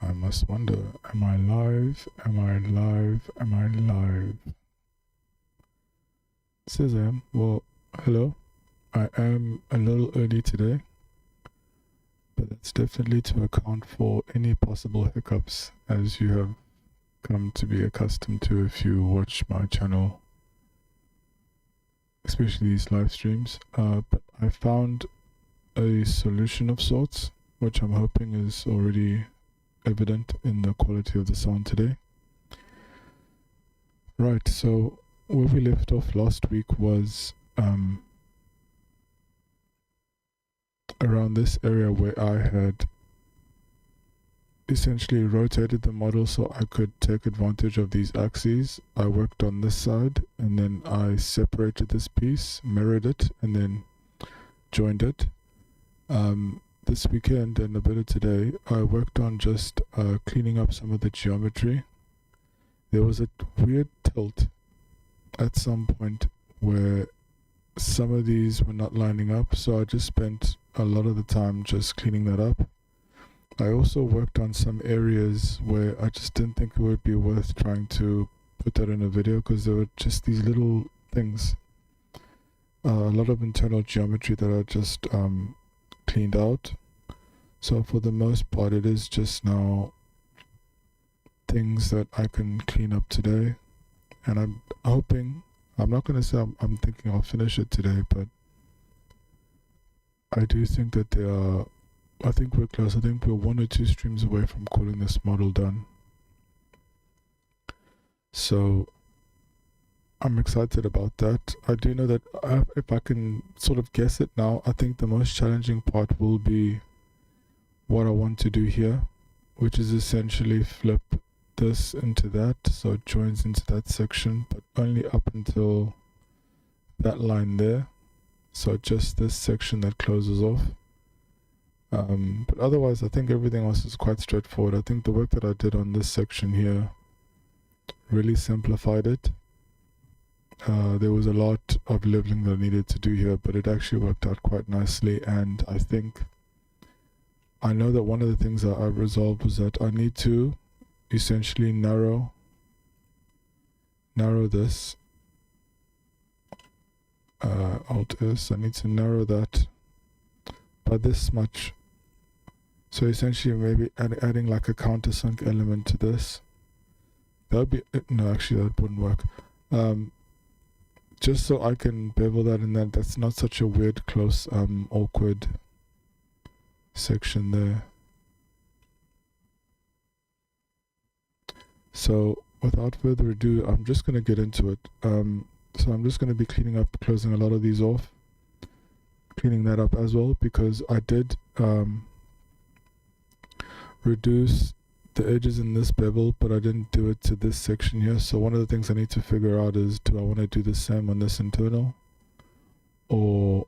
I must wonder, am I live? Am I live? Am I live? It says I am. Well, hello. I am a little early today, but that's definitely to account for any possible hiccups, as you have come to be accustomed to if you watch my channel, especially these live streams. But I found a solution of sorts, which I'm hoping is already evident in the quality of the sound today. Right, so where we left off last week was around this area where I had essentially rotated the model so I could take advantage of these axes. I worked on this side and then I separated this piece, mirrored it, and then joined it. This weekend and a bit of today, I worked on just cleaning up some of the geometry. There was a weird tilt at some point where some of these were not lining up, so I just spent a lot of the time just cleaning that up. I also worked on some areas where I just didn't think it would be worth trying to put that in a video because there were just these little things, a lot of internal geometry that I just cleaned out. So for the most part, it is just now things that I can clean up today, and I'm hoping, I'm not going to say I'm thinking I'll finish it today, but I do think that I think we're close. I think we're 1 or 2 streams away from calling this model done. So I'm excited about that. I do know that if I can sort of guess it now, I think the most challenging part will be what I want to do here, which is essentially flip this into that, so it joins into that section, but only up until that line there. So just this section that closes off. But otherwise, I think everything else is quite straightforward. I think the work that I did on this section here really simplified it. There was a lot of leveling that I needed to do here, but it actually worked out quite nicely. And I know that one of the things that I resolved was that I need to essentially narrow this. Alt S, I need to narrow that by this much. So essentially maybe adding like a countersunk element to this. That would be, no, actually that wouldn't work. Just so I can bevel that in that's not such a weird, close, awkward section there. So without further ado, I'm just going to get into it. So I'm just going to be cleaning up, closing a lot of these off, cleaning that up as well, because I did reduce the edges in this bevel, but I didn't do it to this section here. So one of the things I need to figure out is, do I want to do the same on this internal, or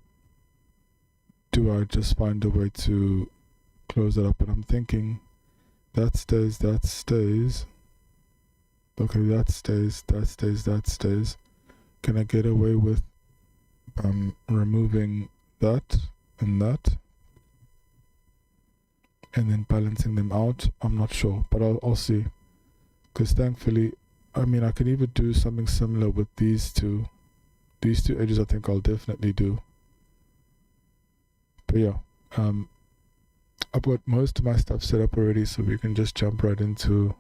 do I just find a way to close it up? And I'm thinking that stays, that stays. Okay, that stays, that stays, that stays. Can I get away with removing that and that, and then balancing them out? I'm not sure, but I'll see. Because thankfully, I mean, I can even do something similar with these two. These two edges I think I'll definitely do. But yeah, I've got most of my stuff set up already, so we can just jump right into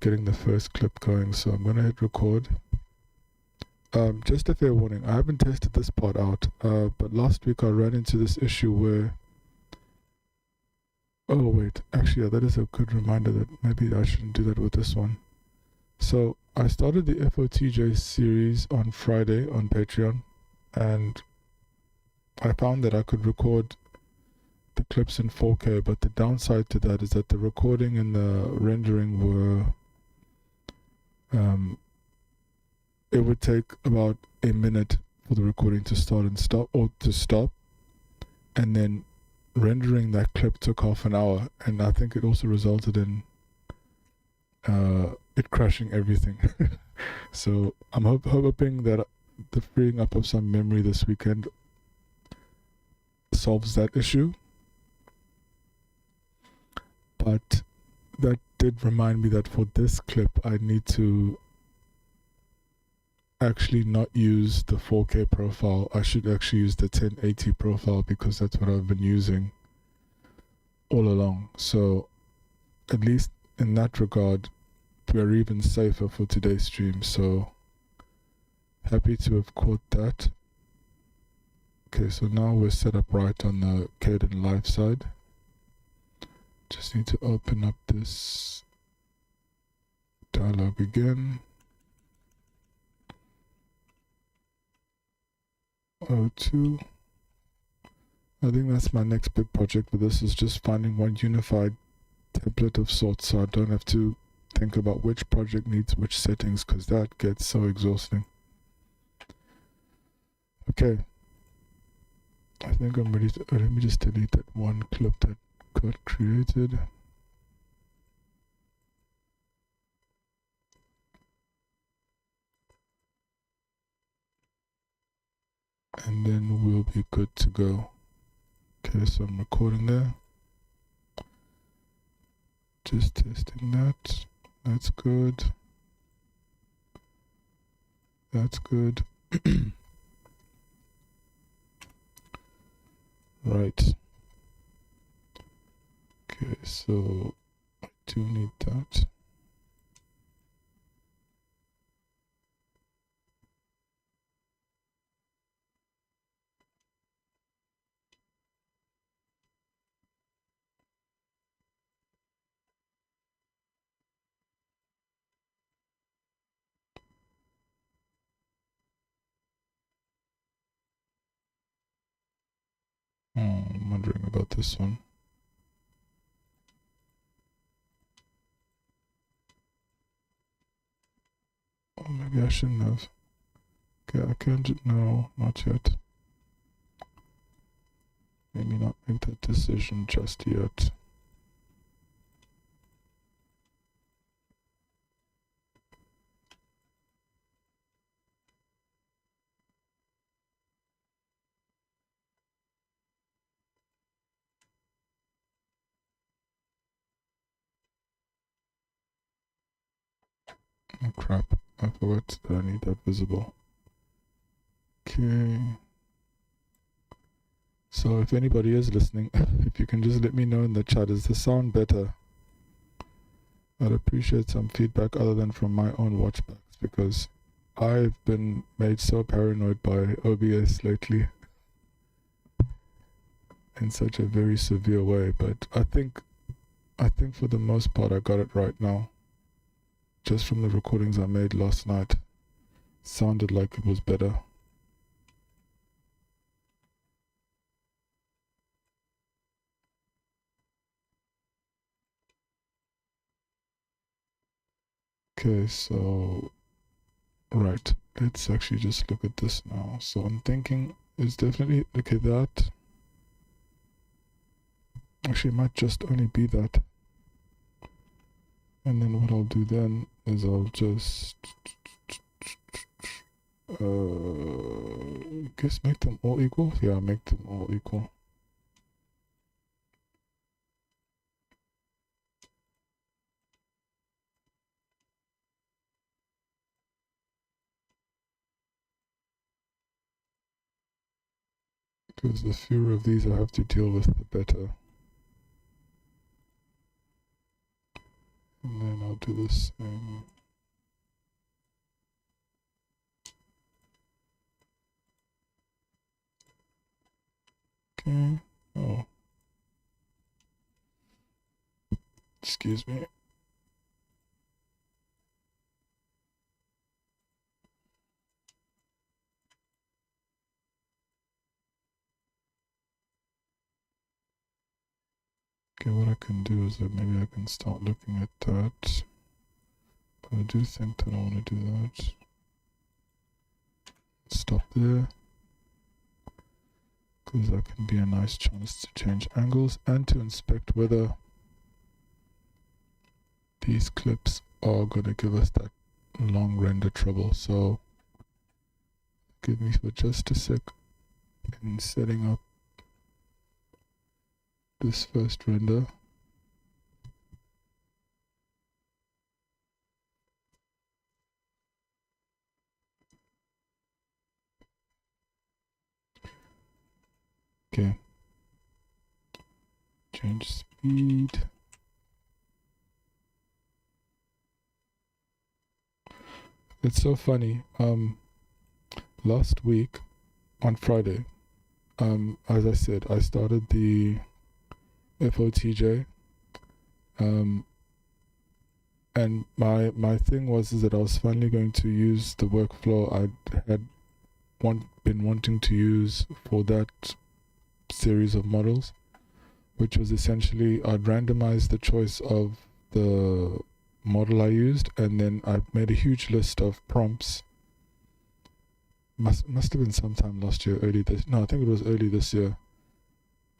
getting the first clip going. So I'm gonna hit record. Just a fair warning, I haven't tested this part out, but last week I ran into this issue where, oh wait, actually yeah, that is a good reminder that maybe I shouldn't do that with this one. So I started the FOTJ series on Friday on Patreon, and I found that I could record the clips in 4K, but the downside to that is that the recording and the rendering were it would take about a minute for the recording to start and stop, or to stop, and then rendering that clip took half an hour, and I think it also resulted in it crashing everything. So I'm hoping that the freeing up of some memory this weekend solves that issue. but that did remind me that for this clip I need to actually not use the 4K profile. I should actually use the 1080 profile because that's what I've been using all along. So at least in that regard we're even safer for today's stream, so happy to have caught that. Okay, so now we're set up right on the Kden live side. Just need to open up this dialog again. O2. I think that's my next big project with this, is just finding one unified template of sorts so I don't have to think about which project needs which settings, because that gets so exhausting. Okay, I think I'm ready to, let me just delete that one clip that got created. And then we'll be good to go. Okay, so I'm recording there. Just testing that. That's good. That's good. Right. Okay, so I do need that. I'm wondering about this one. Oh, maybe I shouldn't have. Okay, I can't. No, not yet. Maybe not make that decision just yet. Oh crap, I forgot that I need that visible. Okay. So if anybody is listening, if you can just let me know in the chat, is the sound better? I'd appreciate some feedback other than from my own watchbacks, because I've been made so paranoid by OBS lately in such a very severe way, but I think for the most part I got it right now. Just from the recordings I made last night, sounded like it was better. Okay, so right, let's actually just look at this now. So I'm thinking it's definitely okay. That actually might just only be that. And then what I'll do then is I'll just guess make them all equal. Yeah, make them all equal. Because the fewer of these I have to deal with, the better. And then I'll do the same. Okay. Oh. Excuse me. Okay, what I can do is that maybe I can start looking at that. But I do think that I want to do that. Stop there. Because that can be a nice chance to change angles and to inspect whether these clips are going to give us that long render trouble. So give me for just a sec in setting up this first render. Okay. Change speed. It's so funny. Last week on Friday, as I said, I started the FOTJ. And my thing was is that I was finally going to use the workflow I had been wanting to use for that series of models, which was essentially I'd randomize the choice of the model I used, and then I made a huge list of prompts. Must have been sometime last year, I think it was early this year,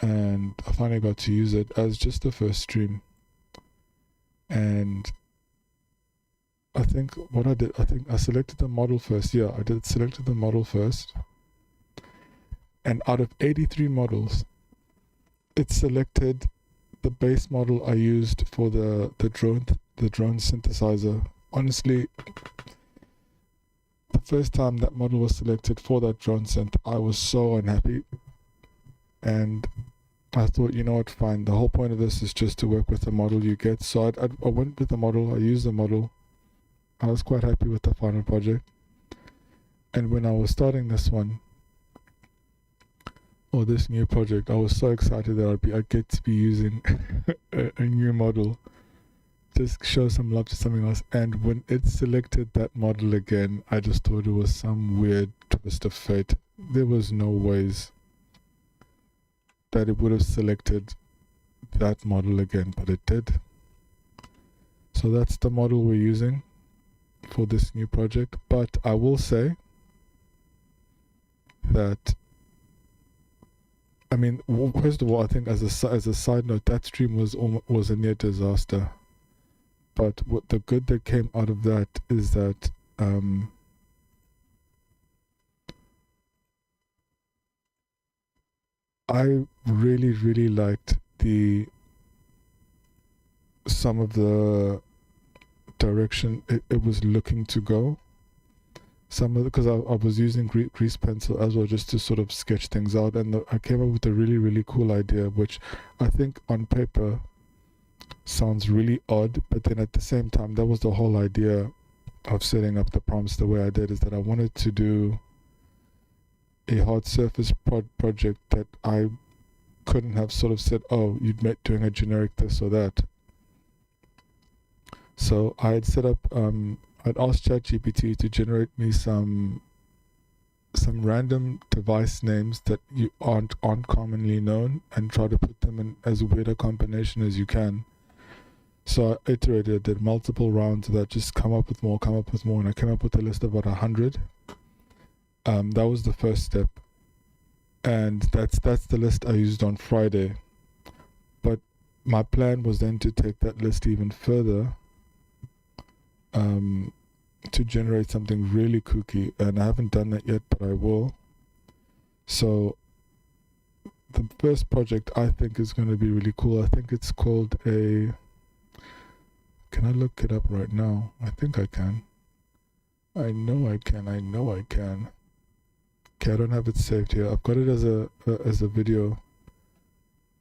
and I finally got to use it as just the first stream. And I think what I did, I selected the model first. Yeah, selected the model first. And out of 83 models, it selected the base model I used for the drone synthesizer. Honestly, the first time that model was selected for that drone synth, I was so unhappy. And I thought, you know what, fine. The whole point of this is just to work with the model you get. So I went with the model, I used the model. I was quite happy with the final project. And when I was starting this one, or this new project, I was so excited that I'd get to be using a new model. Just show some love to something else. And when it selected that model again, I just thought it was some weird twist of fate. There was no ways that it would have selected that model again, but it did. So that's the model we're using for this new project. But I will say that, I mean, first of all, I think as a side note, that stream was a near disaster. But what the good that came out of that is that I really liked some of the direction it was looking to go. Because I was using grease pencil as well, just to sort of sketch things out, and I came up with a really cool idea, which I think on paper sounds really odd, but then at the same time, that was the whole idea of setting up the prompts the way I did, is that I wanted to do a hard surface project that I couldn't have sort of said, oh, you'd make doing a generic this or that. So I had set up, I'd asked ChatGPT to generate me some random device names that aren't commonly known, and try to put them in as weird a combination as you can. So I iterated, did multiple rounds of that, just come up with more, and I came up with a list of about 100. That was the first step, and that's the list I used on Friday. But my plan was then to take that list even further, to generate something really kooky, and I haven't done that yet, but I will. So the first project I think is going to be really cool. I think it's called can I look it up right now? I think I can. I know I can. Okay, I don't have it saved here. I've got it as a video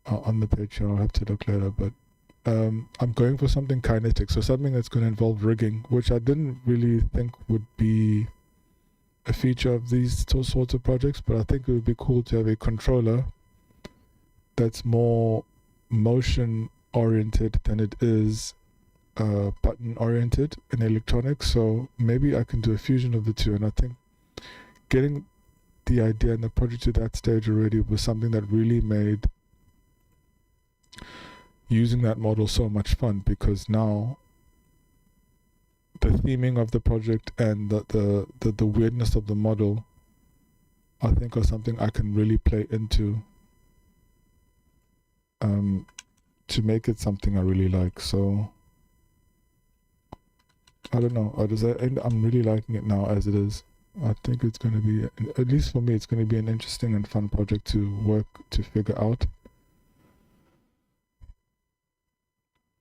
on the page here. I'll have to look later, but I'm going for something kinetic, so something that's going to involve rigging, which I didn't really think would be a feature of these sorts of projects, but I think it would be cool to have a controller that's more motion oriented than it is button oriented in electronics. So maybe I can do a fusion of the two, and I think getting the idea and the project to that stage already was something that really made using that model so much fun, because now the theming of the project and the weirdness of the model, I think, are something I can really play into to make it something I really like. So I don't know, I'm really liking it now as it is. I think it's going to be, at least for me, it's going to be an interesting and fun project to figure out,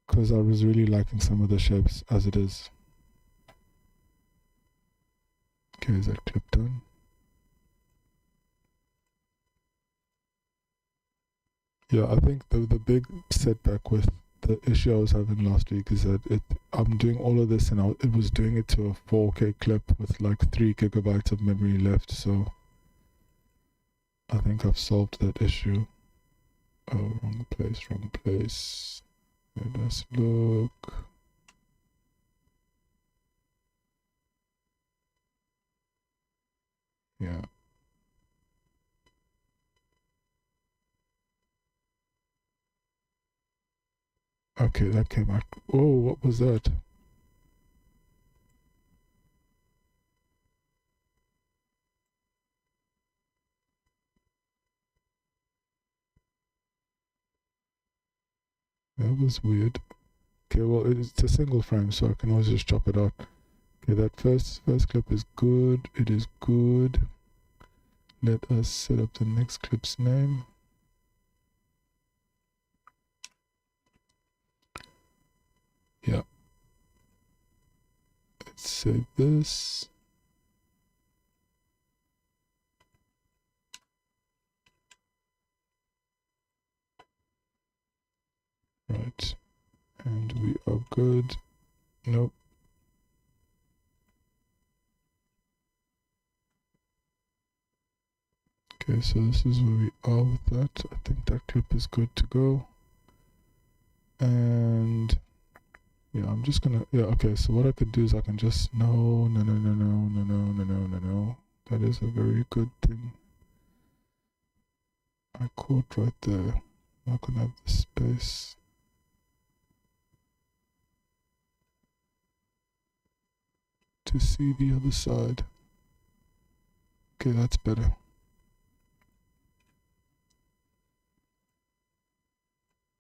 because I was really liking some of the shapes as it is. Okay, is that clip done? Yeah, I think the big setback with the issue I was having last week is that I'm doing all of this and it was doing it to a 4K clip with like 3 gigabytes of memory left, so I think I've solved that issue. Oh, wrong place, wrong place. Let us look. Yeah. Okay, that came out. Oh, what was that? That was weird. Okay, well, it's a single frame, so I can always just chop it out. Okay, that first clip is good. It is good. Let us set up the next clip's name. Yeah. Let's save this. Right. And we are good. Nope. Okay, so this is where we are with that. I think that clip is good to go. And yeah, I'm just gonna, yeah, okay, so what I could do is I can just, no. That is a very good thing. I caught right there. I'm not gonna have the space. To see the other side. Okay, that's better.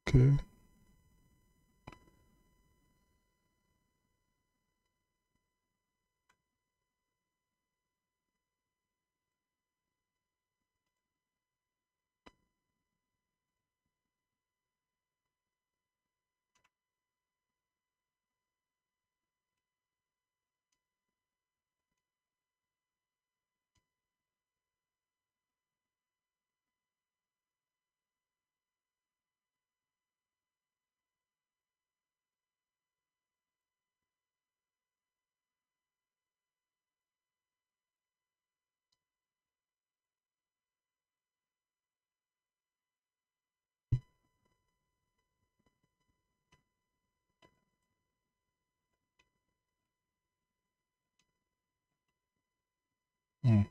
Okay. Hmm.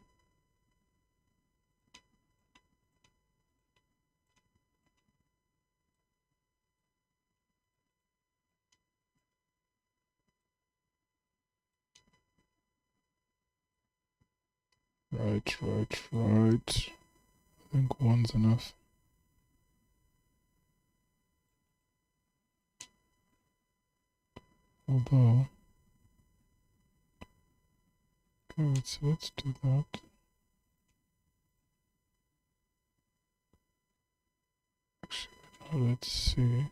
Right. I think one's enough. Although, okay, let's do that. Actually, now let's see.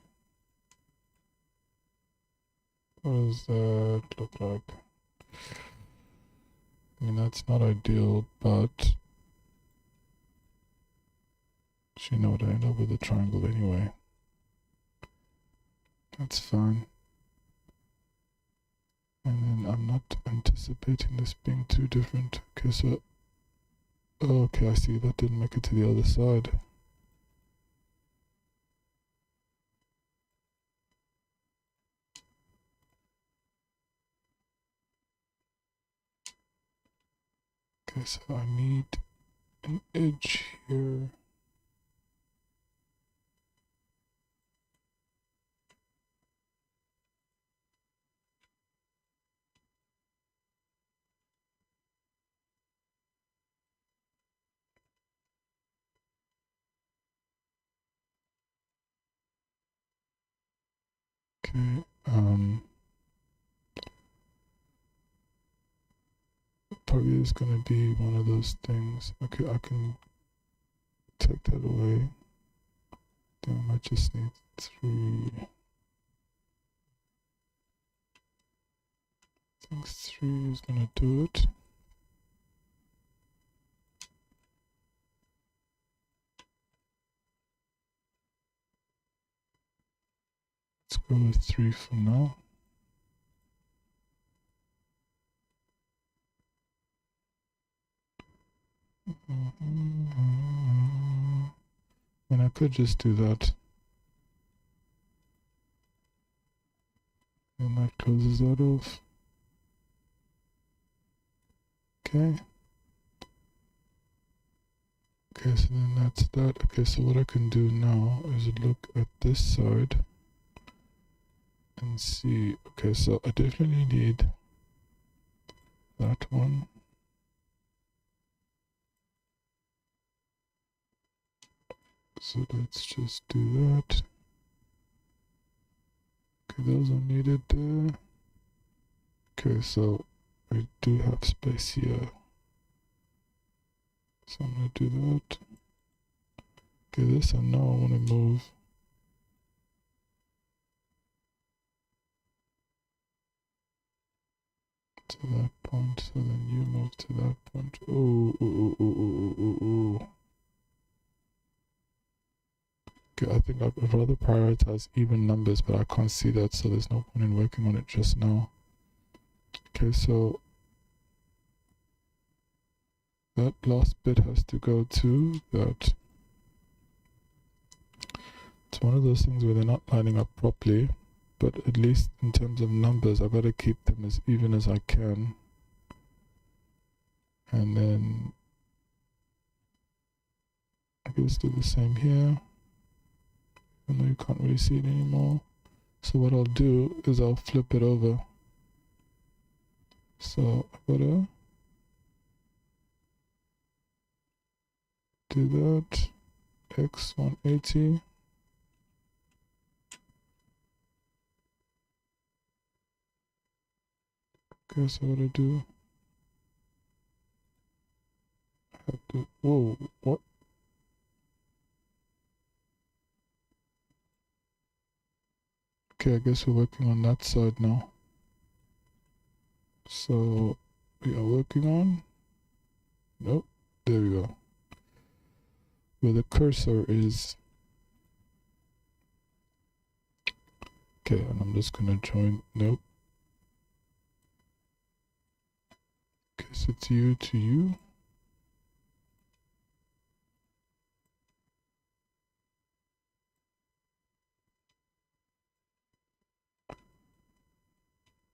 What does that look like? I mean, that's not ideal, but you know what, I end up with a triangle anyway. That's fine. And then I'm not anticipating this being too different. Okay, so, okay, I see, that didn't make it to the other side. Okay, so I need an edge here. Okay, probably is gonna be one of those things. Okay, I can take that away. Then I might just need 3. I think 3 is gonna do it. Let's go with 3 for now. And I could just do that. And that closes that off. Okay. Okay, so then that's that. Okay, so what I can do now is look at this side and see. Okay, so I definitely need that one. So let's just do that. Okay, those are needed there. Okay, so I do have space here. So I'm gonna do that. Okay, this I know I wanna move. To that point, so then you move to that point. Okay, I think I'd rather prioritize even numbers, but I can't see that, so there's no point in working on it just now. Okay, so that last bit has to go to that. It's one of those things where they're not lining up properly, but at least in terms of numbers, I've got to keep them as even as I can. And then I can just do the same here, even though you can't really see it anymore. So what I'll do is I'll flip it over. So I've got to do that, X 180. Okay, so what I do, I have to, whoa, what? Okay, I guess we're working on that side now. So we are working on, nope, there we go. Where the cursor is. Okay, and I'm just gonna join, nope. Okay, so it's you to you.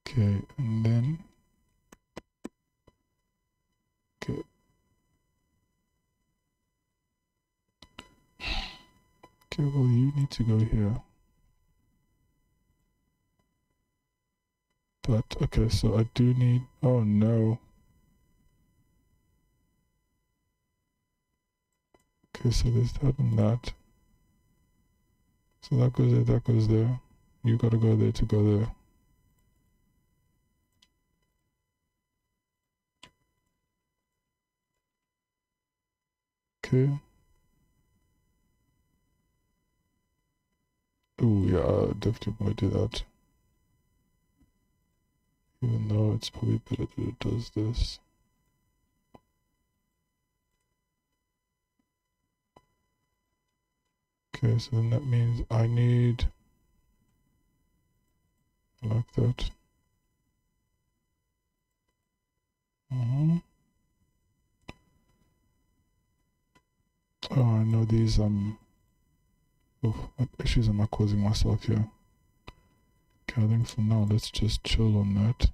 Okay, and then, okay. Okay, well, you need to go here. But, okay, so I do need, oh no. Okay, so there's that and that. So that goes there, that goes there. You gotta go there to go there. Okay. Oh yeah, I definitely want to do that. Even though it's probably better that it does this. Okay, so then that means I need, like that. Oh, I know these, oh, what issues am I causing myself here? Okay, I think for now, let's just chill on that.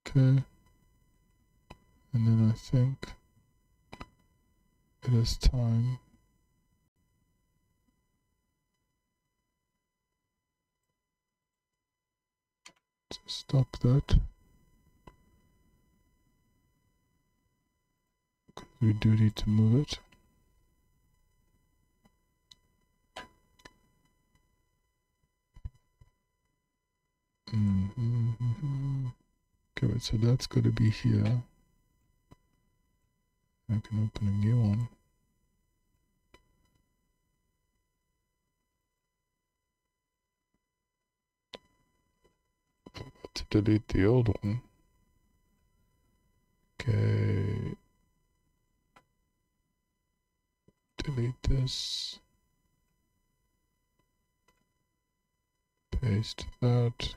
Okay. And then I think it is time to stop that. We do need to move it. Okay, wait, so that's got to be here. I can open a new one. to delete the old one. Okay. Delete this. Paste that.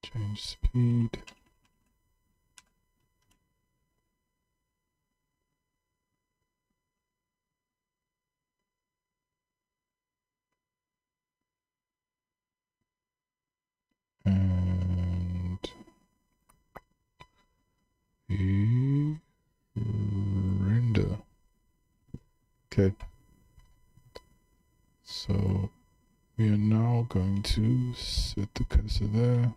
Change speed. And render. Okay. So we are now going to set the cursor there.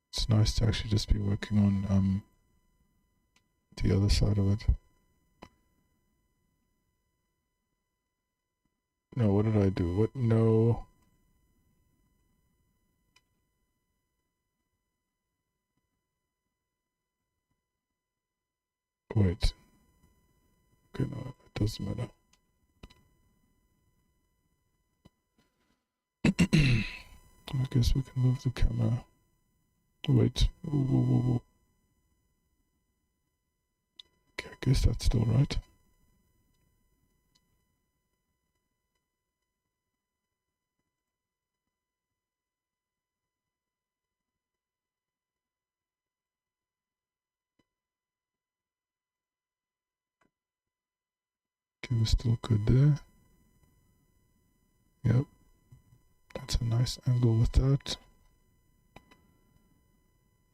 It's nice to actually just be working on the other side of it. No, what did I do? What? No. Wait. Okay, no, it doesn't matter. I guess we can move the camera. Wait. Whoa. Okay, I guess that's still right. Okay, we're still good there. Yep. That's a nice angle with that.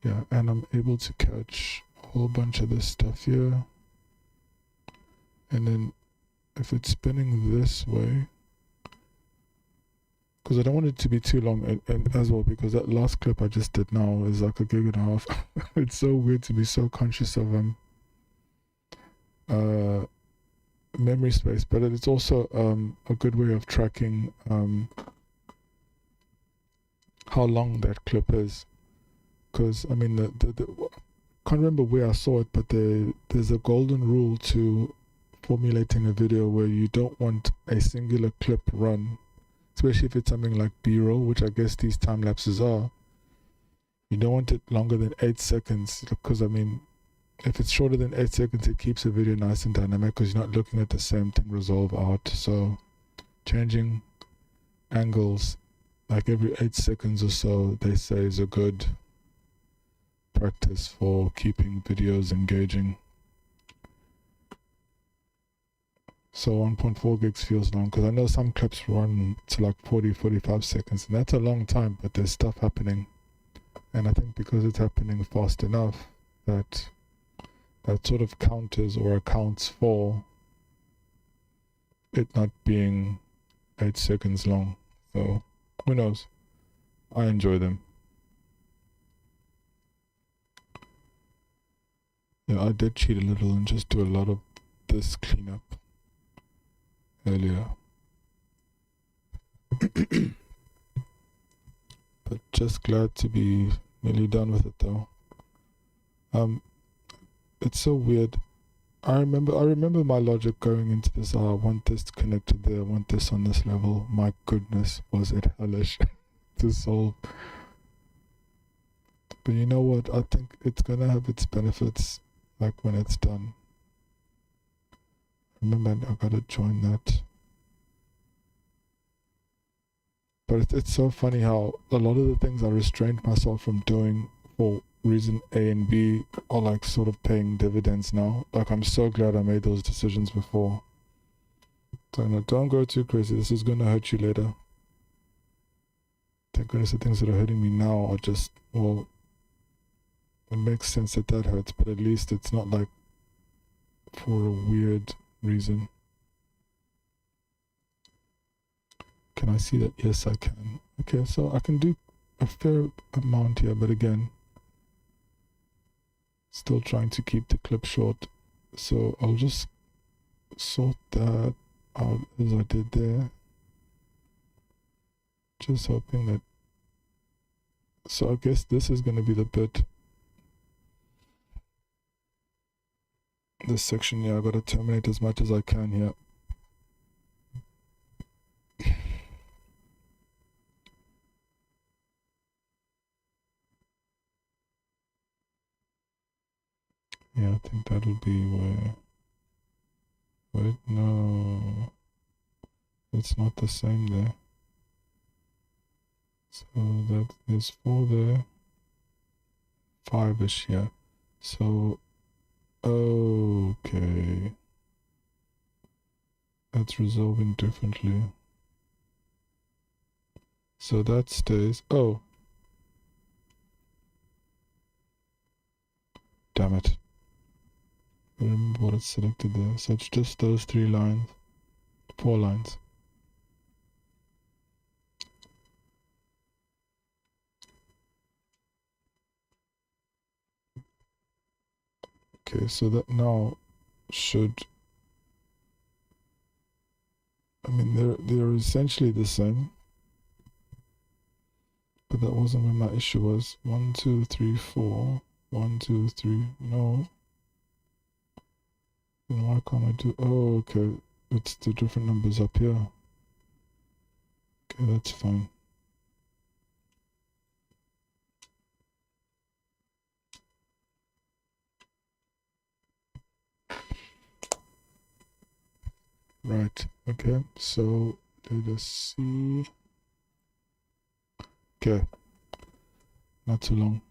Yeah, and I'm able to catch a whole bunch of this stuff here. And then if it's spinning this way, because I don't want it to be too long, and as well, because that last clip I just did now is like 1.5 gigs. It's so weird to be so conscious of memory space, but it's also a good way of tracking how long that clip is. Because I mean, can't remember where I saw it, but there's a golden rule to formulating a video where you don't want a singular clip run, especially if it's something like B-roll, which I guess these time lapses are. You don't want it longer than 8 seconds, because I mean, if it's shorter than 8 seconds, it keeps the video nice and dynamic because you're not looking at the same thing resolve out. So changing angles like every 8 seconds or so, they say, is a good practice for keeping videos engaging. So 1.4 gigs feels long, because I know some clips run to like 40-45 seconds, and that's a long time, but there's stuff happening. And I think because it's happening fast enough that sort of counters or accounts for it not being 8 seconds long. So who knows? I enjoy them. Yeah, I did cheat a little and just do a lot of this cleanup earlier. But just glad to be nearly done with it though. It's so weird. I remember my logic going into this. I want this connected there, I want this on this level. My goodness, was it hellish to solve. But you know what? I think it's gonna have its benefits, like when it's done. Remember, I gotta join that. But it's so funny how a lot of the things I restrained myself from doing for reason A and B are like sort of paying dividends now. Like, I'm so glad I made those decisions before. So no, don't go too crazy. This is gonna hurt you later. Thank goodness the things that are hurting me now are just, well, it makes sense that hurts, but at least it's not like for a weird reason. Can I see that? Yes, I can. Okay, so I can do a fair amount here, but again, still trying to keep the clip short. So I'll just sort that out as I did there. Just hoping that, so I guess this is going to be the bit this section here, I gotta terminate as much as I can here. Yeah, I think that'll be where... Wait, no. It's not the same there. So that is 4 there. 5-ish here. So, okay. That's resolving differently. So that stays. Oh. Damn it. I remember what it's selected there. So it's just those 3 lines. 4 lines. Okay, so that now should... I mean, they're essentially the same. But that wasn't where my issue was. 1, 2, 3, 4. 1, 2, 3. No. Then why can't I do... Oh, okay. It's the different numbers up here. Okay, that's fine. Right, okay, so let us see. Okay, not too long.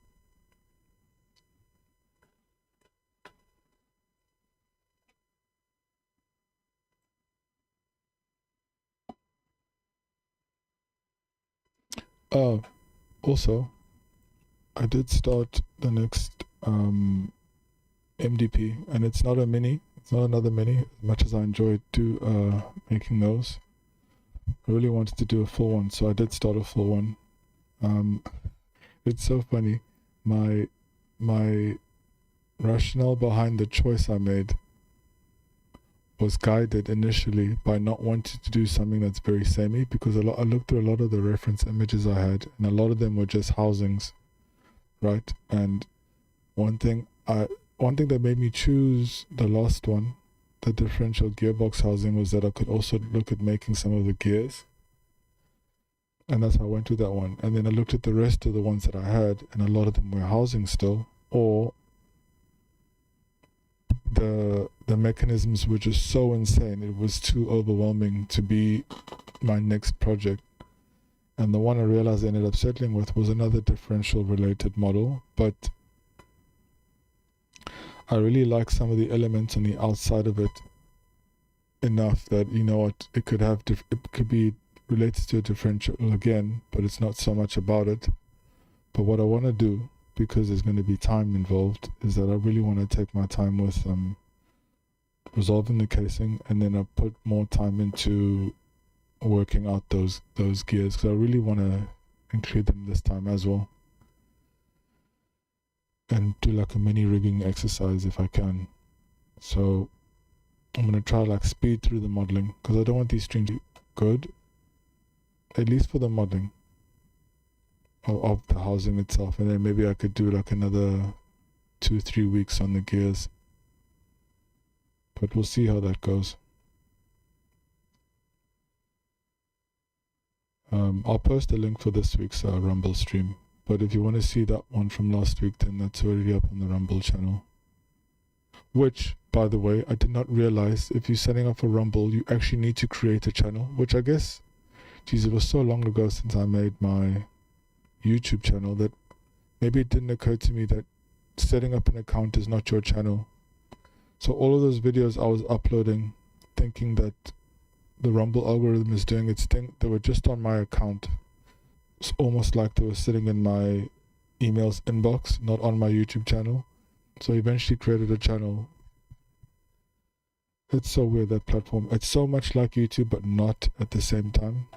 Also, I did start the next MDP, and it's not a mini, it's not another mini, as much as I enjoyed making those. I really wanted to do a full one, so I did start a full one. It's so funny. My rationale behind the choice I made was guided initially by not wanting to do something that's very samey, because I looked through a lot of the reference images I had, and a lot of them were just housings, right? And one thing that made me choose the last one, the differential gearbox housing, was that I could also look at making some of the gears. And that's how I went with that one. And then I looked at the rest of the ones that I had, and a lot of them were housing still, or the mechanisms were just so insane. It was too overwhelming to be my next project. And the one I realized I ended up settling with was another differential related model, but I really like some of the elements on the outside of it enough that, you know what, it could be related to a differential again, but it's not so much about it. But what I want to do, because there's going to be time involved, is that I really want to take my time with resolving the casing, and then I put more time into working out those gears, because I really want to include them this time as well, and do like a mini rigging exercise if I can. So I'm going to try like speed through the modeling, because I don't want these strings to be good, at least for the modeling of the housing itself, and then maybe I could do like another 2-3 weeks on the gears, but we'll see how that goes. I'll post a link for this week's Rumble stream, but if you want to see that one from last week, then that's already up on the Rumble channel, which, by the way, I did not realize if you're setting up a Rumble, you actually need to create a channel, which I guess, geez, it was so long ago since I made my YouTube channel that maybe it didn't occur to me that setting up an account is not your channel. So all of those videos I was uploading thinking that the Rumble algorithm is doing its thing, they were just on my account. It's almost like they were sitting in my emails inbox, not on my YouTube channel. So I eventually created a channel. It's so weird, that platform. It's so much like YouTube, but not at the same time.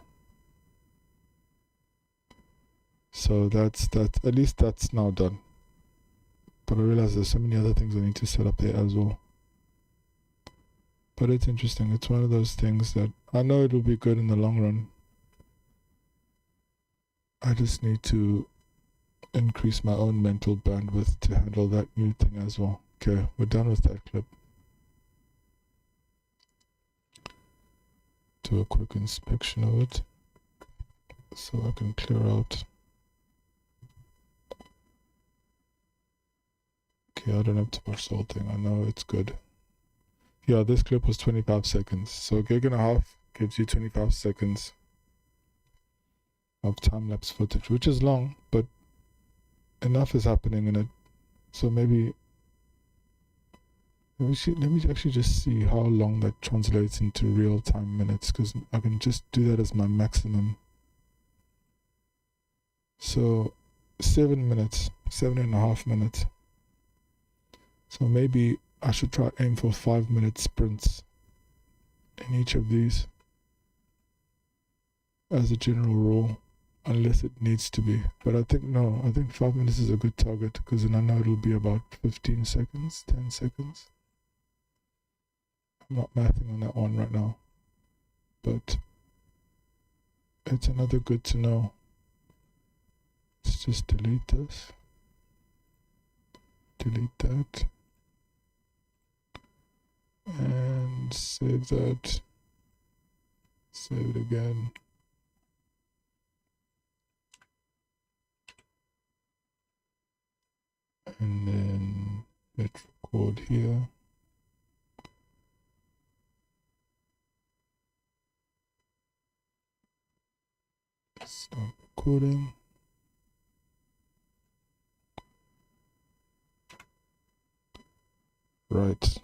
So that's at least that's now done. But I realize there's so many other things I need to set up there as well. But it's interesting. It's one of those things that I know it will be good in the long run. I just need to increase my own mental bandwidth to handle that new thing as well. Okay, we're done with that clip. do a quick inspection of it so I can clear out. Okay, I don't have too much salting. I know it's good. Yeah, this clip was 25 seconds. So a gig and a half gives you 25 seconds of time-lapse footage, which is long, but enough is happening in it. So maybe let me actually just see how long that translates into real-time minutes, because I can just do that as my maximum. So 7 minutes, 7.5 minutes. So maybe I should try aim for 5-minute sprints in each of these as a general rule, unless it needs to be. But I think 5 minutes is a good target, because then I know it'll be about 15 seconds, 10 seconds. I'm not mathing on that one right now, but it's another good to know. Let's just delete this, delete that, and save that, save it again. And then let's record here. Start recording. Right.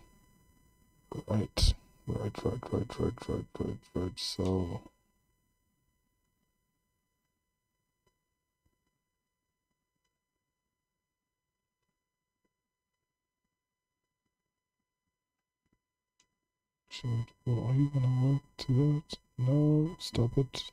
So are you gonna work to that? No, stop it.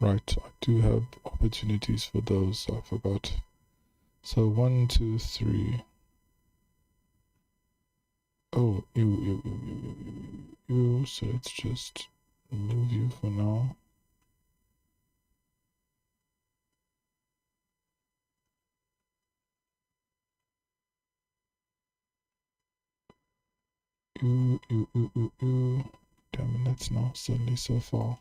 Right, I do have opportunities for those, I forgot. So 1, 2, 3. Oh, you. So let's just remove you for now. Damn it, that's not suddenly so far.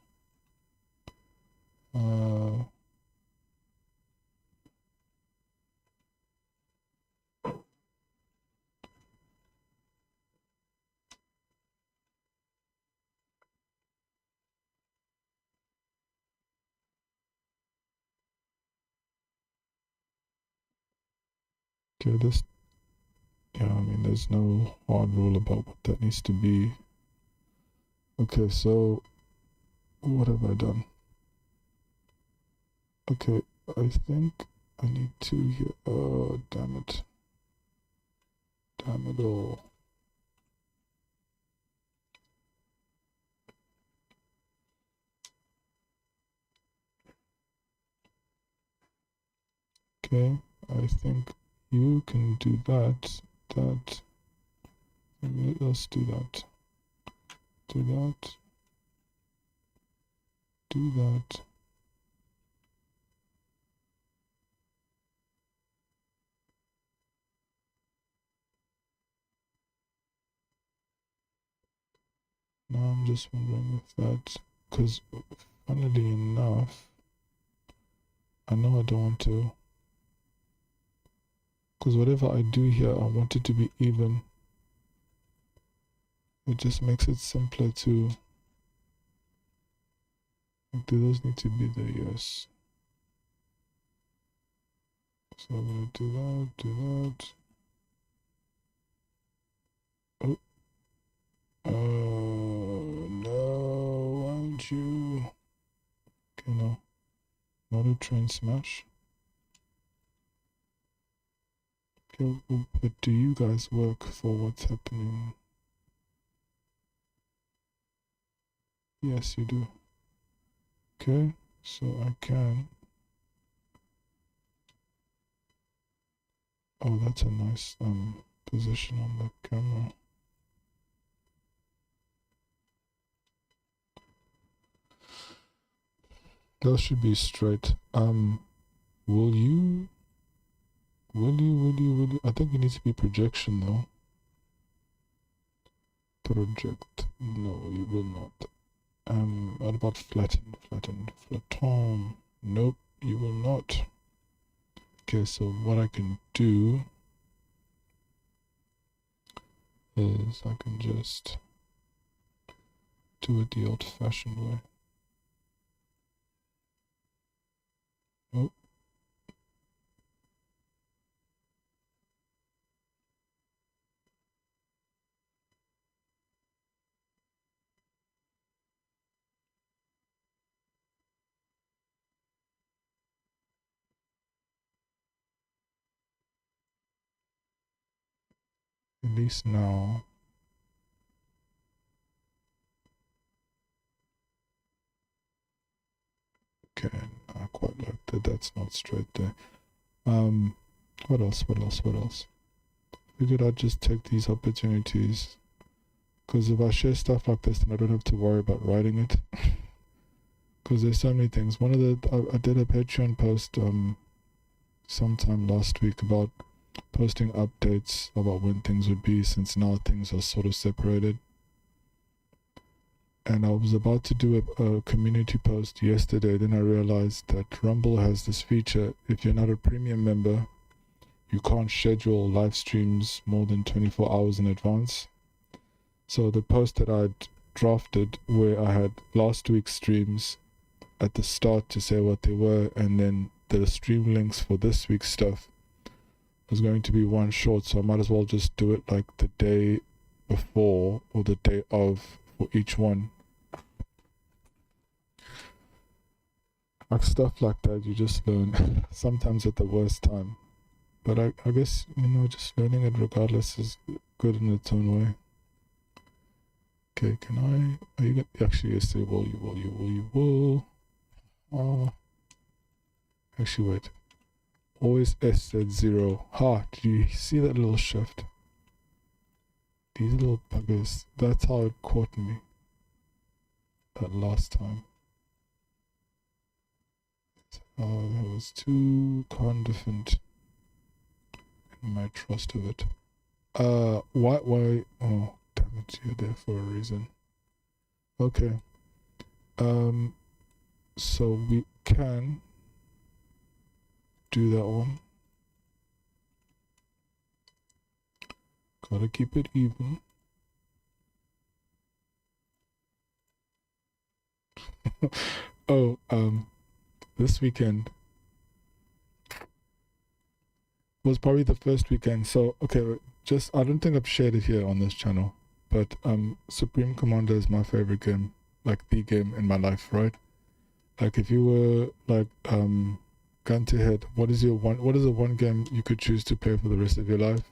Okay, this, yeah, I mean, there's no hard rule about what that needs to be. Okay, so what have I done? Okay, I think I need to here. Oh, damn it. Damn it all. Okay, I think you can do that. Let's do that. Do that. Do that. Now I'm just wondering if that, because funnily enough, I know I don't want to, because whatever I do here, I want it to be even. It just makes it simpler to, like, do those need to be there? Yes. So I'm gonna do that. Oh, no, why don't you? Okay, no, not a train smash. Okay, but do you guys work for what's happening? Yes, you do. Okay, so I can. Oh, that's a nice position on the camera. Those should be straight. Will you? I think it needs to be projection though. Project. No, you will not. What about flatten? Nope, you will not. Okay, so what I can do is I can just do it the old-fashioned way. Nope. At least now. Okay, I quite like that. That's not straight there. What else? Figured I'd just take these opportunities. Because if I share stuff like this, then I don't have to worry about writing it. Because there's so many things. One of the, I did a Patreon post sometime last week about posting updates about when things would be, since now things are sort of separated. And I was about to do a community post yesterday, then I realized that Rumble has this feature. If you're not a premium member, you can't schedule live streams more than 24 hours in advance. So the post that I'd drafted, where I had last week's streams at the start to say what they were, and then the stream links for this week's stuff, was going to be one short, so I might as well just do it like the day before or the day of for each one. Like stuff like that, you just learn sometimes at the worst time. But I guess, you know, just learning it regardless is good in its own way. Okay, can I, are you gonna, actually, yes, you will. Actually, wait. Always S at 0. Ha, did you see that little shift? These little buggers, that's how it caught me. That last time. That was too confident in my trust of it. Why, oh, damn it, you're there for a reason. Okay. So we can do that one. Gotta keep it even. Oh, this weekend was probably the first weekend. So, okay, just, I don't think I've shared it here on this channel, but Supreme Commander is my favorite game, like the game in my life, right? Like if you were like gun to head, what is the one game you could choose to play for the rest of your life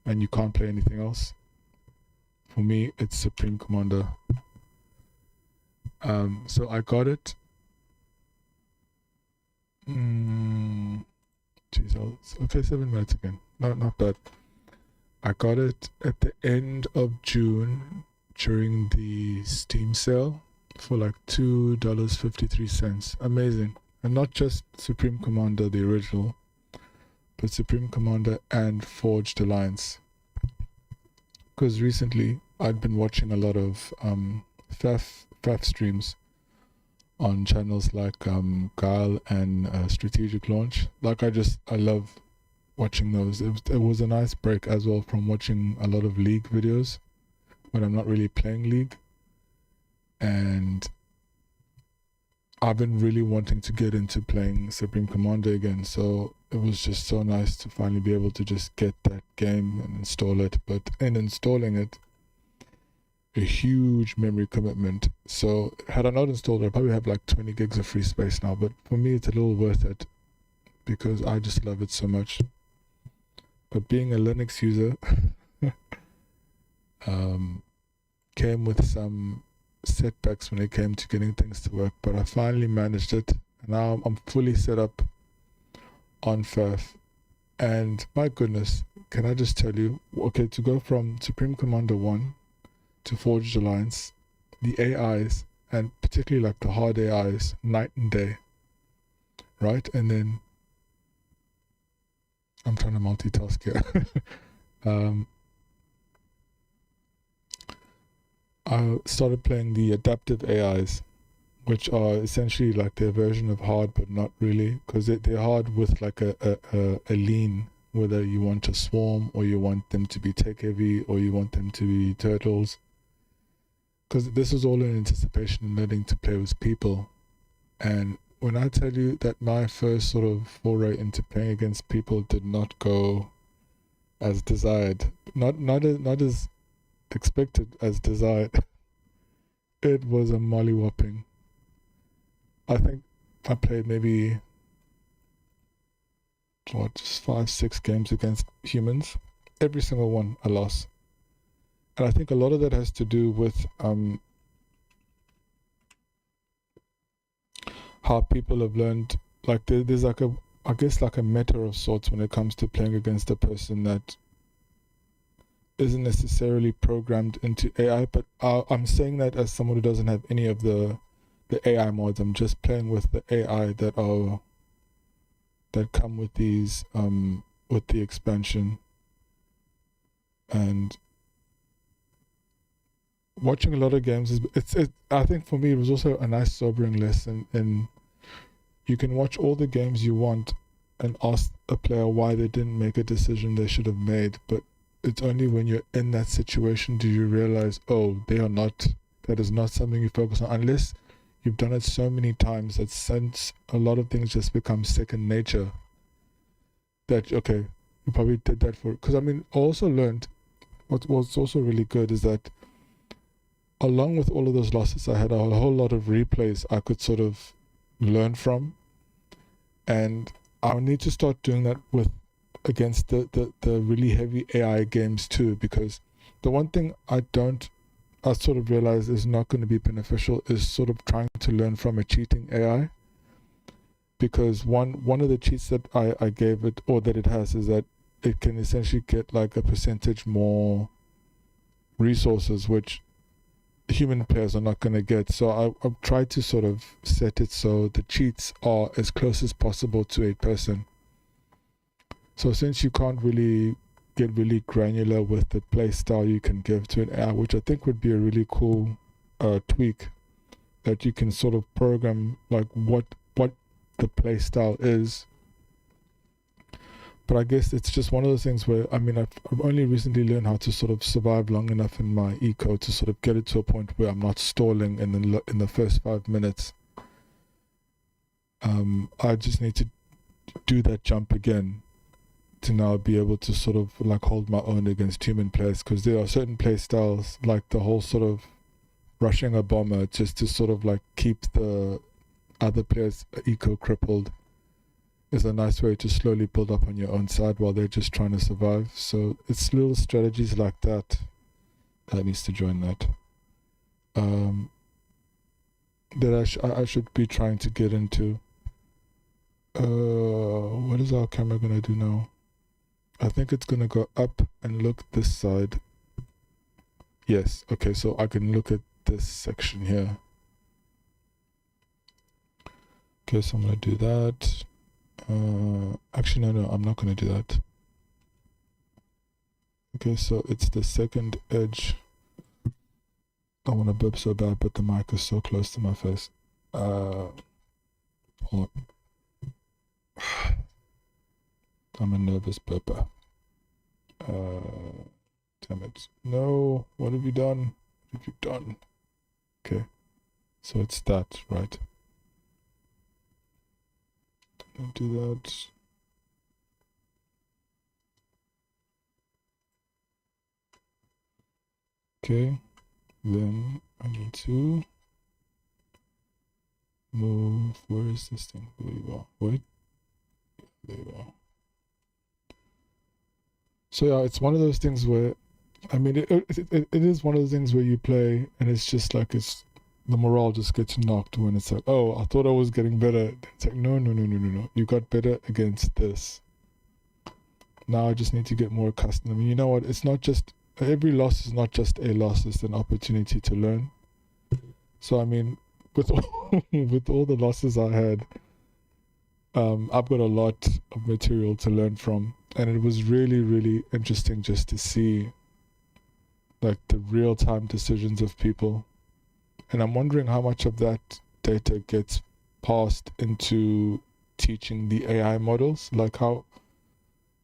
and you can't play anything else? For me, it's Supreme Commander. So I got it. Okay, 7 minutes again. Not bad. I got it at the end of June during the Steam sale for like $2.53. Amazing. And not just Supreme Commander, the original, but Supreme Commander and Forged Alliance. Because recently I'd been watching a lot of FAF streams on channels like Guile and Strategic Launch. Like I love watching those. It was a nice break as well from watching a lot of League videos when I'm not really playing League. And I've been really wanting to get into playing Supreme Commander again, so it was just so nice to finally be able to just get that game and install it. But in installing it, a huge memory commitment. So had I not installed it, I'd probably have like 20 gigs of free space now, but for me it's a little worth it because I just love it so much. but being a Linux user came with some setbacks when it came to getting things to work, but I finally managed it. Now I'm fully set up on FAF, and my goodness, can I just tell you, okay, to go from Supreme Commander 1 to Forged Alliance, the AIs, and particularly like the hard AIs, night and day, right? And then I'm trying to multitask here. I started playing the adaptive AIs, which are essentially like their version of hard, but not really, because they're hard with like a lean, whether you want to swarm or you want them to be tech heavy or you want them to be turtles. Because this was all in anticipation and learning to play with people. And when I tell you that my first sort of foray into playing against people did not go as desired, not as expected, as desired, it was a mollywhopping. I think I played maybe just 5-6 games against humans. Every single one a loss. And I think a lot of that has to do with how people have learned, like there's like I guess like a meta of sorts when it comes to playing against a person that isn't necessarily programmed into AI, but I'm saying that as someone who doesn't have any of the AI mods. I'm just playing with the AI that come with these with the expansion. And watching a lot of games I think for me it was also a nice sobering lesson in you can watch all the games you want and ask a player why they didn't make a decision they should have made, but it's only when you're in that situation do you realize, oh, that is not something you focus on, unless you've done it so many times that since a lot of things just become second nature, that okay, you probably did that for, because I mean, I also learned what's also really good is that along with all of those losses, I had a whole lot of replays I could sort of learn from, and I need to start doing that against the really heavy AI games too, because the one thing I sort of realize is not going to be beneficial is sort of trying to learn from a cheating AI, because one of the cheats that I gave it, or that it has, is that it can essentially get like a percentage more resources, which human players are not going to get. So I've tried to sort of set it so the cheats are as close as possible to a person. So since you can't really get really granular with the play style you can give to an AI, which I think would be a really cool tweak, that you can sort of program like what the play style is. But I guess it's just one of those things where, I mean, I've only recently learned how to sort of survive long enough in my eco to sort of get it to a point where I'm not stalling in the first 5 minutes. I just need to do that jump again to now be able to sort of like hold my own against human players, because there are certain play styles, like the whole sort of rushing a bomber just to sort of like keep the other players eco crippled, is a nice way to slowly build up on your own side while they're just trying to survive. So it's little strategies like that needs to join that. That I should be trying to get into. What is our camera gonna do now? I think it's gonna go up and look this side. Yes, okay, so I can look at this section here. Okay, so I'm gonna do that. Actually, no, I'm not gonna do that. Okay, so it's the second edge. I want to burp so bad, but the mic is so close to my face. Hold on. I'm a nervous burper. Damn it. No, what have you done? What have you done? Okay, so it's that, right? Don't do that. Okay, then I need to move. Where is this thing? There you go. Wait. There you go. So yeah, it's one of those things where, I mean, it is one of those things where you play and it's just like the morale just gets knocked when it's like, oh, I thought I was getting better. It's like, no, you got better against this. Now I just need to get more accustomed. I mean, you know what? It's not just, every loss is not just a loss, it's an opportunity to learn. So I mean, with with all the losses I had, I've got a lot of material to learn from, and it was really, really interesting just to see like the real-time decisions of people. And I'm wondering how much of that data gets passed into teaching the AI models, like how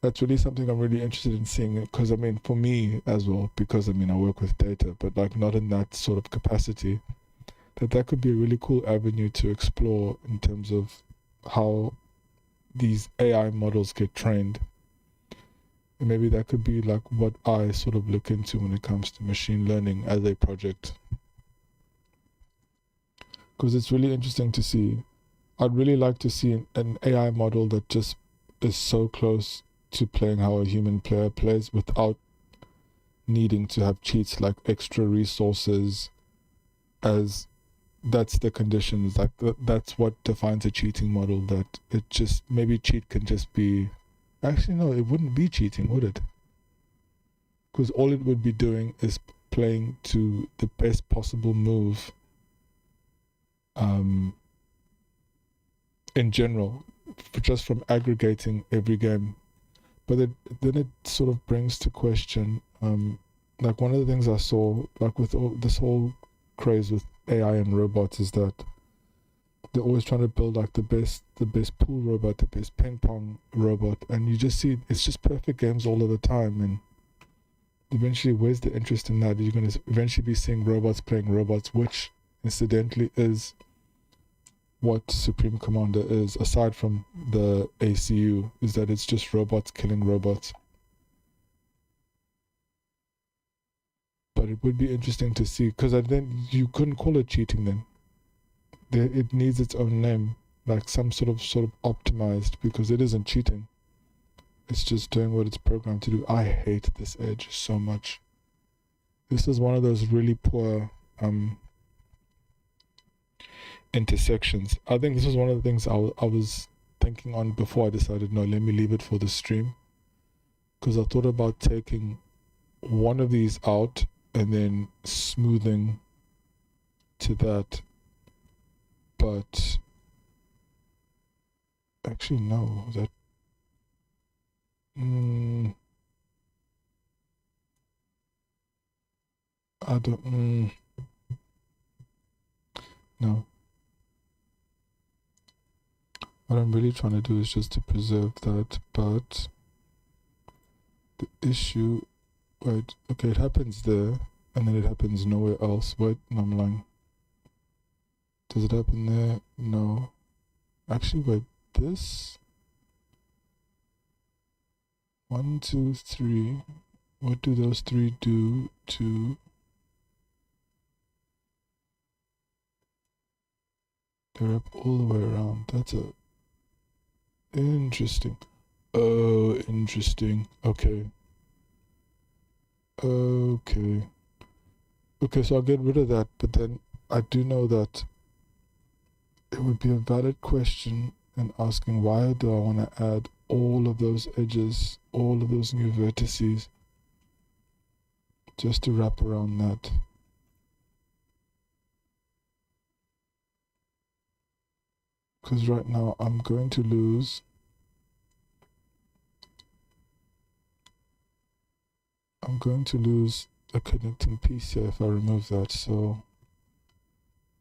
that's really something I'm really interested in seeing, because I mean, for me as well, because I mean, I work with data, but like not in that sort of capacity, that could be a really cool avenue to explore in terms of how these AI models get trained. And maybe that could be like what I sort of look into when it comes to machine learning as a project. Because it's really interesting to see. I'd really like to see an AI model that just is so close to playing how a human player plays without needing to have cheats like extra resources, as that's the conditions, like that's what defines a cheating model. That it just, maybe cheat can just be, actually no, it wouldn't be cheating, would it? Because all it would be doing is playing to the best possible move in general, just from aggregating every game. But then it sort of brings to question, like one of the things I saw, like with all this whole craze with AI and robots, is that they're always trying to build like the best pool robot, the best ping pong robot, and you just see it's just perfect games all of the time. And eventually, where's the interest in that? You're going to eventually be seeing robots playing robots, which incidentally is what Supreme Commander is, aside from the ACU, is that it's just robots killing robots. But it would be interesting to see, because then you couldn't call it cheating then. It needs its own name, like some sort of optimized, because it isn't cheating. It's just doing what it's programmed to do. I hate this edge so much. This is one of those really poor intersections. I think this was one of the things I was thinking on before I decided, no, let me leave it for the stream. Because I thought about taking one of these out and then smoothing to that. But actually, no, that I don't no. What I'm really trying to do is just to preserve that, but the issue, wait, okay, it happens there, and then it happens nowhere else. Wait, no, I'm lying. Does it happen there? No. Actually, wait, this? 1, 2, 3. What do those three do to... They're up all the way around. That's a... Interesting. Oh, interesting. Okay. Okay. Okay, so I'll get rid of that, but then I do know that it would be a valid question in asking, why do I want to add all of those edges, all of those new vertices, just to wrap around that? Because right now I'm going to lose a connecting piece here if I remove that, so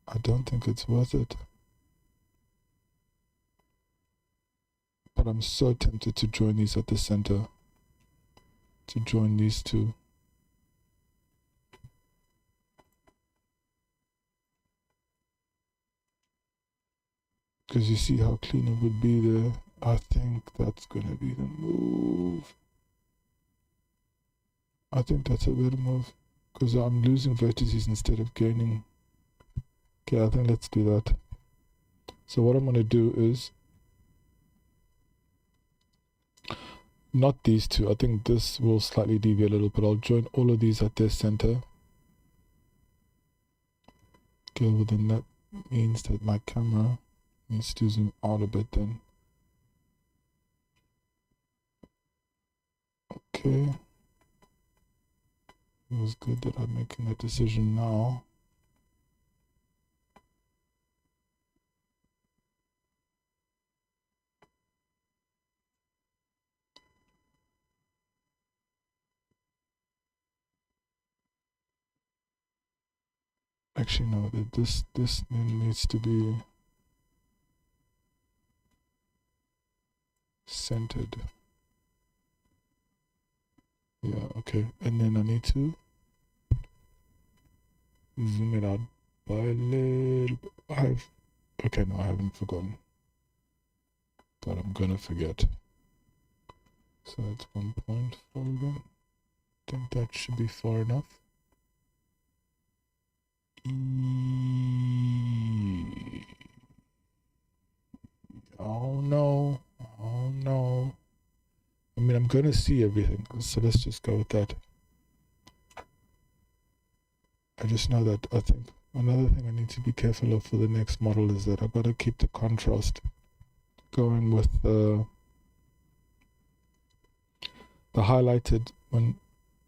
I don't think it's worth it. But I'm so tempted to join these at the center, to join these two. Because you see how clean it would be there. I think that's gonna be the move. I think that's a better move, because I'm losing vertices instead of gaining. Okay, I think let's do that. So what I'm gonna do is, not these two. I think this will slightly deviate a little bit. I'll join all of these at their center. Okay, well then that means that my camera needs to zoom out a bit then. Okay. It was good that I'm making that decision now. Actually, no, this needs to be centered. Yeah, okay. And then I need to zoom it out by a little bit. Okay, no, I haven't forgotten. But I'm gonna forget. So that's 1.4 again. I think that should be far enough. Oh no. Oh no. I mean, I'm gonna see everything, so let's just go with that. I just know that I think another thing I need to be careful of for the next model is that I've got to keep the contrast going with the highlighted. When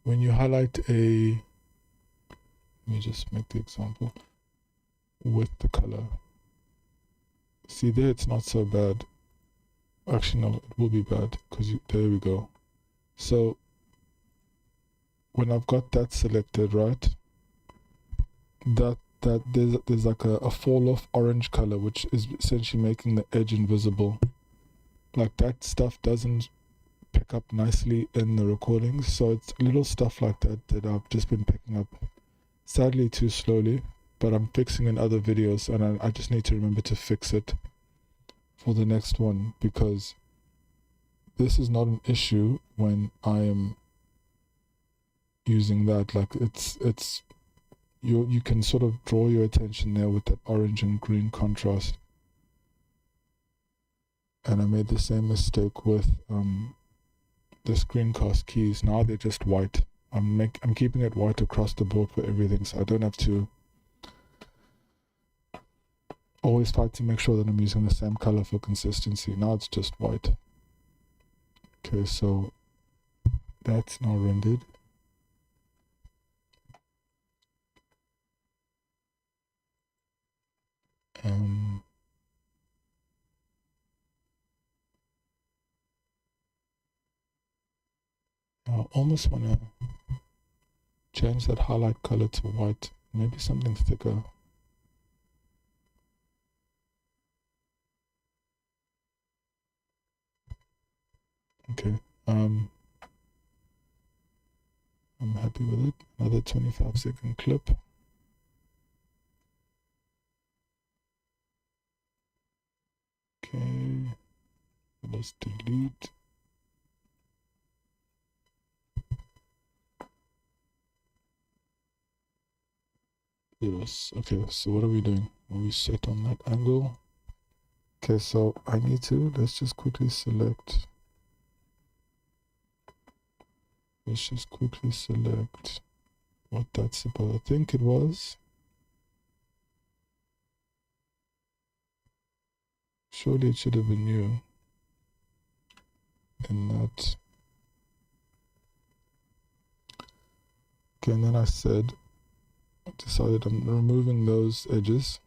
you highlight a, let me just make the example with the color. See there, it's not so bad. Actually, no, it will be bad because there we go. So when I've got that selected, right, that there's like a fall off orange color, which is essentially making the edge invisible. Like that stuff doesn't pick up nicely in the recordings, so it's little stuff like that I've just been picking up, sadly too slowly, but I'm fixing in other videos, and I just need to remember to fix it for the next one, because this is not an issue when I am using that. Like it's you can sort of draw your attention there with that orange and green contrast. And I made the same mistake with the screencast keys. Now they're just white. I'm keeping it white across the board for everything, so I don't have to always fight to make sure that I'm using the same color for consistency. Now it's just white. Okay, so that's now rendered. I almost want to change that highlight color to white, maybe something thicker. Okay, I'm happy with it. Another 25-second clip. Okay, let's delete. Yes, okay, so what are we doing? Are we set on that angle? Okay, so I need to, let's just quickly select. Let's just quickly select what that's about. I think it was. Surely it should have been you. And that. Okay, and then I decided I'm removing those edges.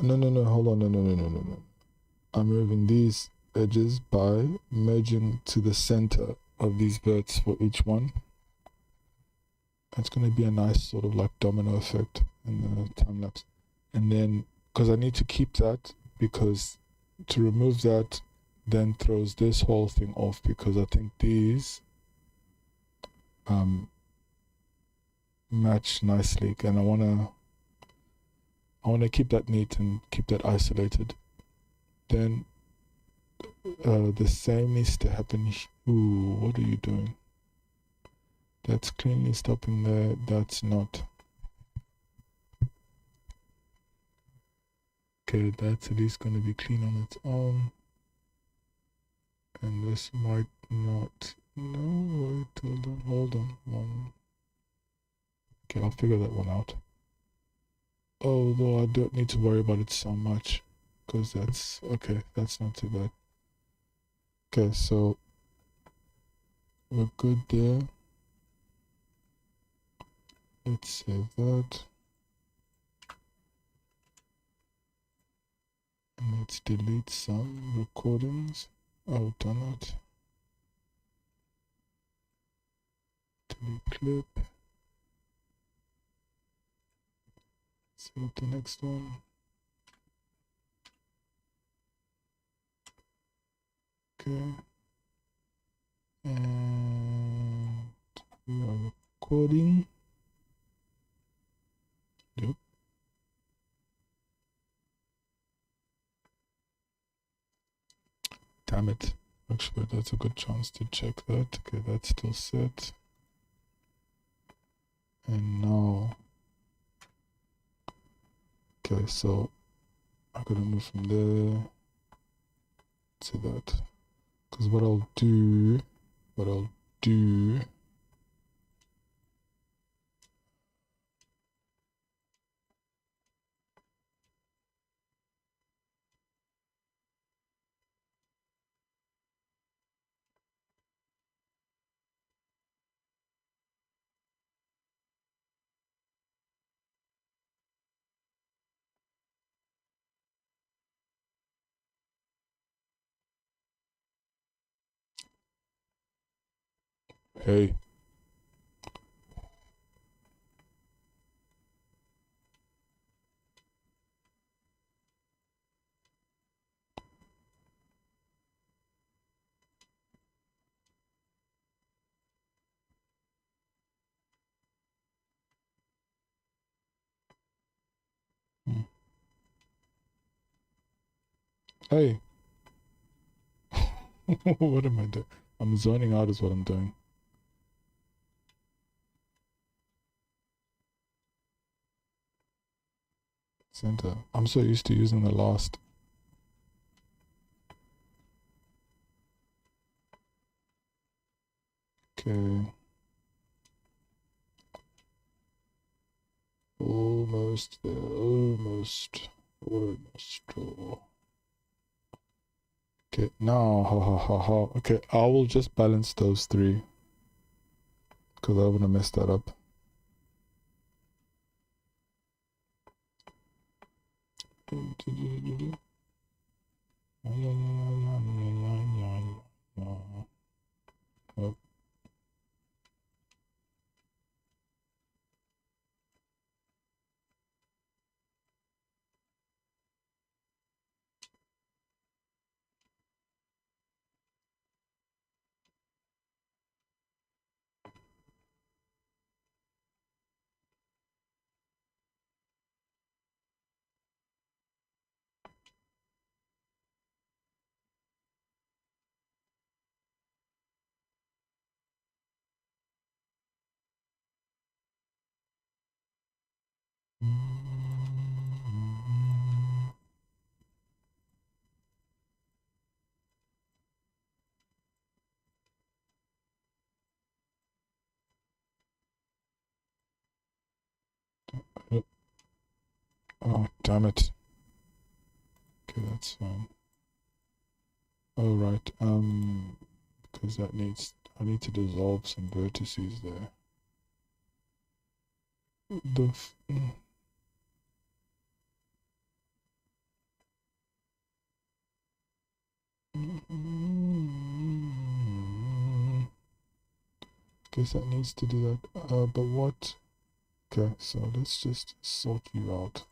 No, hold on, no. I'm removing these edges by merging to the center of these verts for each one. It's going to be a nice sort of like domino effect in the time lapse. And then, because I need to keep that, because to remove that then throws this whole thing off, because I think these match nicely, and I want to keep that neat and keep that isolated. Then the same needs to happen. Ooh, what are you doing? That's cleanly stopping there. That's not. Okay, that's at least going to be clean on its own. And this might not. No, wait, hold on. One. Okay, I'll figure that one out. Although I don't need to worry about it so much, because that's okay. That's not too bad. Okay, so we're good there. Let's save that. And let's delete some recordings. Oh, done it. Delete clip. Save the next one. Okay. And we are recording. Yep. Damn it. Actually, that's a good chance to check that. Okay, that's still set. And now, okay, so I'm gonna move from there to that. Because what I'll do, hey, hey, what am I doing? I'm zoning out is what I'm doing. Center. I'm so used to using the last. Okay. Almost there. Almost. Oh. Okay, now, ha. Okay, I will just balance those three. Because I want to mess that up. Oh. Oh, damn it. Okay, that's fine. Oh, right. Because I need to dissolve some vertices there. Guess that needs to do that. But what? Okay, so let's just sort you out.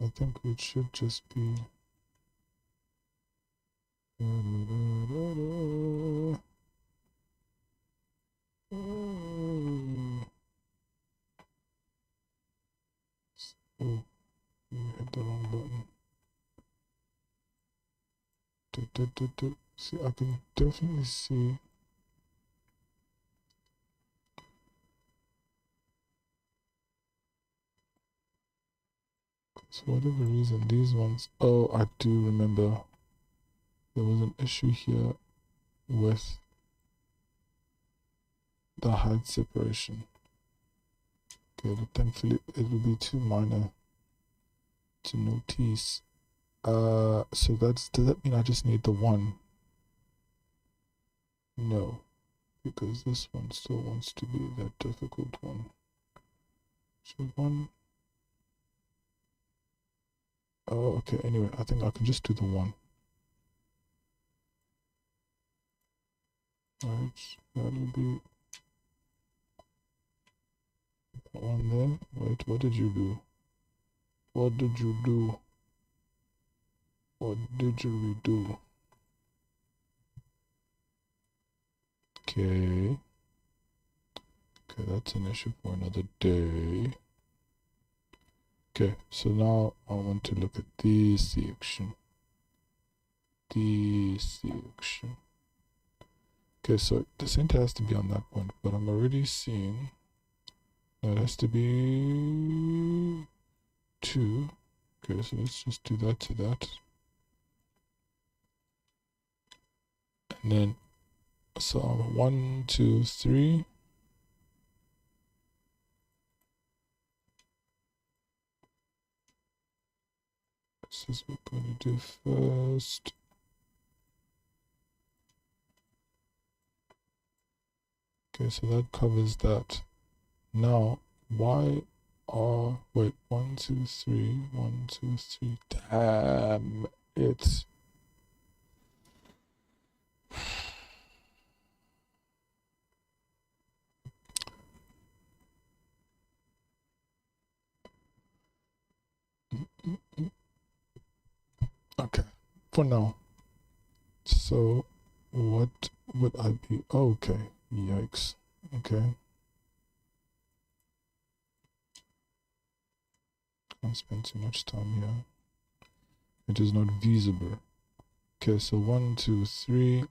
I think it should just be. Oh, you hit the wrong button. See, I can definitely see. For whatever reason, these ones. Oh, I do remember. There was an issue here. with the height separation. Okay, but thankfully it will be too minor to notice. So does that mean I just need the 1? No, because this one still wants to be that difficult one. So 1. Oh, okay, anyway, I think I can just do the 1. Right, that'll be that one there. Wait, what did you do? What did you do? What did you redo? Okay. Okay, that's an issue for another day. Okay, so now I want to look at this section. This section. Okay, so the center has to be on that point, but I'm already seeing that has to be 2. Okay, so let's just do that to that. And then, so 1, 2, 3. This is what we're going to do first. Okay, so that covers that. Now, why are, wait, 1, 2, 3, 1, 2, 3, damn it. Okay, for now. So, what would I be? Oh, okay, yikes. Okay. Can't spend too much time here. It is not visible. Okay, so 1, 2, 3.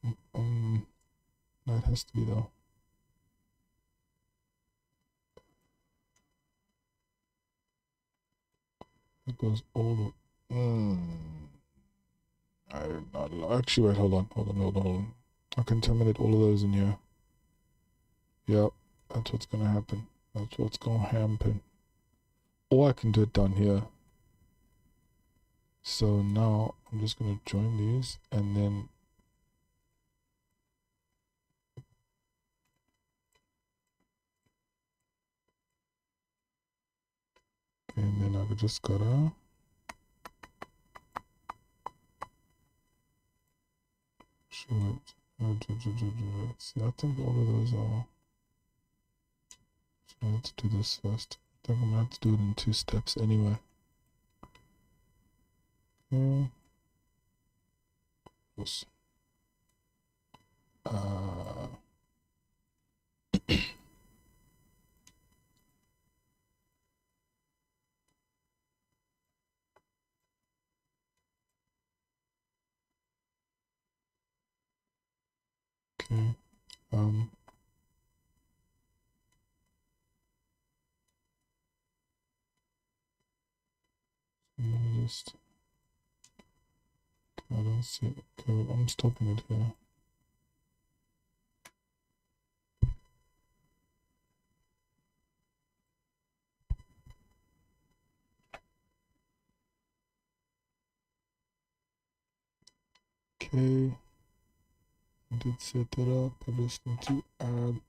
No, it has to be though. It goes all the. I'm not. Actually, wait. Hold on. I can terminate all of those in here. Yep, that's what's gonna happen. That's what's gonna happen. Or I can do it down here. So now I'm just gonna join these and then I could just gotta show it. See, I think all of those are. So let's do this first. I think I'm gonna have to do it in 2 steps anyway. Okay. Yes. Okay. Just. I don't see it. Okay, I'm stopping it here. Okay. I did set that up. I just need to add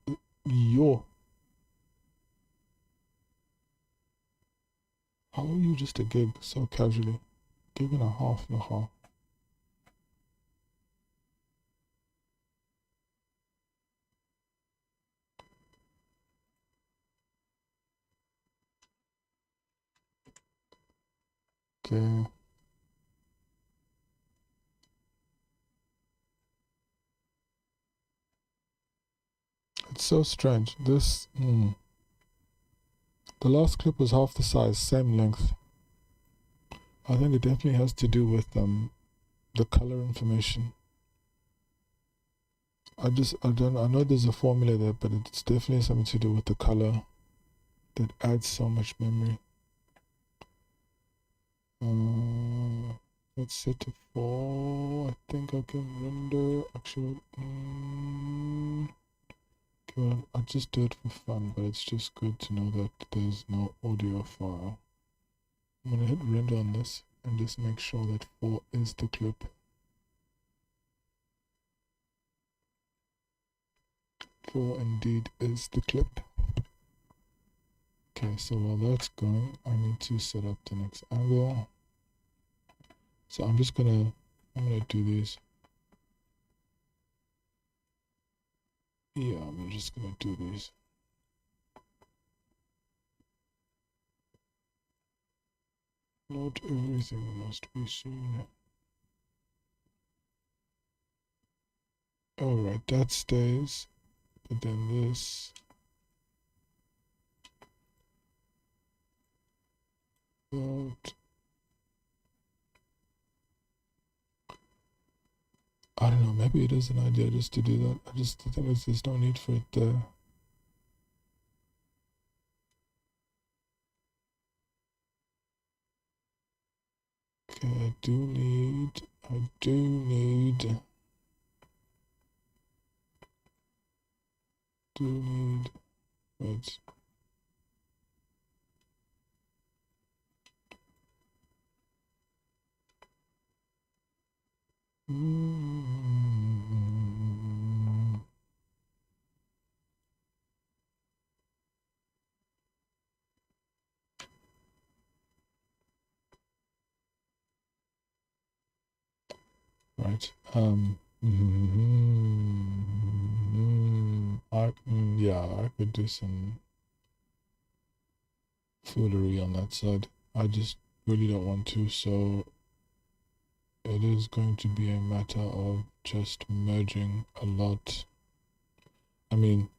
How are you just a gig so casually? Gig and a half, no. Okay. It's so strange. This, the last clip was half the size, same length. I think it definitely has to do with the color information. I know there's a formula there, but it's definitely something to do with the color that adds so much memory. Let's set to 4. I think I can render. Actually, okay, well, I'll just do it for fun, but it's just good to know that there's no audio file. I'm gonna hit render on this and just make sure that 4 is the clip. 4 indeed is the clip. Okay, so while that's going, I need to set up the next angle. So I'm gonna do these. Yeah, I'm just gonna do these. Not everything must be seen. Alright, that stays. But then this. That. I don't know, maybe it is an idea just to do that. The thing is, there's no need for it there. Okay, I do need, wait. Right. Yeah, I could do some foolery on that side. I just really don't want to, so it is going to be a matter of just merging a lot. I mean,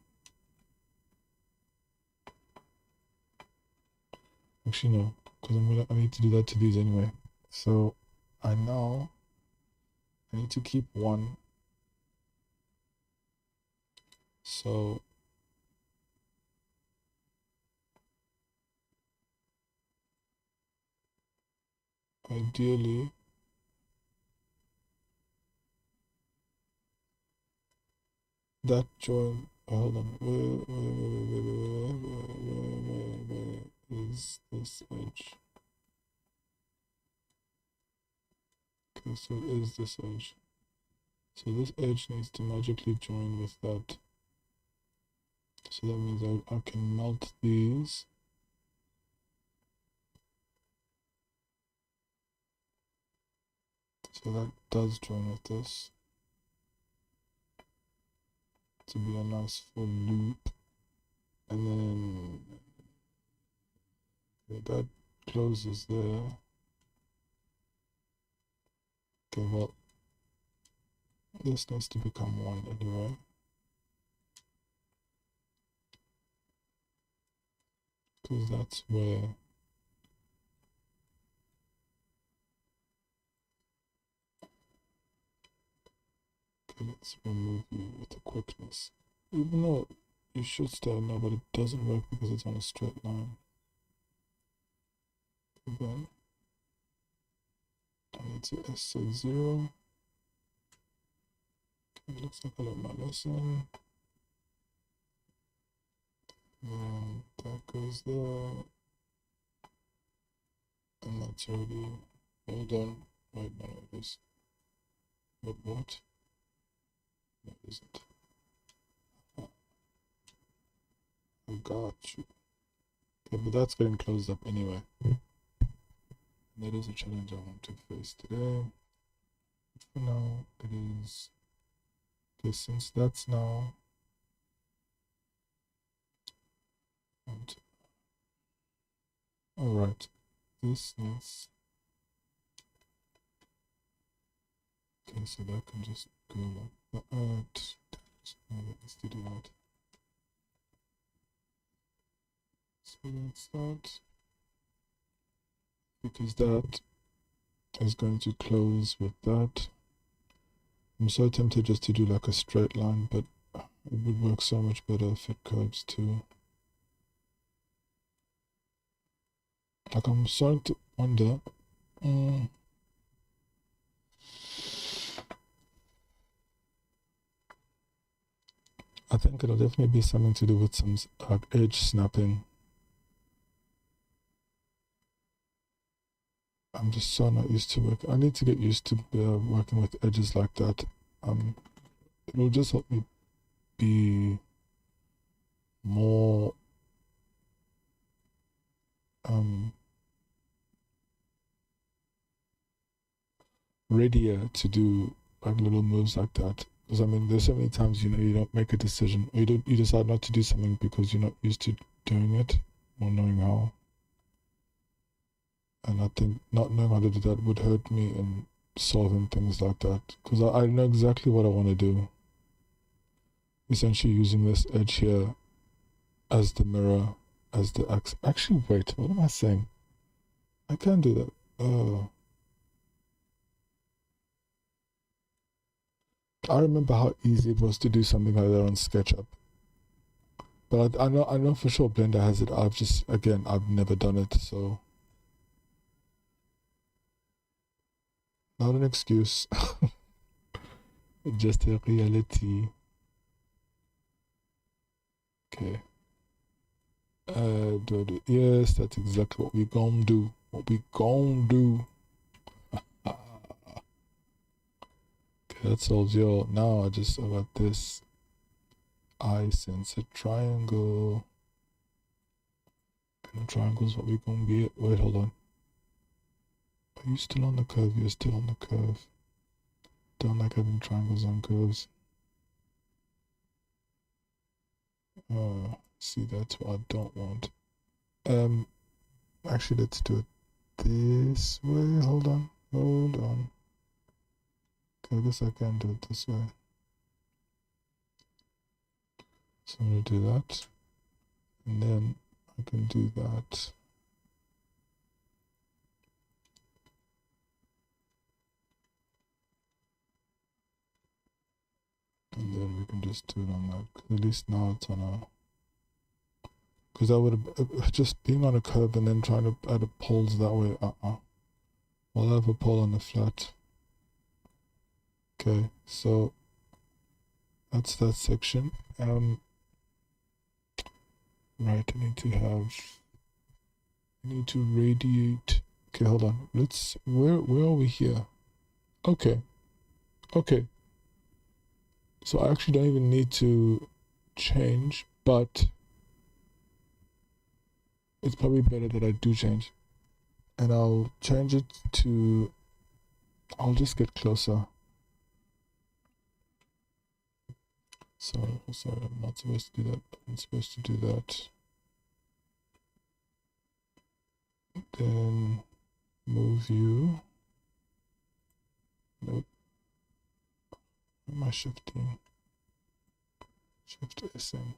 actually no, because I need to do that to these anyway. So I know I need to keep 1. So ideally, that join, hold on, where is this edge? Okay, so it is this edge. So this edge needs to magically join with that. So that means I can melt these. So that does join with this to be a nice full loop. And then that closes there. Okay, well, this needs to become 1 anyway. Because that's where okay, let's remove you with a quickness. Even though you should stay now, but it doesn't work because it's on a straight line. And then I need to set 0. Okay, looks like I learned my lesson. And that goes there. And that's already all done. Right now it is. But what? No, it isn't. I got you. Okay, but that's getting closed up anyway. That is a challenge I want to face today. But for now, it is. Okay, since that's now. And alright, this needs. Okay, so that can just go like that. Let's do that. So that's that. Because that is going to close with that. I'm so tempted just to do like a straight line, but it would work so much better if it curves too. Like I'm starting to wonder, I think it'll definitely be something to do with some edge snapping. I'm just so not used to work. I need to get used to working with edges like that. It'll just help me be more readier to do like little moves like that. Because I mean, there's so many times, you know, you don't make a decision, or you decide not to do something because you're not used to doing it or knowing how. And I think not knowing how to do that would hurt me in solving things like that, because I know exactly what I want to do. Essentially using this edge here as the mirror, as the axis. Actually, wait, what am I saying? I can't do that. I remember how easy it was to do something like that on SketchUp. But I know for sure Blender has it. I've never done it, so not an excuse. Just a reality. Okay. Yes, that's exactly what we gon' do. What we gon' do. Okay, that solves y'all. Now I got this eye sensor triangle. And the triangle's what we gonna get. Wait, hold on. Are you still on the curve? You're still on the curve. Don't like having triangles on curves. See, that's what I don't want. Actually, let's do it this way. Hold on. Okay, I guess I can do it this way. So I'm gonna do that, and then I can do that. And then we can just do it on that. At least now it's on a. Because I would have just being on a curve and then trying to add a poles that way. I'll have a pole on the flat. Okay, so that's that section. Right, I need to radiate. Okay, hold on. Where are we here? Okay. So I actually don't even need to change, but it's probably better that I do change. And I'll change it to, I'll just get closer. Sorry, I'm not supposed to do that. I'm supposed to do that. Then move you. Nope. Where am I shifting? Shift SN.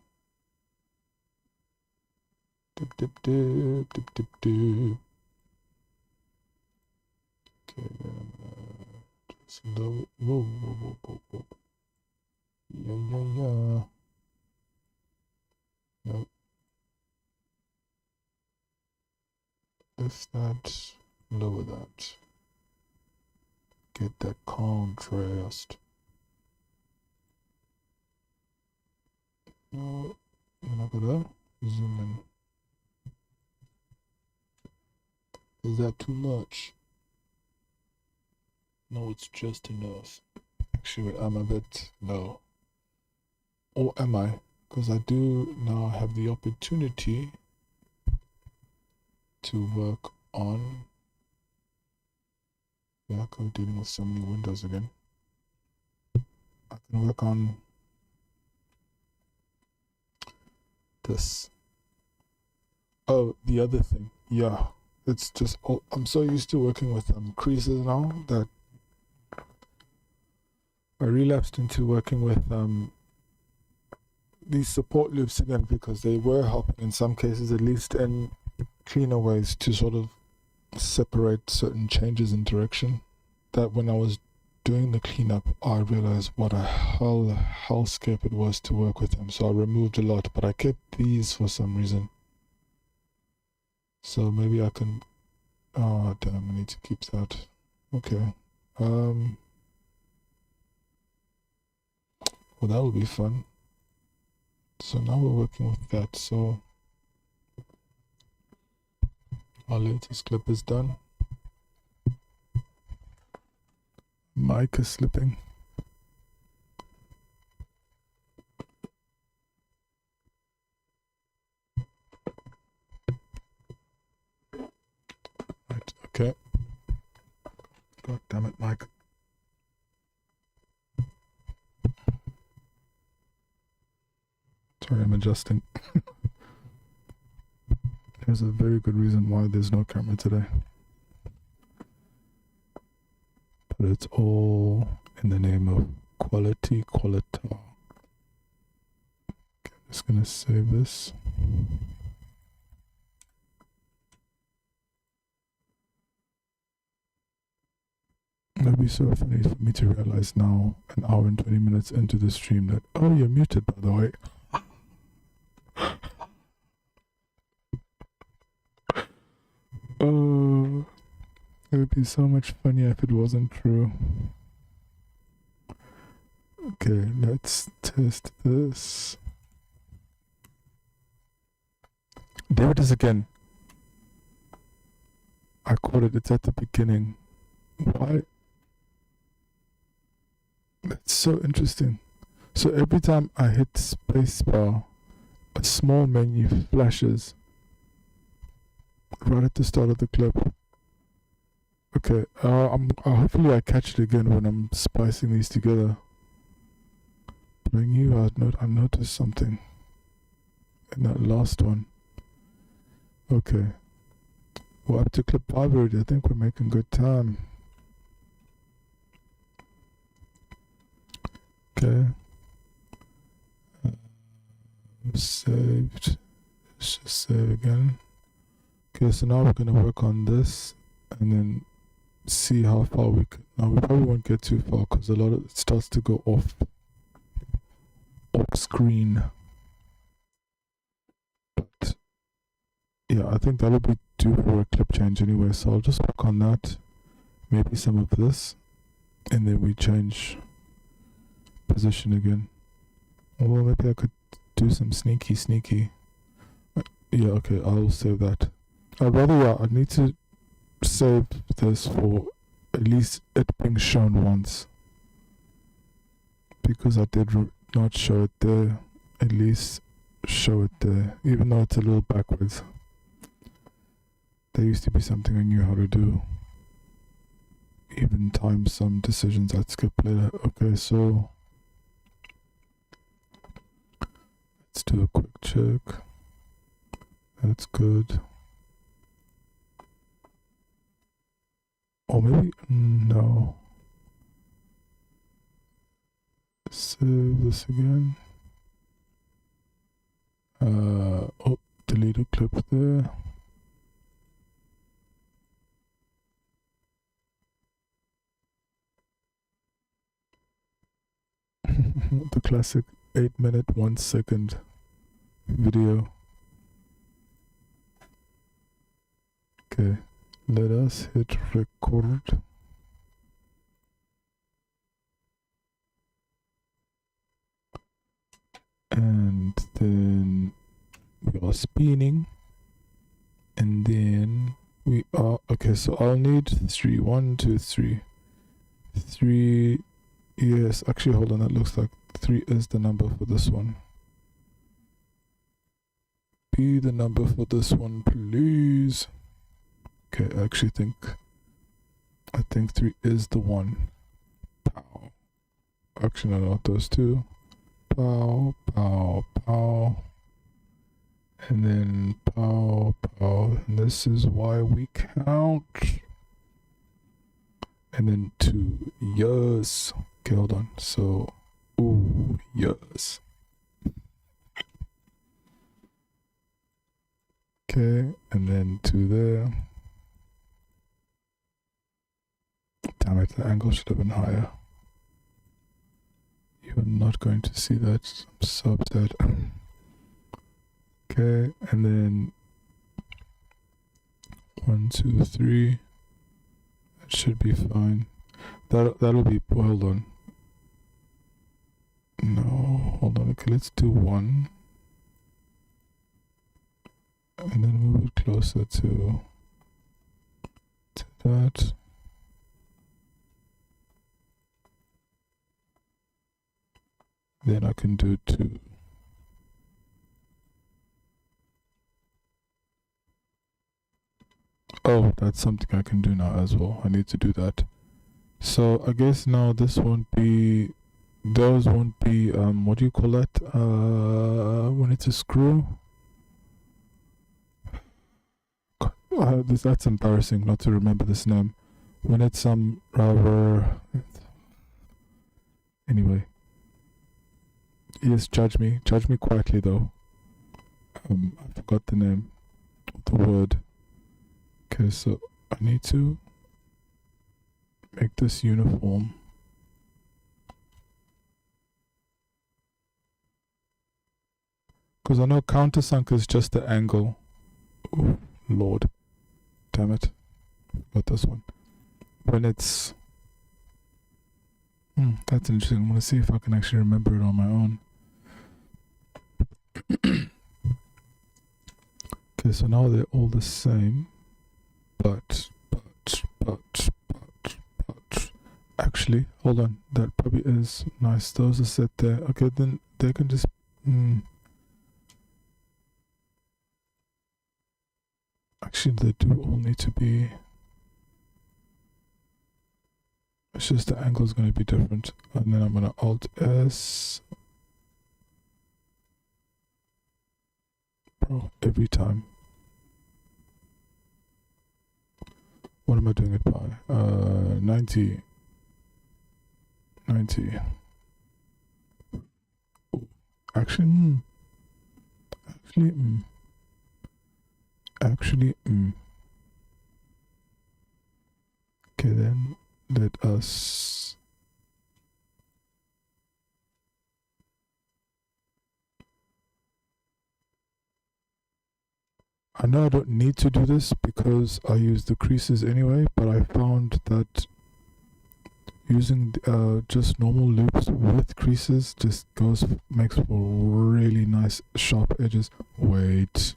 Dip. Okay, then just low. Whoa. Yeah. Nope. Lift that, lower that. Get that contrast. No, you're not gonna zoom in. Is that too much? No, it's just enough. Actually, I'm a bit low. Or am I? Because I do now have the opportunity to work on. Yeah, I'm dealing with so many windows again. I can work on this. Oh, the other thing. Yeah, it's just, I'm so used to working with creases now that I relapsed into working with these support loops again, because they were helping in some cases, at least in cleaner ways, to sort of separate certain changes in direction. That when I was doing the cleanup, I realized what a hellscape it was to work with them. So I removed a lot, but I kept these for some reason. So maybe I can. Oh damn! I need to keep that. Okay. Well, that will be fun. So now we're working with that. So our latest clip is done. Mic is slipping. Right, okay. God damn it, Mike. Sorry, I'm adjusting. There's a very good reason why there's no camera today. But it's all in the name of quality. Okay, I'm just gonna save this. It'll be so funny for me to realize now, an hour and 20 minutes into the stream, that, oh, you're muted, by the way. Oh, it would be so much funnier if it wasn't true. Okay, let's test this. There it is again. I caught it, it's at the beginning. Why? That's so interesting. So every time I hit spacebar, a small menu flashes right at the start of the clip. Okay, hopefully I catch it again when I'm spicing these together. But I knew I noticed something in that last one. Okay, we're up to clip 5 already. I think we're making good time. Okay. Saved. Let's just save again. Okay, so now we're gonna work on this and then see how far we can. Now we probably won't get too far because a lot of it starts to go off screen. But yeah, I think that'll be due for a clip change anyway. So I'll just work on that. Maybe some of this, and then we change position again. Well, maybe I could do some sneaky. Yeah, okay, I'll save that. I need to save this for at least it being shown once, because I did not show it there. At least show it there, even though it's a little backwards. There used to be something I knew how to do, even time some decisions I'd skip later. Okay, so let's do a quick check. That's good. Or maybe, no. Save this again. Oh, delete a clip there. The classic 8-minute 1 second video. Okay, let us hit record. And then we are spinning. And then we are, okay, so I'll need 3. 1, 2, 3. 3, yes, actually, hold on, that looks like 3 is the number for this one. Be the number for this one, please. Okay, I actually think 3 is the one. Pow. Actually, no, not those two. Pow, pow, pow. And then pow, pow. And this is why we count. And then 2, yes. Okay, hold on. So, ooh, yes. Okay, and then 2 there. Damn it, the angle should have been higher. You're not going to see that. I'm so upset. Okay, and then 1, 2, 3. That should be fine. That'll be, hold on. No, hold on. Okay, let's do 1. and then move it closer to that. Then I can do 2. Oh, that's something I can do now as well. I need to do that. So I guess now this won't be, those won't be, what do you call that? When it's a screw? That's embarrassing not to remember this name. When it's rubber. Anyway. Yes, judge me quietly though. I forgot the name of the word. Okay, so I need to make this uniform. Because I know countersunk is just the angle. Oh, Lord. Damn it. Got this one. When it's... that's interesting. I'm going to see if I can actually remember it on my own. Okay, so now they're all the same. But. Actually, hold on. That probably is nice. Those are set there. Okay, then they can just... Actually, they do all need to be... It's just the angle is going to be different. And then I'm going to Alt-S. Bro, every time. What am I doing it by? 90. 90. Oh, actually, Okay, then let us I know I don't need to do this because I use the creases anyway, but I found that using just normal loops with creases just makes for really nice sharp edges. Wait.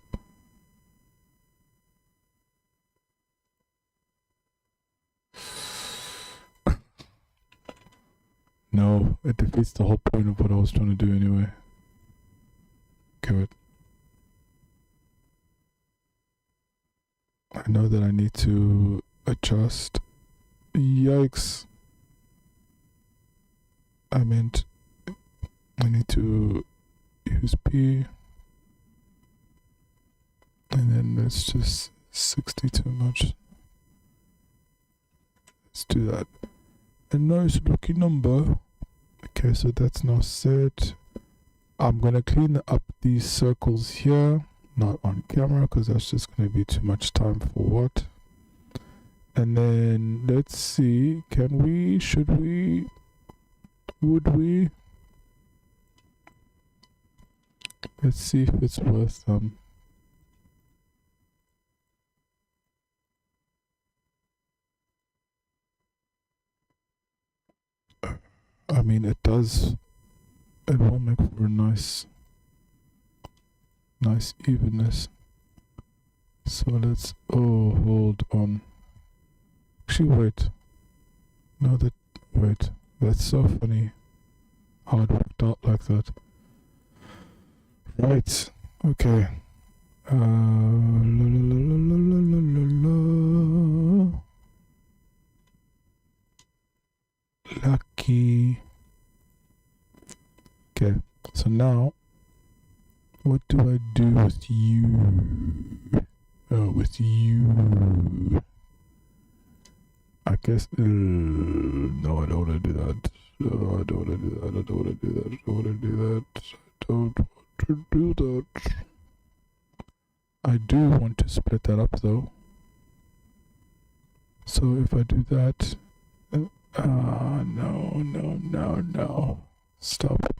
No, it defeats the whole point of what I was trying to do anyway. Okay, wait. I know that I need to adjust. Yikes. I meant I need to use P. And then it's just 60 too much. Let's do that. A nice looking number. Okay, so that's now set. I'm gonna clean up these circles here, not on camera because that's just gonna be too much time for what. And then let's see, can we, should we, would we? Let's see if it's worth I mean, it does. It will make for a nice evenness. So let's. Oh, hold on. Actually, wait. No, wait. That's so funny. How it worked out like that. Right. Okay. Lucky. Okay, so now what do I do with you? Oh, with you. I guess no, I don't want to do that. No, I don't want to do that. I don't want to do that. I don't want to do that. I don't want to do that. I do want to split that up though. So if I do that, no. Stop.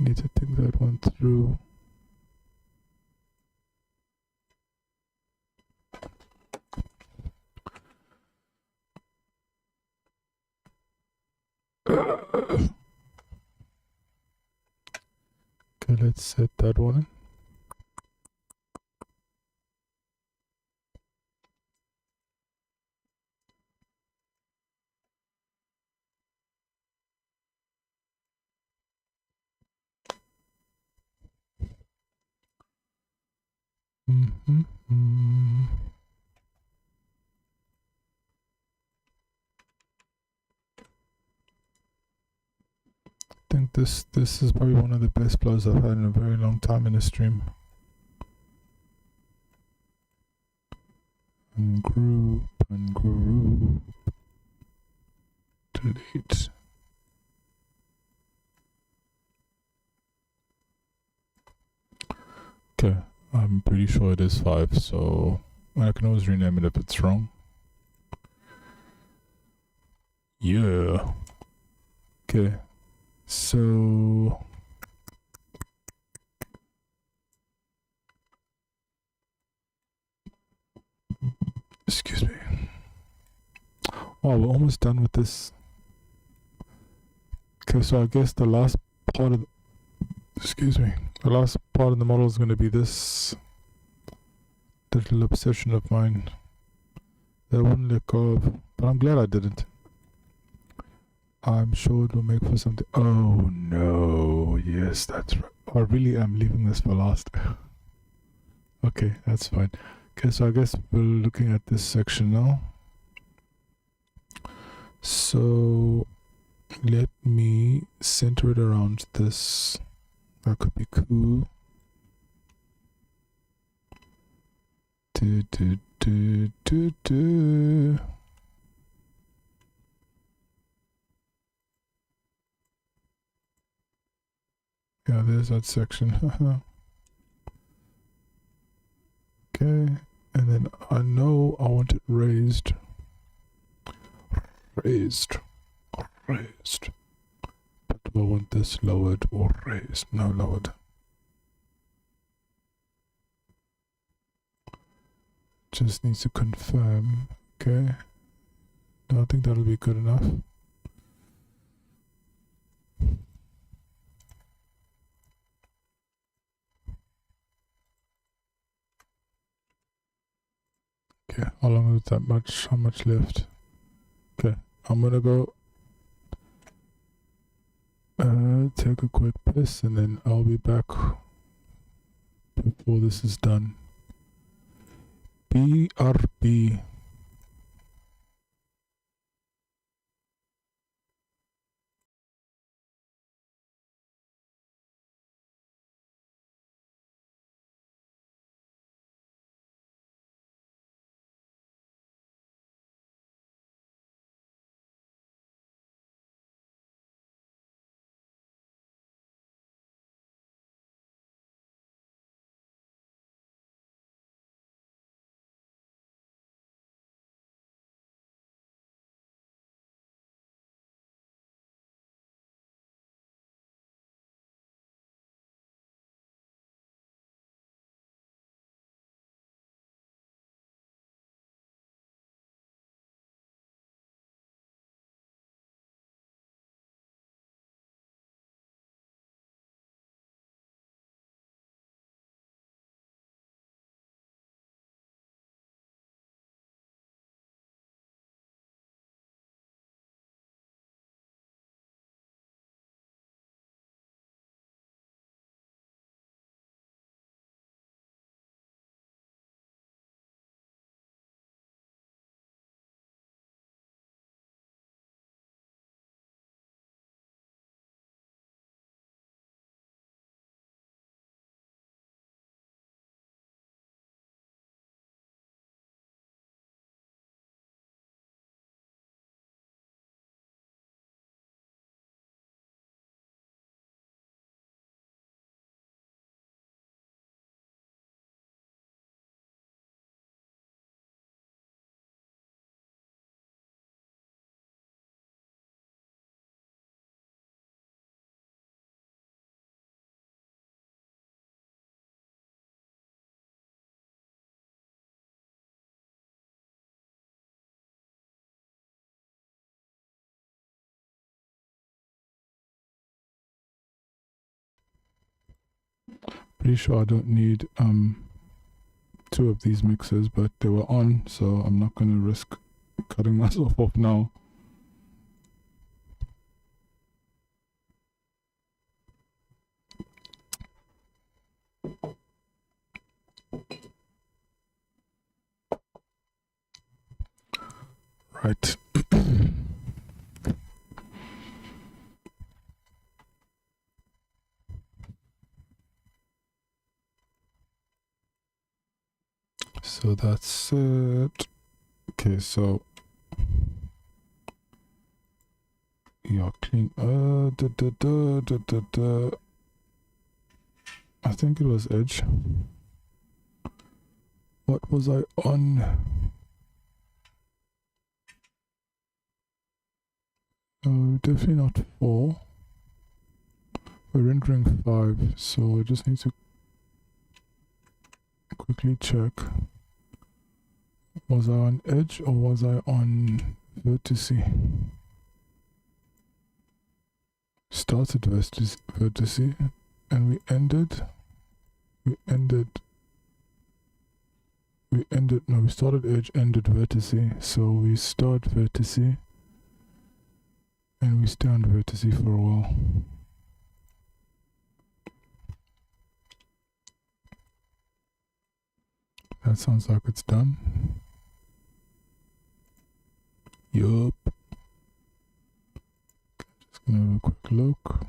I need to think that one through. Okay, let's set that one. I think this is probably one of the best blows I've had in a very long time in a stream. Ungroup, delete. Okay, I'm pretty sure it is 5, so I can always rename it if it's wrong. Yeah. Okay, so excuse me. Oh, we're almost done with this. Okay, so I guess the last part of the last part of the model is going to be this little obsession of mine that I wouldn't let go of, but I'm glad I didn't. I'm sure it will make for something. Oh no, yes, that's right. I really am leaving this for last. Okay, that's fine. Okay, so I guess we're looking at this section now. So let me center it around this. That could be cool. Yeah, there's that section. Okay, and then I know I want it raised. But do I want this lowered or raised? No, lowered. Just needs to confirm. Okay. No, I think that'll be good enough. Okay, how long is that much? How much left? Okay, I'm gonna go take a quick piss and then I'll be back before this is done. BRB. Pretty sure I don't need 2 of these mixers, but they were on, so I'm not gonna risk cutting myself off now. Right. So that's it. Okay, so yeah, clean. I think it was edge. What was I on? Definitely not 4. We're rendering 5, so I just need to quickly check. Was I on edge or was I on vertice? Started vertice and we ended, no, we started edge, ended vertice. So we start vertice and we stay on vertice for a while. That sounds like it's done. Yup. Just gonna have a quick look.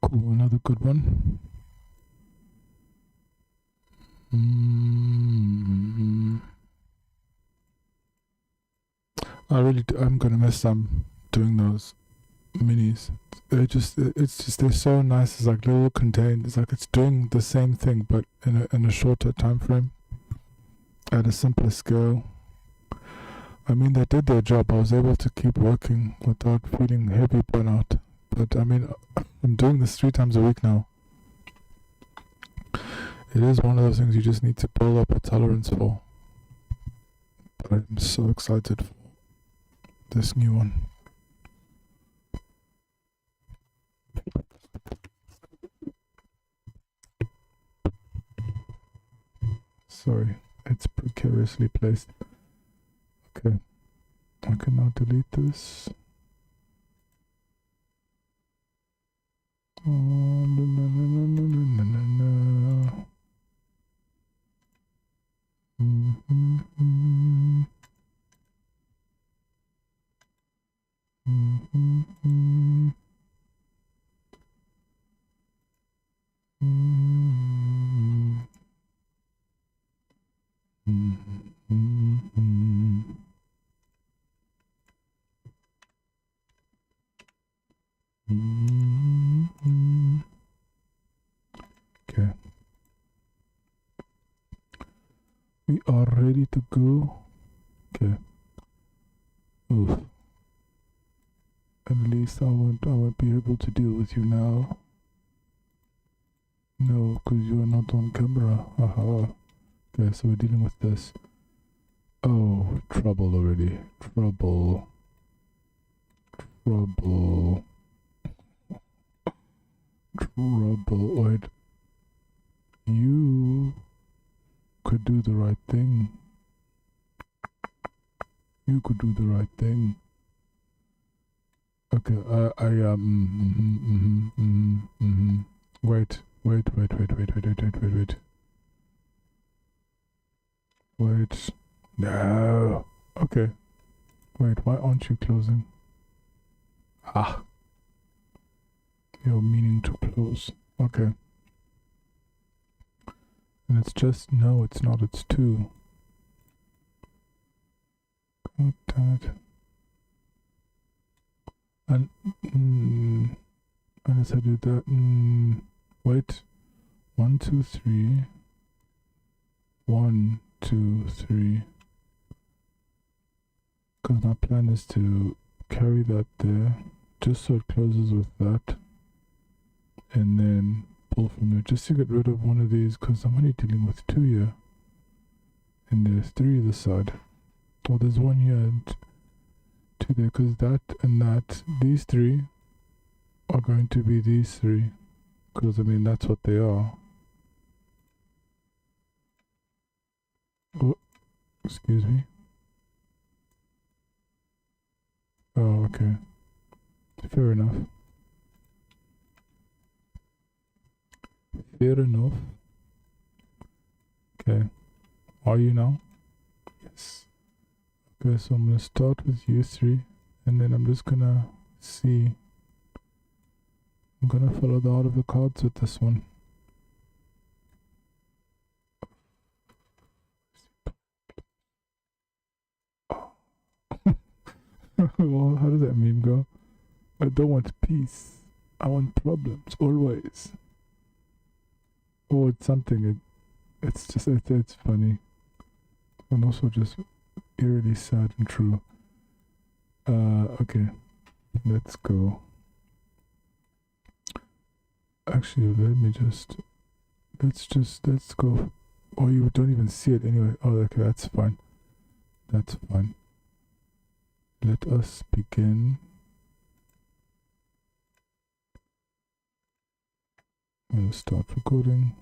Cool, another good one. I'm gonna miss them doing those minis. They're so nice. It's like little contained. It's like it's doing the same thing, but in a shorter time frame, at a simpler scale. I mean, they did their job. I was able to keep working without feeling heavy burnout. But I mean, I'm doing this 3 times a week now. It is one of those things you just need to build up a tolerance for. But I'm so excited for this new one. Sorry, it's precariously placed. Okay, I can now delete this. Okay. We are ready to go. Okay. Oof. At least I won't be able to deal with you now. No, because you are not on camera. Haha. Okay, so we're dealing with this. Oh, trouble already. Trouble. Wait. You could do the right thing. Okay, Wait. No. Okay. Wait, why aren't you closing? Ah. You're meaning to close. Okay. And it's just, no, it's not, it's 2. God damn it. And, unless I do that, wait. 1, 2, 3. 1, 2, 3. Because my plan is to carry that there, just so it closes with that. And then pull from there, just to get rid of one of these, because I'm only dealing with 2 here. And there's 3 this side. Well, there's 1 here and 2 there, because that and that, these 3 are going to be these three, because I mean that's what they are. Oh, excuse me. Oh, okay. Fair enough. Fair enough. Okay. Are you now? Yes. Okay, so I'm gonna start with you three, and then I'm just gonna see. I'm gonna follow the art of the cards with this one. Well, how does that meme go? I don't want peace. I want problems, always. Or it's something, it's just, it's funny. And also just eerily sad and true. Okay. Let's go. Actually, let's go. Oh, you don't even see it anyway. Oh, okay, that's fine. That's fine. Let us begin. I'm gonna start recording.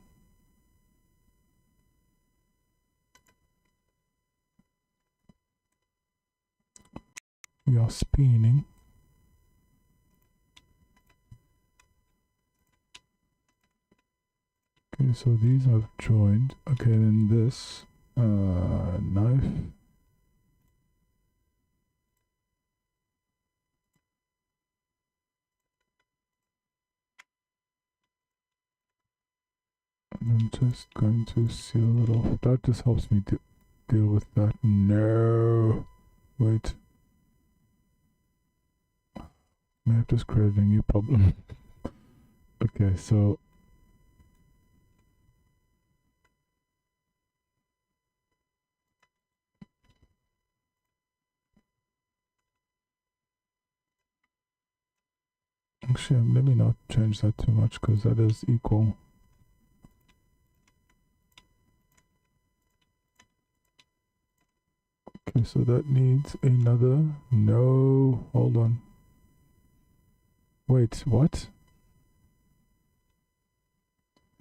We are spinning. Okay, so these I've joined. Okay, then this knife. I'm just going to seal it off. That just helps me deal with that. No! Wait. May have just created a new problem. Okay, so... Actually, let me not change that too much, because that is equal. Okay, so that needs another... No, hold on. Wait, what?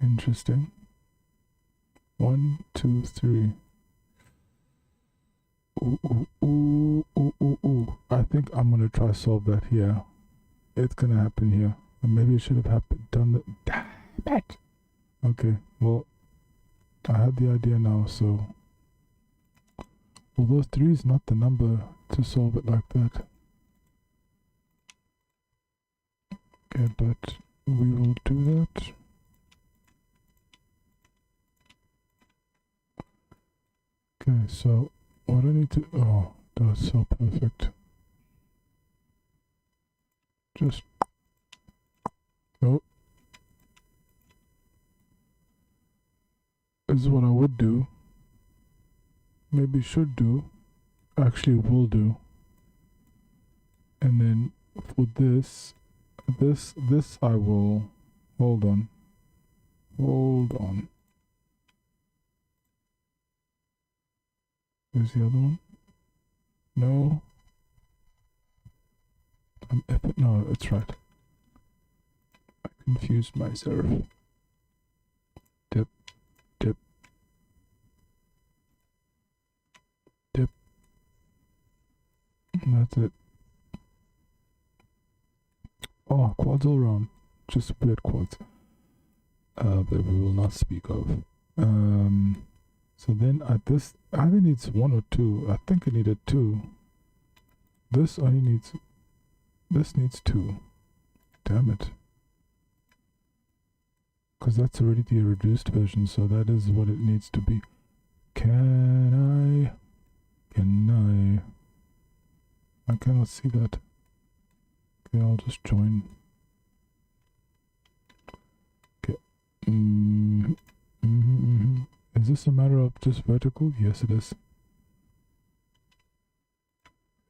Interesting. 1, 2, 3. Ooh. I think I'm gonna try solve that here. It's gonna happen here. Or maybe it should have done the... Damn it! Okay, well, I have the idea now, so... Although 3 is not the number to solve it like that. Okay, but we will do that. Okay, so what I need to... Oh, that's so perfect. Just... Oh. This is what I would do. Maybe should do. Actually will do. And then for this I will... Hold on. Where's the other one? No. No, it's right. I confused myself. Dip. That's it. Oh, quads all around. Just weird quads. That we will not speak of. So then at this, I think it needs 1 or 2. I think it needed 2. This needs 2. Damn it. Because that's already the reduced version, so that is what it needs to be. Can I? I cannot see that. Okay, I'll just join. Okay. Is this a matter of just vertical? Yes, it is.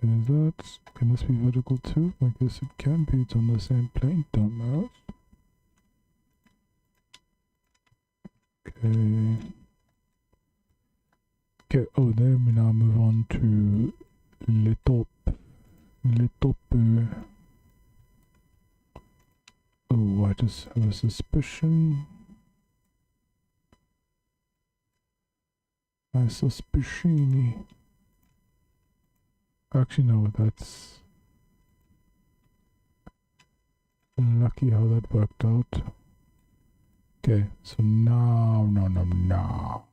Is that... Can this be vertical too? I guess it can be. It's on the same plane, dumbass. Okay. Okay, oh, then we now move on to le top. have a suspicion. I suspicioni. Actually, no, that's lucky how that worked out. Okay, so now, no.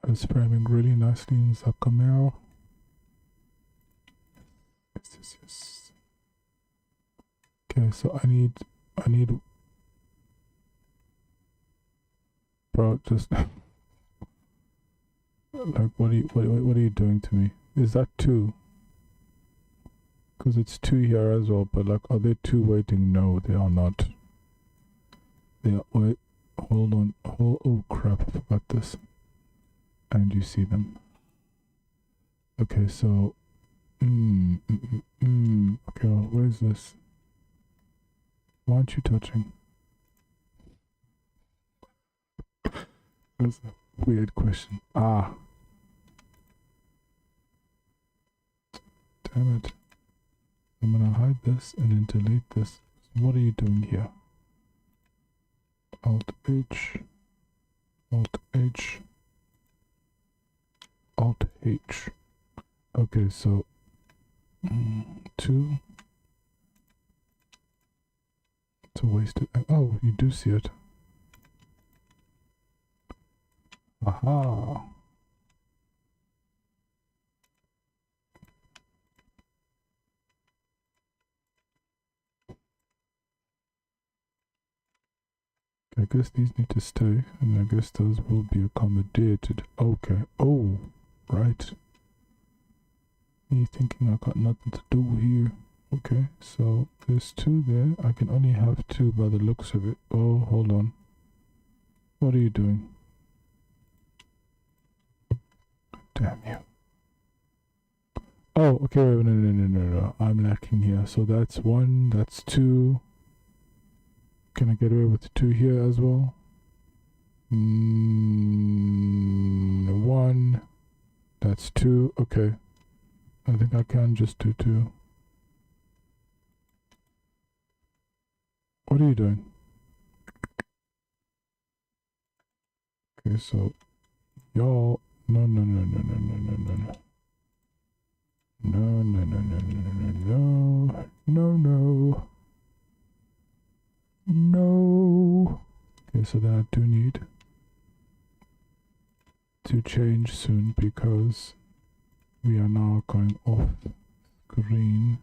It's framing really nicely in the camera. Yes. Okay, so I need, bro, just like, what are you doing to me? Is that 2? Because it's 2 here as well, but like, are there 2 waiting? No, they are not. They are, wait, hold on, oh crap, I forgot this. And you see them. Okay, so, okay, well, where's this? Why aren't you touching? That's a weird question. Ah. Damn it. I'm gonna hide this and then delete this. What are you doing here? Alt H, Alt H, Alt H. Okay, so 2. It's a wasted. Oh, you do see it. Aha. I guess these need to stay, and I guess those will be accommodated. Okay. Oh, right. Me thinking I got nothing to do here. Okay, so there's 2 there. I can only have 2 by the looks of it. Oh, hold on. What are you doing? Damn you. Oh, okay, no. I'm lacking here. So that's 1, that's 2. Can I get away with 2 here as well? 1. That's 2. Okay. I think I can just do 2. What are you doing? Okay, so y'all, no. Okay, so then I do need to change soon because we are now going off screen.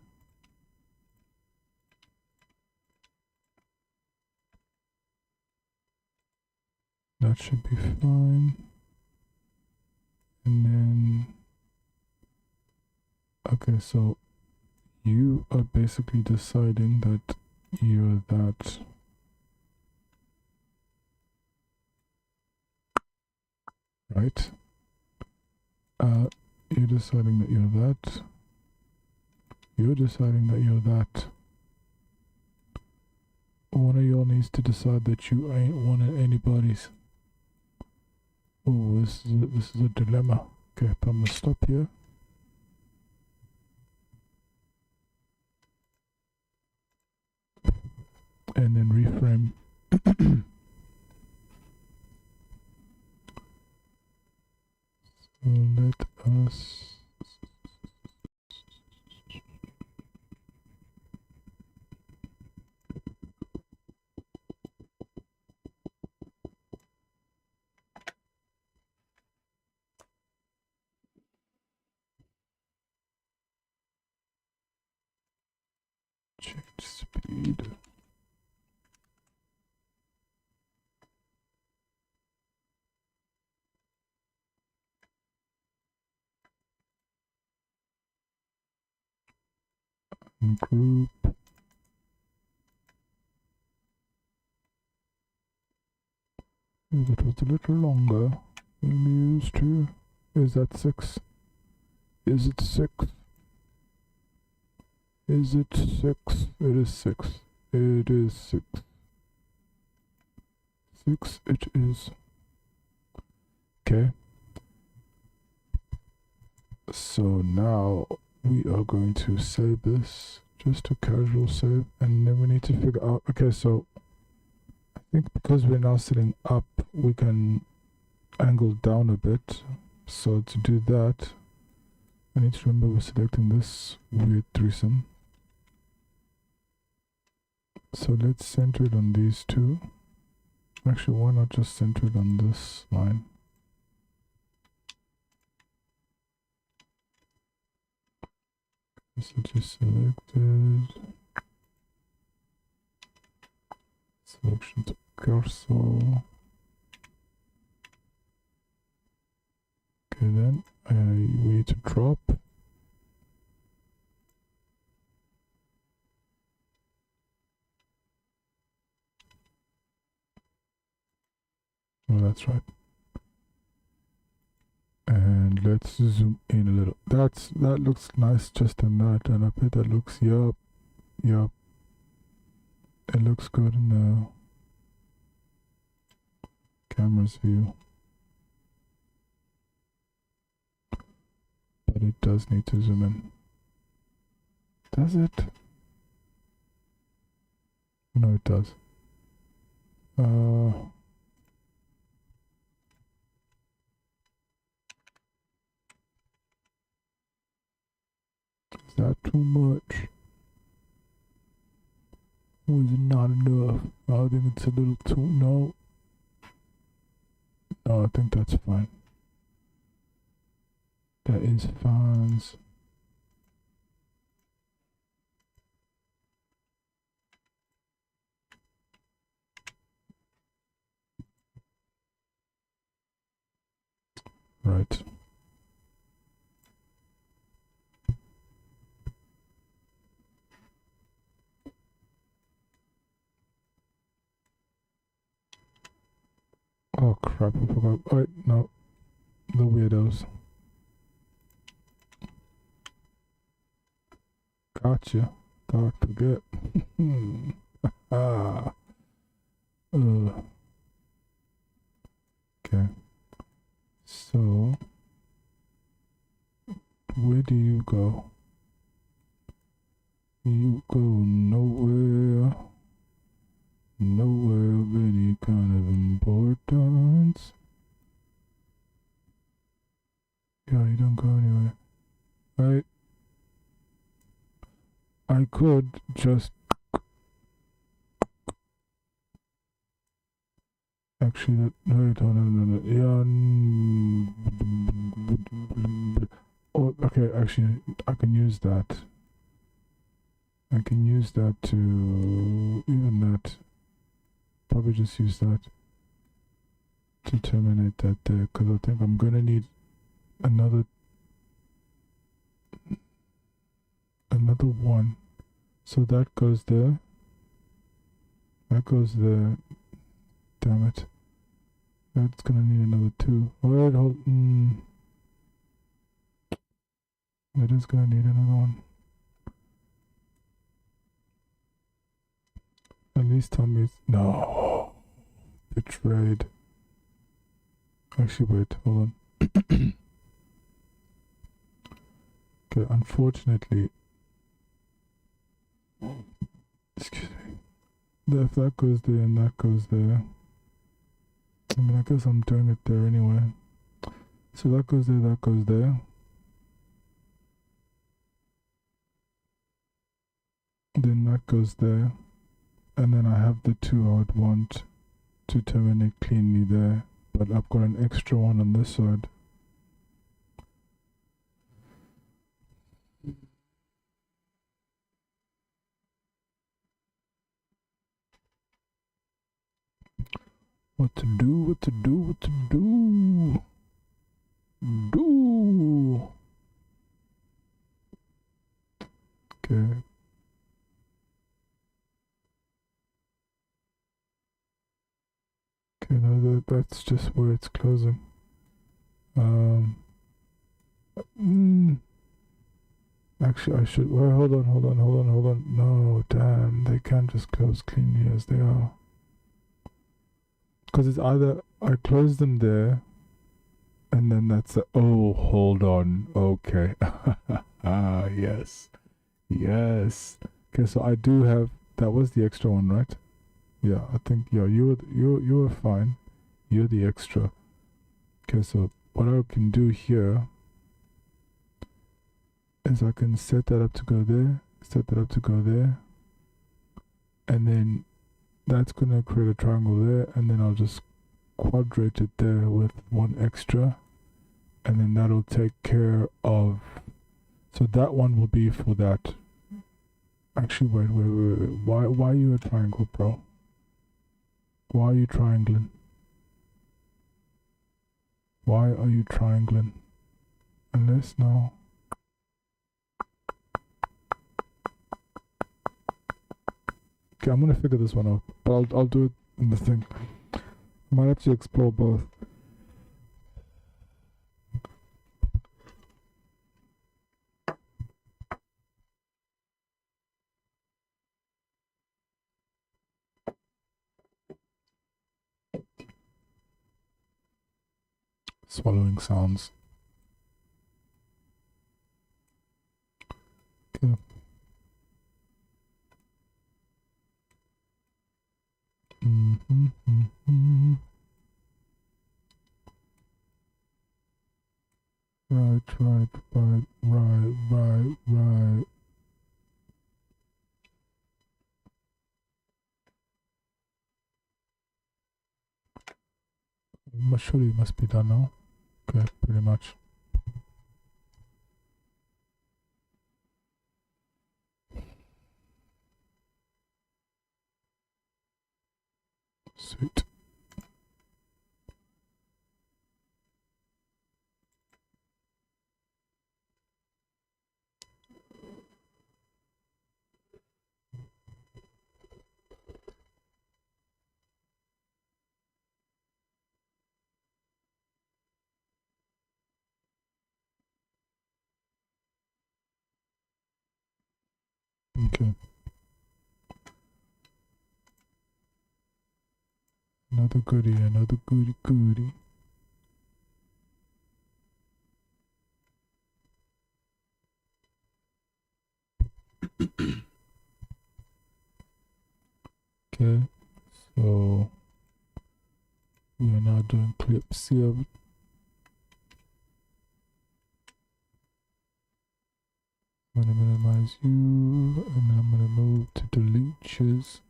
That should be fine. And then, okay, so you are basically deciding that you're that. Right? You're deciding that you're that. You're deciding that you're that. One of y'all needs to decide that you ain't one of anybody's. Oh, this is a dilemma. Okay, but I'm gonna stop here. And then reframe. So let us change speed. Group. If it was a little longer than we used to. Is that 6? Is it 6? Is it 6? It is 6. It is 6. 6 it is. Okay. So now we are going to save this, just a casual save, and then we need to figure out, okay, so I think because we're now sitting up, we can angle down a bit. So to do that, I need to remember we're selecting this weird threesome. So let's center it on these two. Actually, why not just center it on this line? So just selected. Selection to cursor. Okay, then we need to drop. Oh, that's right. And let's zoom in a little. That looks nice just in that, and I bet that looks, yup. It looks good in the camera's view. But it does need to zoom in. Does it? No, it does. Is that too much? Or is it not enough? I think it's a little too, no. No, I think that's fine. That is fine. Right. Oh crap, I forgot. Oh, wait, no. The weirdos. Gotcha. Don't forget. Ah. Okay. So, where do you go? You go nowhere. Nowhere of any kind of importance. Yeah, you don't go anywhere. Right? I could just... Actually, that... Wait, hold on. Yeah... Oh, okay, actually, I can use that. I can use that to... Even that... Probably just use that to terminate that there, because I think I'm gonna need another one. So that goes there. That goes there. Damn it. That's gonna need another two. Wait, hold. It is gonna need another one. At least tell me it's... No. Betrayed. Actually, wait, hold on. Okay, unfortunately... Excuse me. If that goes there and that goes there... I mean, I guess I'm doing it there anyway. So that goes there, that goes there. Then that goes there. And then I have the two I would want to terminate cleanly there. But I've got an extra one on this side. What to do, what to do, what to do. Okay. Okay, no, that's just where it's closing. Actually, I should... Well, hold on. No, damn, they can't just close cleanly as they are. Because it's either I close them there, And then that's a, oh, hold on. Okay. Ah, yes. Yes. Okay, so I do have, that was the extra one, right? Yeah, I think, yeah, you were fine. You're the extra. Okay, so what I can do here is I can set that up to go there, set that up to go there, and then that's gonna create a triangle there, and then I'll just quadrate it there with one extra, and then that'll take care of, so that one will be for that. Actually, wait. Why are you a triangle, bro? Why are you triangling? Why are you triangling? Unless now. Okay, I'm gonna figure this one out, but I'll do it in the thing. I might have to explore both. Swallowing sounds. Okay. Right. Surely it must be done now. Okay, pretty much. Sweet. Okay. Another goodie. Okay, so we are now doing clips here. I'm gonna minimize you, and then I'm gonna move to delete.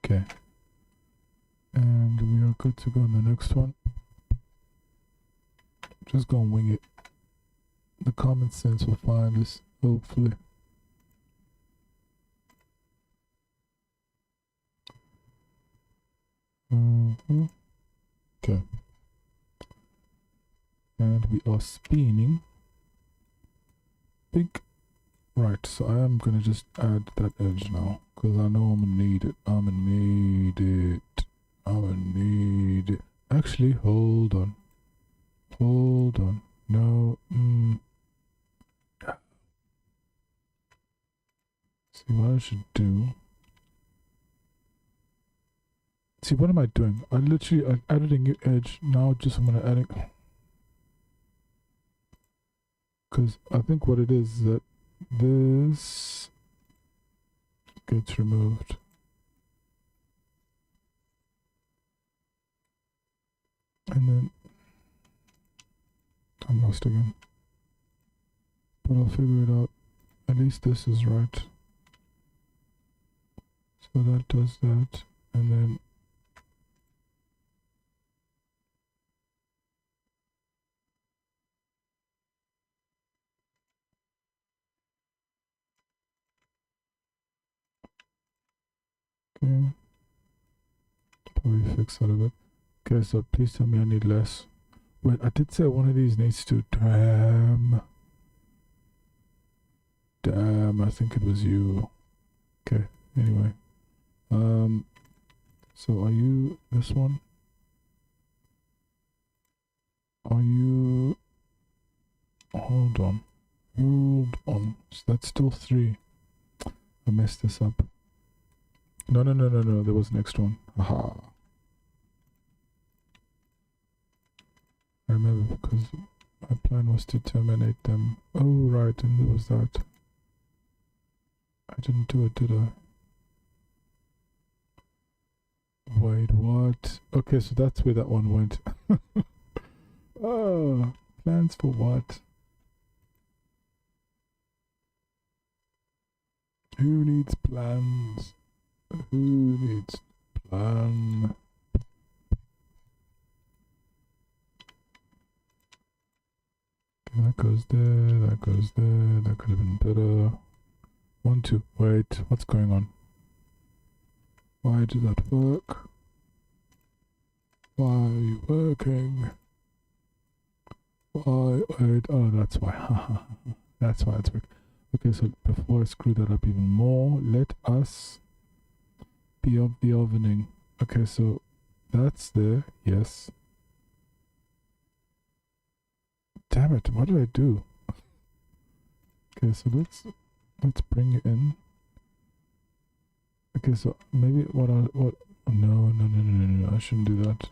Okay. And we are good to go on the next one. Just gonna wing it. The common sense will find us, hopefully. Okay. And we are spinning. Big. Right, so I am gonna just add that edge now, because I know I'm gonna need it. Actually, hold on. No. See what I should do. See, what am I doing? I added a new edge. Now just I'm gonna add it. Because I think what it is that this gets removed. And then I'm lost again. But I'll figure it out. At least this is right. So that does that. And then okay. Probably fix that a bit. Okay, so please tell me I need less. Wait, I did say one of these needs to Damn, I think it was you. Okay, anyway. So are you this one? Are you hold on. Hold on. So that's still 3. I messed this up. No, there was an extra one. Aha. I remember because my plan was to terminate them. Oh, right, and there was that. I didn't do it, did I? Wait, what? Okay, so that's where that one went. Oh, plans for what? Who needs plans? Who needs plan? Okay, that goes there, that goes there, that could have been better. 1, 2, wait, what's going on? Why did that work? Why are you working? Why? Wait, oh, that's why. That's why it's working. Okay, so before I screw that up even more, let us be of the ovening. Okay, so that's there, yes. Damn it, what did I do? Okay, so let's bring it in. Okay, so maybe no, I shouldn't do that.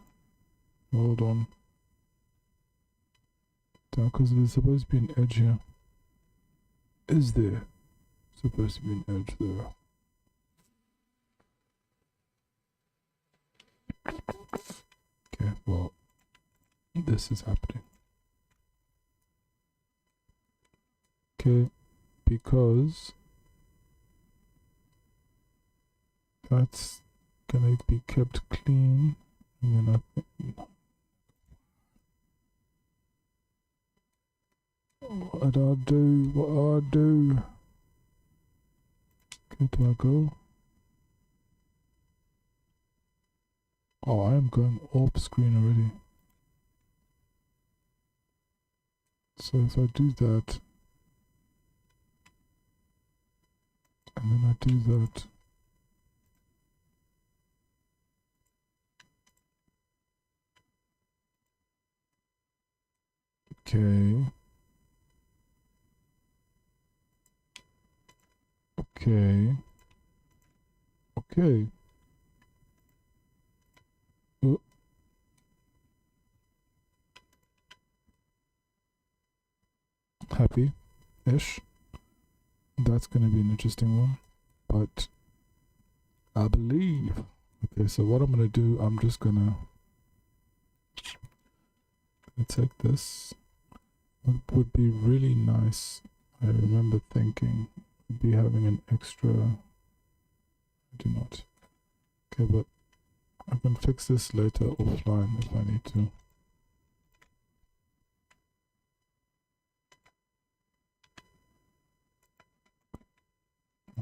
Hold on. Because there's supposed to be an edge here. Is there supposed to be an edge there? Okay, well, this is happening. Okay, because that's gonna be kept clean, and then I think what do I do? Okay, do I go? Oh, I am going off screen already. So if I do that, and then I do that, okay. Oh. Happy-ish. That's gonna be an interesting one, but I believe. Okay, so what I'm gonna do, I'm just gonna take this. What would be really nice, I remember thinking, would be having an extra. I do not. Okay, but I can fix this later offline if I need to.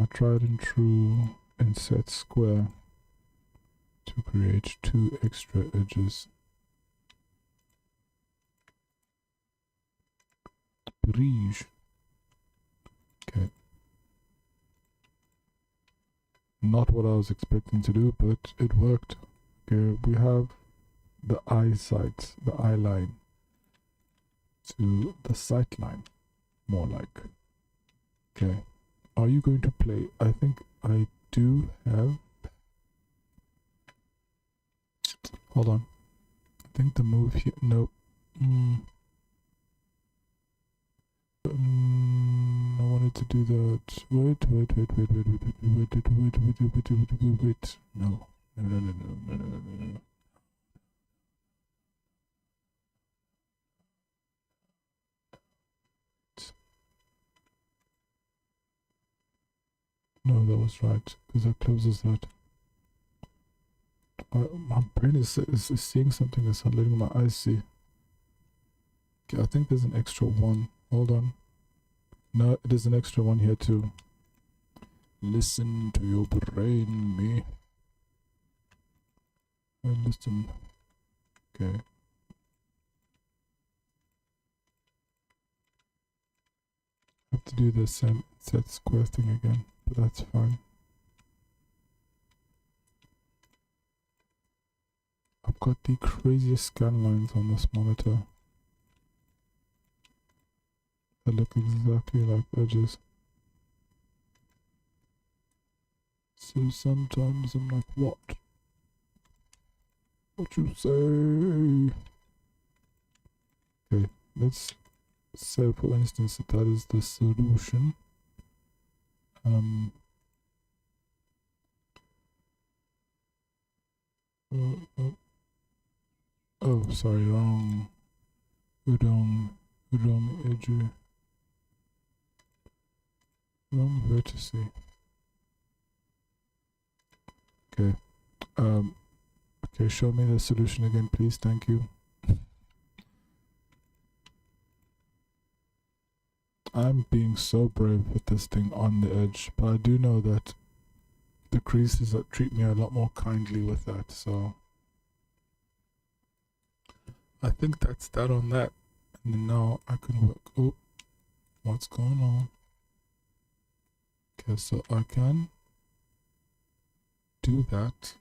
I tried and true inset square to create 2 extra edges. Bridge. Okay. Not what I was expecting to do, but it worked. Okay, we have the eye sight, the eye line to the sight line, more like. Okay. Are you going to play? I think I do have. Hold on. I think the move here. No. I wanted to do that. Wait. No. No, that was right, because that closes that. My brain is seeing something that's not letting my eyes see. Okay, I think there's an extra one. Hold on. No, it is an extra one here too. Listen to your brain, me. Listen. Okay. I have to do the same set square thing again, but that's fine. I've got the craziest scan lines on this monitor. that look exactly like edges. So sometimes I'm like, what? What you say? Okay, let's say for instance that that is the solution. Oh, sorry, wrong edge, wrong vertex. Okay, okay, show me the solution again, please, thank you. I'm being so brave with this thing on the edge, but I do know that the creases that treat me a lot more kindly with that, so I think that's that on that. And then now I can work. Oh, what's going on? Okay, so I can do that.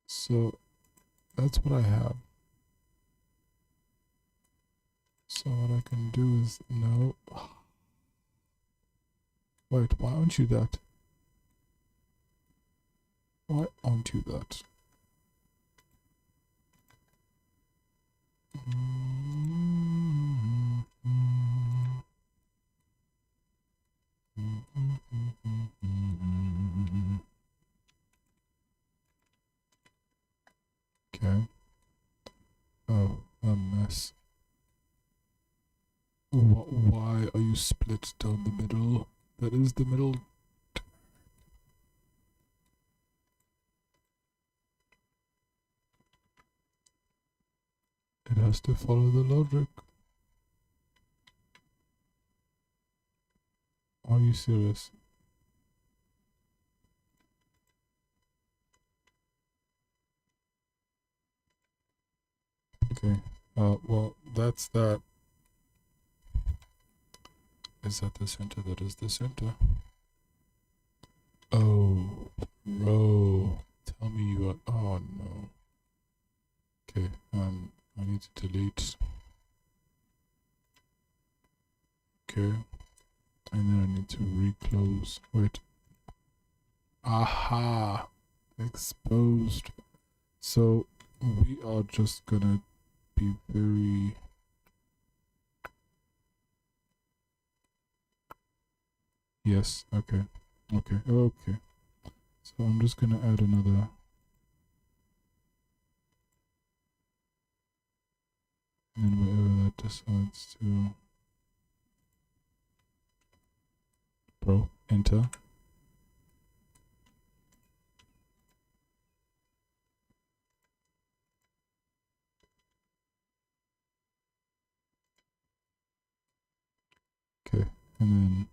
So that's what I have. So what I can do is, no. Wait, why aren't you that? Why aren't you that? Okay. Oh, a mess. Why are you split down the middle? That is the middle. It has to follow the logic. Are you serious? Okay. Well, that's that. Is that the center? That is the center. Oh, bro. Tell me you are. Oh, no. Okay, I need to delete. Okay. And then I need to reclose. Wait. Aha! Exposed. So, we are just gonna be very... Yes, okay. Okay, okay. So I'm just gonna add another... And wherever that decides to... Bro, enter. Okay, and then...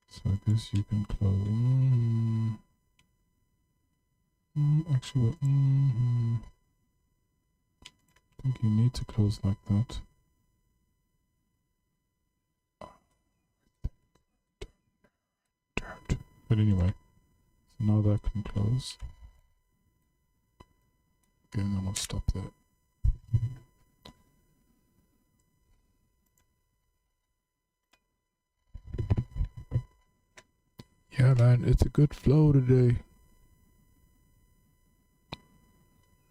So I guess you can close... actually, I think you need to close like that. But anyway, so now that can close. Okay, and then we'll stop there. Yeah, man, it's a good flow today.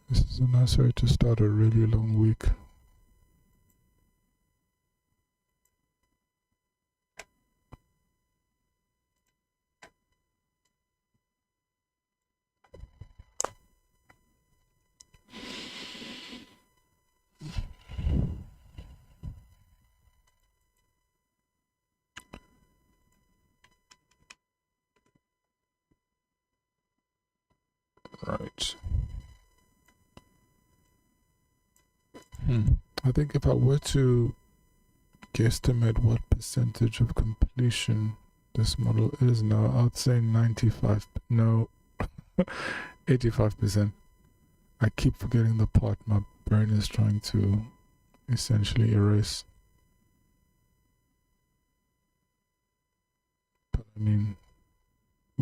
This is a nice way to start a really long week. Right. I think if I were to guesstimate what percentage of completion this model is now, I'd say 95, no, 85%. I keep forgetting the part my brain is trying to essentially erase. But I mean,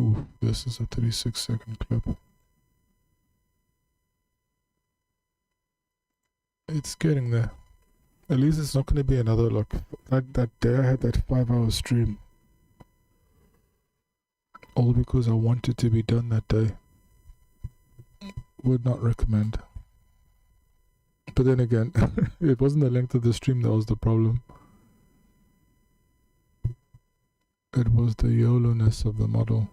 Ooh, this is a 36-second clip. It's getting there. At least it's not going to be another, like, that day I had that 5-hour stream. All because I wanted to be done that day. Would not recommend. But then again, it wasn't the length of the stream that was the problem. It was the YOLO-ness of the model.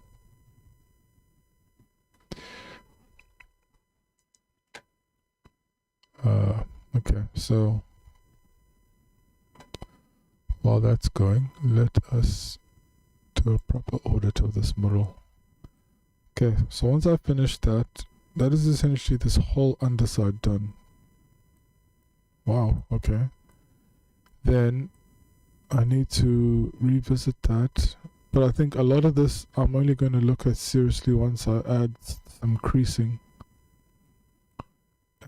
Okay, so while that's going, let us do a proper audit of this model. Okay, so once I've finished that, that is essentially this whole underside done. Wow, okay. Then I need to revisit that, but I think a lot of this I'm only going to look at seriously once I add some creasing.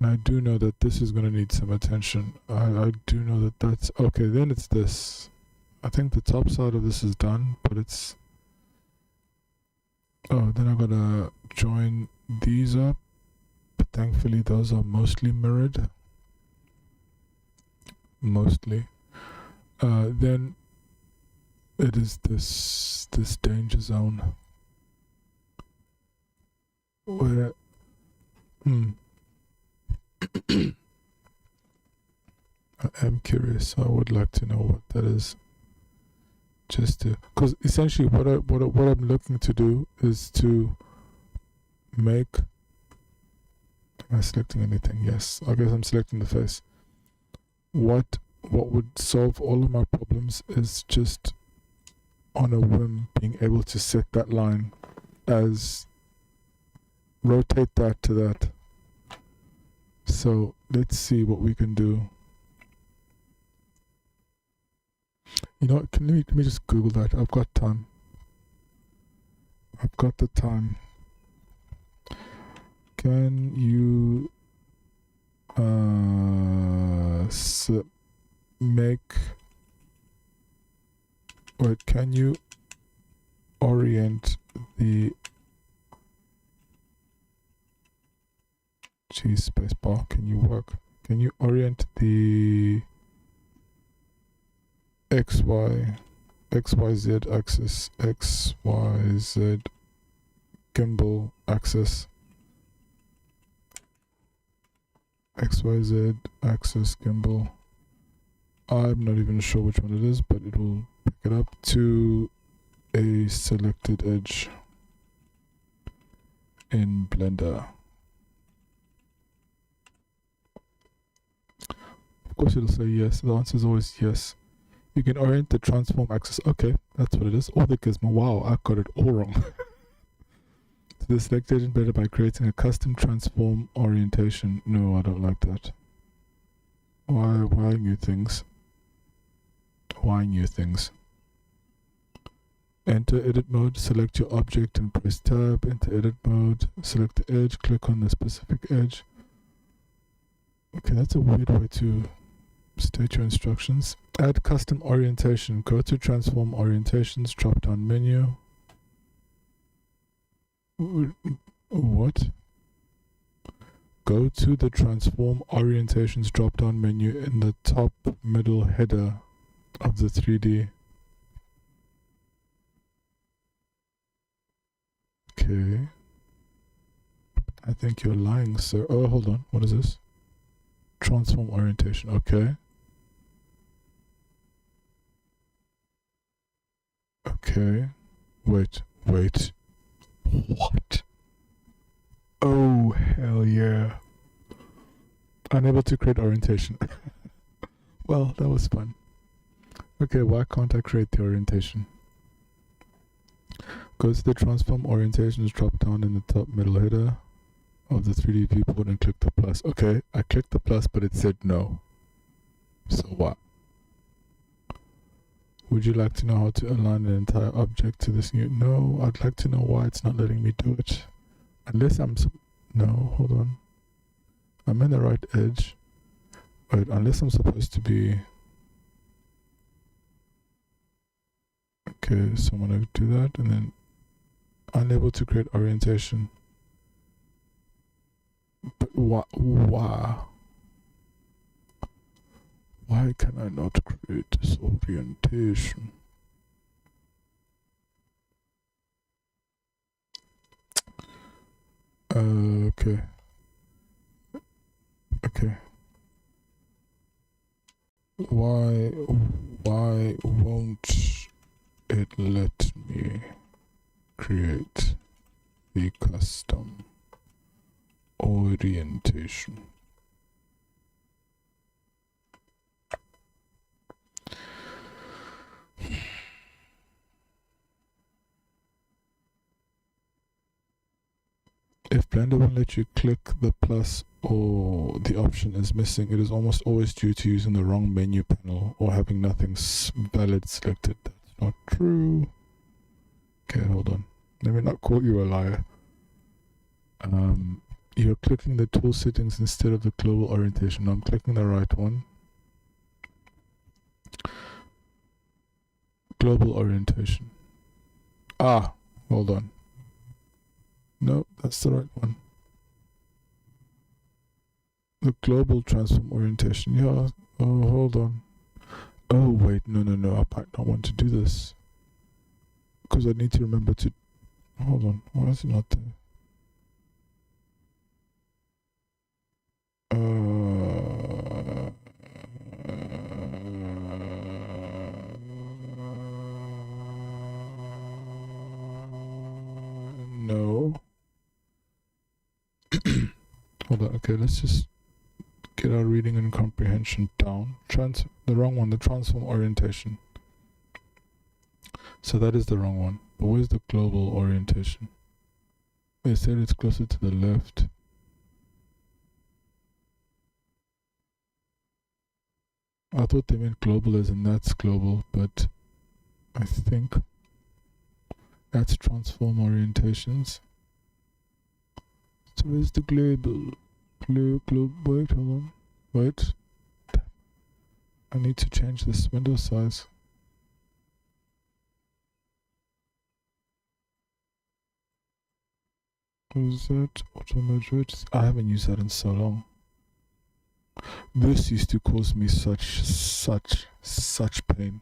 And I do know that this is going to need some attention. I do know that that's... Okay, then it's this. I think the top side of this is done, but it's... Oh, then I got to join these up. But thankfully those are mostly mirrored. Mostly. Then it is this danger zone. Where... I am curious. I would like to know what that is. Just to, because essentially what I'm looking to do is to make. Am I selecting anything? Yes. I guess I'm selecting the face. What would solve all of my problems is just on a whim being able to set that line as rotate that to that. So let's see what we can do. You know what, let me just Google that. I've got time. I've got the time. Can you can you orient the space bar? Can you orient the XYZ axis, XYZ gimbal axis, XYZ axis gimbal. I'm not even sure which one it is, but it will pick it up to a selected edge in Blender. Of course it'll say yes. The answer is always yes. You can orient the transform axis. Okay, that's what it is. Or the gizmo. Wow, I got it all wrong. So the select agent better by creating a custom transform orientation. No, I don't like that. Why new things? Why new things? Enter edit mode, select your object and press tab. Enter edit mode, select the edge, click on the specific edge. Okay, that's a weird way to state your instructions. Add custom orientation. Go to transform orientations, drop down menu. What? Go to the transform orientations drop down menu in the top middle header of the 3D. Okay. I think you're lying, sir. Oh, hold on. What is this? Transform orientation. Okay. Okay. Wait. What? Oh, hell yeah. Unable to create orientation. Well, that was fun. Okay, why can't I create the orientation? Go to the transform orientations drop down in the top middle header of the 3D viewport and click the plus. Okay, I clicked the plus, but it said no. So what? Would you like to know how to align an entire object to this new? No, I'd like to know why it's not letting me do it. Unless I'm... No, hold on. I'm in the right edge. Wait, unless I'm supposed to be... Okay, so I'm gonna do that and then Unable to create orientation. But why? Why can I not create this orientation? Okay. Okay. Why won't it let me create the custom orientation? If Blender won't let you click the plus or the option is missing, it is almost always due to using the wrong menu panel or having nothing valid selected. That's not true. Okay, hold on. Let me not call you a liar. You're clicking the tool settings instead of the global orientation. I'm clicking the right one. Global orientation. Ah, hold on. No, that's the right one. The global transform orientation. Yeah. Oh, hold on. Oh, wait. No. I might not want to do this. Because I need to remember to... Hold on. Why is it not there? No. Hold on. Okay, let's just get our reading and comprehension down. The wrong one, the transform orientation. So that is the wrong one. But where's the global orientation? They said it's closer to the left. I thought they meant global as in that's global, but I think that's transform orientations. So where's the global? Wait, hold on. Wait. I need to change this window size. What is that? Auto-moderate? I haven't used that in so long. This used to cause me such pain.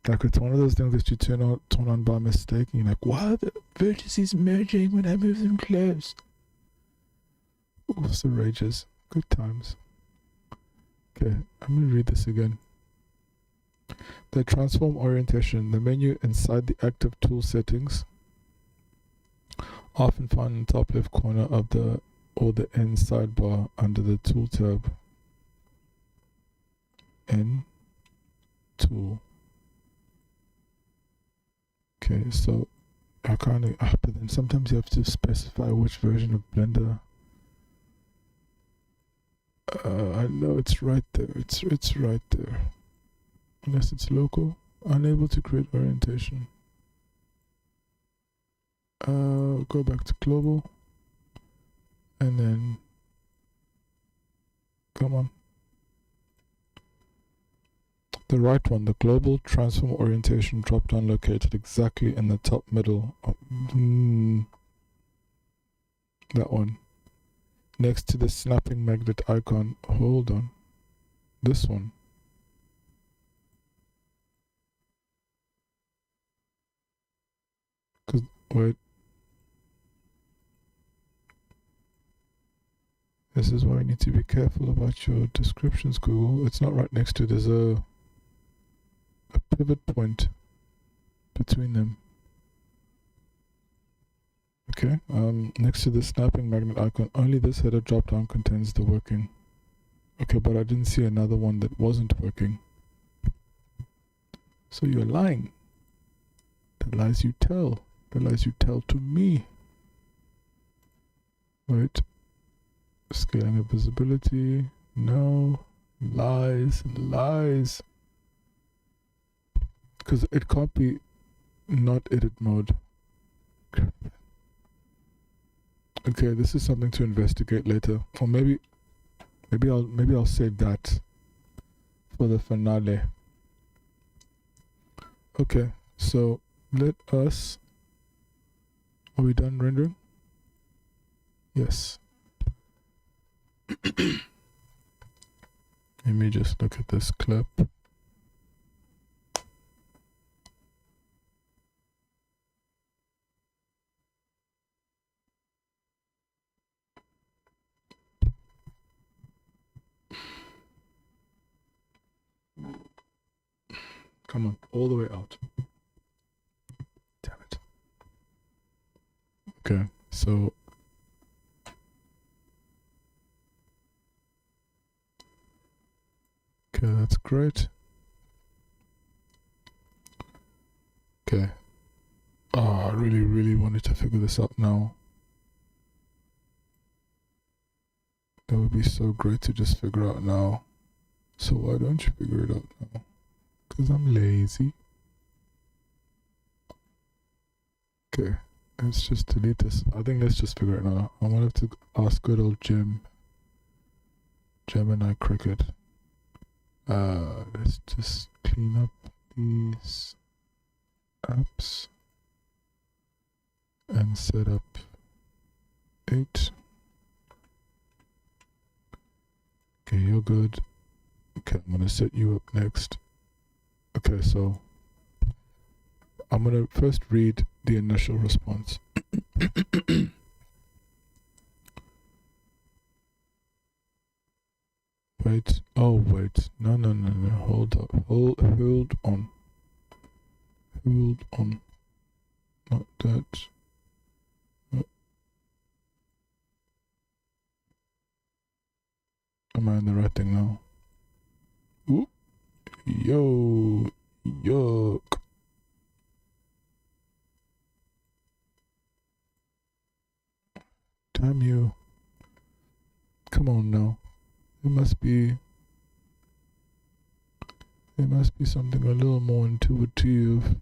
Like it's one of those things that you turn on by mistake and you're like, why are the vertices merging when I move them close? Also rages. Good times. Okay, I'm gonna read this again. The transform orientation, the menu inside the active tool settings, often found in the top left corner of the end sidebar under the tool tab. N tool. Okay, so I kind of, but then sometimes you have to specify which version of Blender. I know it's right there. It's right there. Unless it's local. Unable to create orientation. Go back to global. And then come on. The right one, the global transform orientation drop down located exactly in the top middle. That one. Next to the snapping magnet icon. Hold on. This one. Wait. This is why you need to be careful about your descriptions, Google. It's not right next to it. There's a pivot point between them. Okay, next to the snapping magnet icon, only this header drop down contains the working. Okay, but I didn't see another one that wasn't working. So you're lying. The lies you tell. The lies you tell to me. Wait. Scaling of visibility. No. Lies. Lies. Because it can't be not edit mode. Okay, this is something to investigate later. Or maybe I'll save that for the finale. Okay, so let us Are we done rendering? Yes. Let me just look at this clip. Come on, all the way out. Damn it. Okay, so okay, that's great. Okay. Oh, I really wanted to figure this out now. That would be so great to just figure out now. So why don't you figure it out now? Because I'm lazy. Okay, let's just delete this. I think let's just figure it out. I'm gonna have to ask good old Gemini Cricket. Let's just clean up these apps and set up 8. Okay, you're good. Okay, I'm gonna set you up next. Okay, so I'm gonna first read the initial response. Wait, oh wait, no, hold up, hold on, not that. Am I in the right thing now? Ooh, yo, yuck. Damn you. Come on now. There must be something a little more intuitive.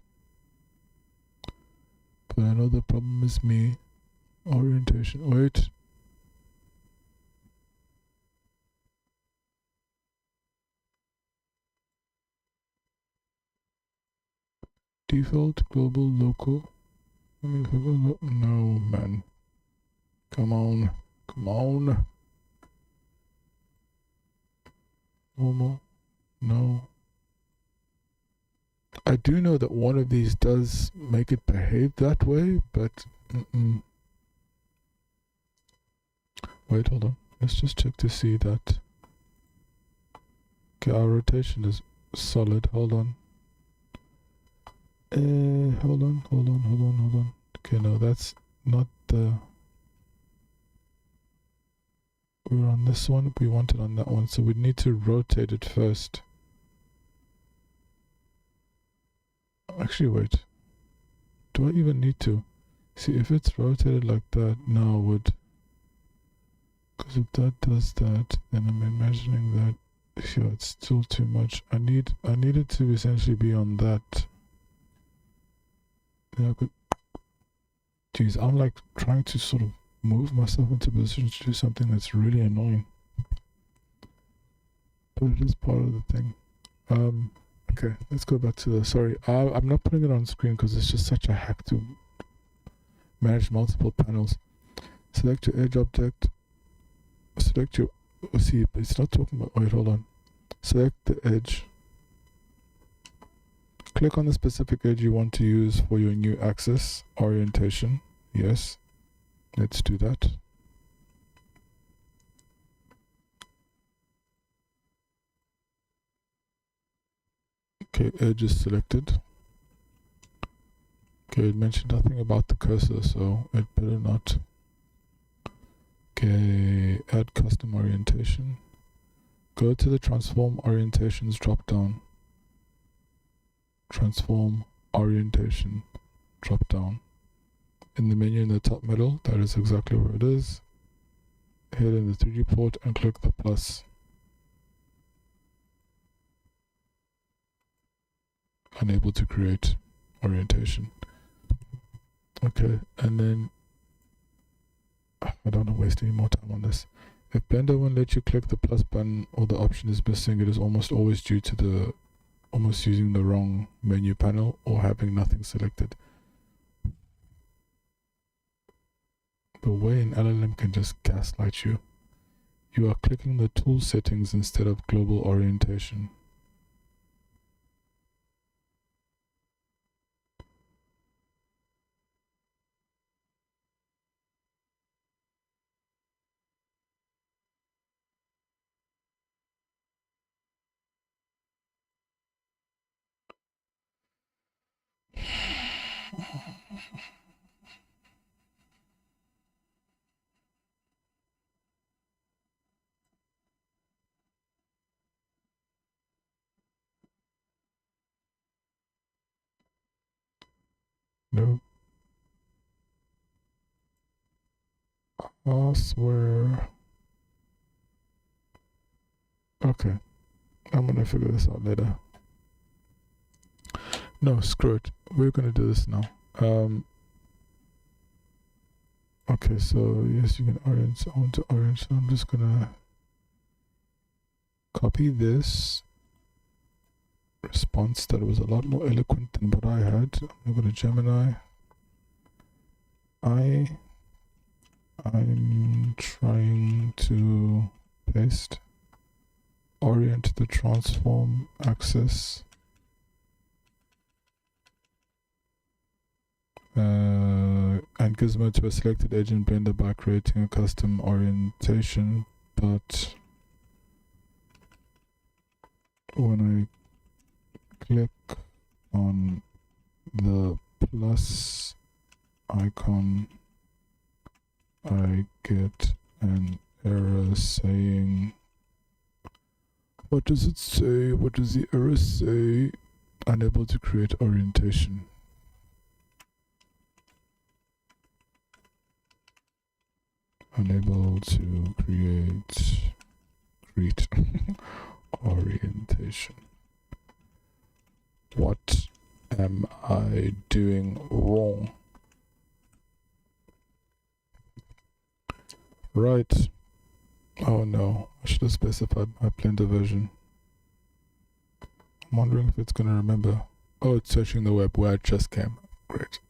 But I know the problem is me. Orientation. Wait. Default, global, local. No, man. Come on. Normal. No. I do know that one of these does make it behave that way, but wait, hold on. Let's just check to see that. Okay, our rotation is solid. Hold on. Hold on. Okay, no, that's not the... We're on this one, we want it on that one, so we need to rotate it first. Actually, wait. Do I even need to? See, if it's rotated like that, now I would. Because if that does that, then I'm imagining that, yeah, it's still too much. I need it to essentially be on that. Then I could... Jeez, I'm like trying to sort of move myself into position to do something that's really annoying. But it is part of the thing. Okay, let's go back to the... Sorry, I'm not putting it on screen because it's just such a hack to manage multiple panels. Select your edge object. Select your... see, it's not talking about... Wait, hold on. Select the edge. Click on the specific edge you want to use for your new axis orientation. Yes. Let's do that. Okay, edge is selected. Okay, it mentioned nothing about the cursor, so it better not. Okay, add custom orientation. Go to the transform orientations drop down. Transform orientation drop down. In the menu in the top middle, that is exactly where it is. Hit in the 3D port and click the plus. Unable to create orientation. Okay, and then I don't want to waste any more time on this. If Blender won't let you click the plus button or the option is missing, it is almost always due to the almost using the wrong menu panel or having nothing selected. The way an LLM can just gaslight you. You are clicking the tool settings instead of global orientation. No. I swear. Okay. I'm gonna figure this out later. No, screw it. We're gonna do this now. Okay, so yes, you can orient. I want to orient, so I'm just gonna copy this response that was a lot more eloquent than what I had. I'm gonna go to Gemini. I'm trying to paste, orient the transform axis, and gizmo to a selected edge in Blender by creating a custom orientation, but when I click on the plus icon, I get an error saying, what does it say? What does the error say? Unable to create orientation. Unable to create orientation. What am I doing wrong? Right. Oh no, I should have specified my Blender version. I'm wondering if it's gonna remember. Oh, it's searching the web where I just came. Great.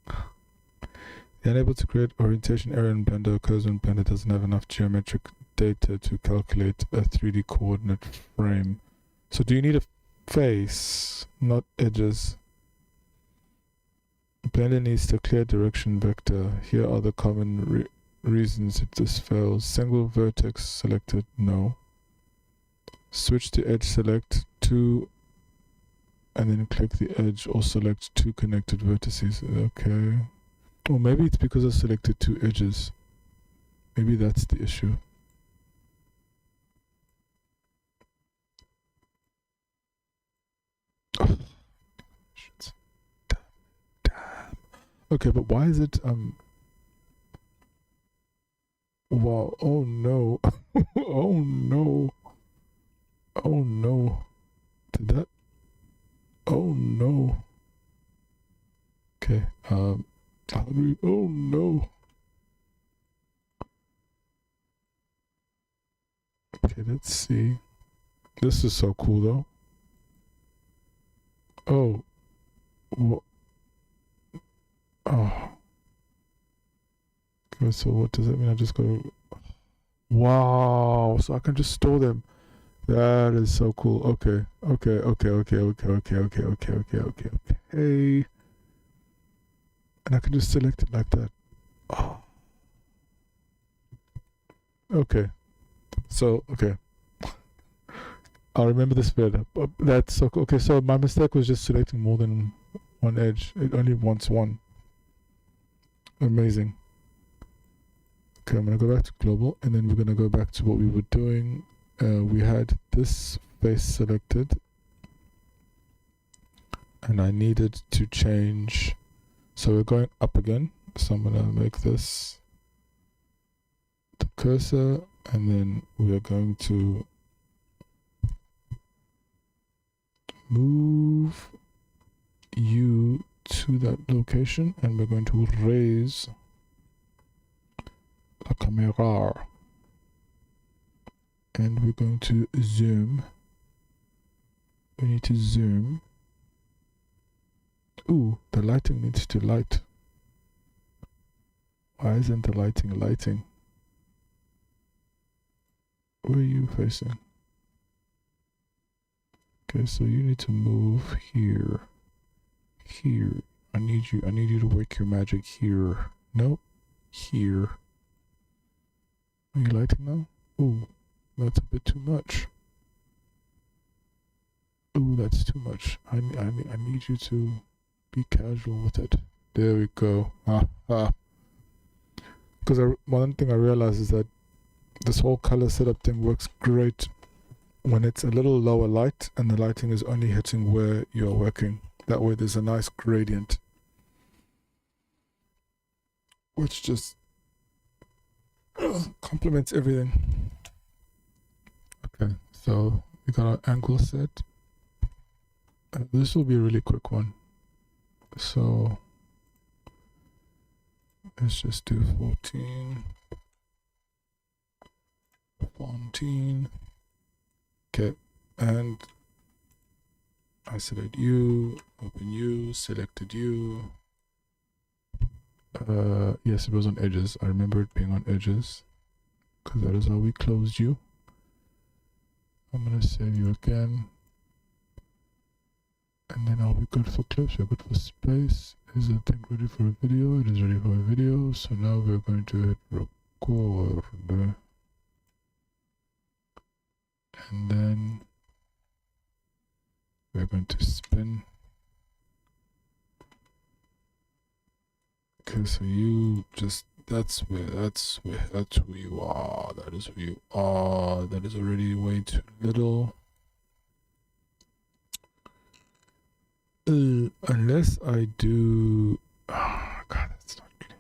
The unable to create orientation error in Blender occurs when Blender doesn't have enough geometric data to calculate a 3D coordinate frame. So do you need a face, not edges? Blender needs to clear direction vector. Here are the common reasons if this fails. Single vertex selected, no. Switch to edge select two, and then click the edge or select two connected vertices. Okay. Or maybe it's because I selected two edges. Maybe that's the issue. Oh, shit. Damn. Okay, but why is it wow, oh no. Oh no. Oh no. Did that? Oh no. Okay, oh no. Okay, let's see. This is so cool though. Oh. Oh. Okay, so what does that mean? I just go. Wow. So I can just store them. That is so cool. Okay. Hey. And I can just select it like that. Oh. Okay. So, okay. I'll remember this better. That's so cool. Okay, so my mistake was just selecting more than one edge. It only wants one. Amazing. Okay, I'm going to go back to global, and then we're going to go back to what we were doing. We had this face selected, and I needed to change. So we're going up again. So I'm going to make this the cursor, and then we are going to move you to that location, and we're going to raise the camera, and we're going to zoom. We need to zoom. Ooh, the lighting needs to light. Why isn't the lighting lighting? Where are you facing? Okay, so you need to move here. Here. I need you to work your magic here. Nope. Here. Are you lighting now? Ooh, that's a bit too much. Ooh, that's too much. I need you to be casual with it. There we go. Because one thing I realized is that this whole color setup thing works great when it's a little lower light and the lighting is only hitting where you're working. That way there's a nice gradient, which just complements everything. Okay, so we got our angle set. This will be a really quick one. So let's just do 14. Okay, and I select you, open you, selected you. Yes, it was on edges. I remember it being on edges because that is how we closed you. I'm gonna save you again, and then I'll be good for clips. We're good for space. Is the thing ready for a video? It is ready for a video. So now we're going to hit record, and then we're going to spin. Okay, so you just, that's who you are. That is who you are. That is already way too little. Unless I do, oh god, that's not clean.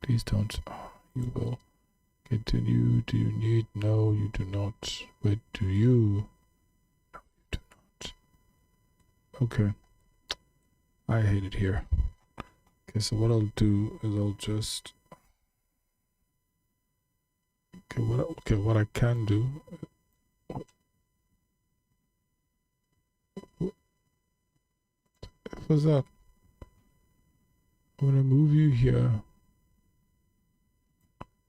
Please don't. Oh, you will continue. Do you need? No, you do not. Wait, do you? No, you do not. Okay, I hate it here. Okay, so what I'll do is I'll just, what I can do, what was that? I'm gonna move you here,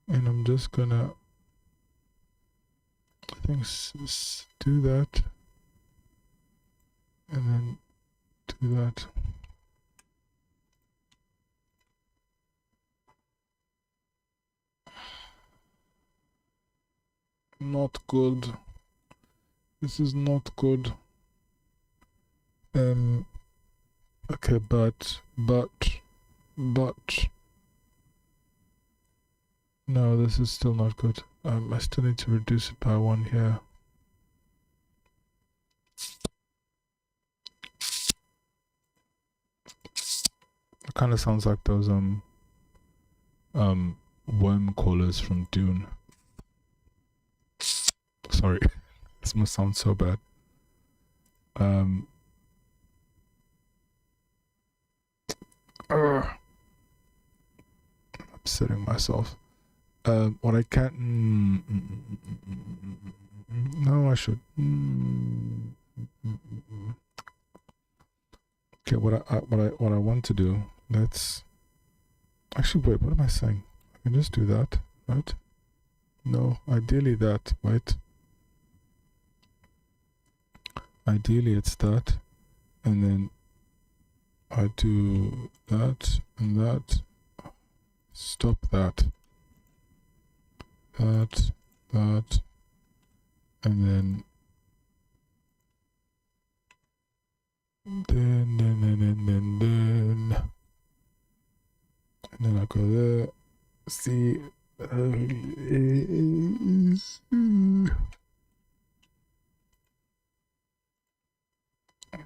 and I'm just gonna, I think, do that, and then do that. Not good. This is not good. Okay, but no, this is still not good. I still need to reduce it by 1 here. It kind of sounds like those worm callers from Dune. Sorry, this must sound so bad. Upsetting myself. What I can't. No, I should. Okay, what I want to do. Let's. Actually, wait. What am I saying? I can just do that, right? No, ideally that. Wait. Ideally, it's that, and then I do that and that. Stop that. That, and then and then I go there. See, I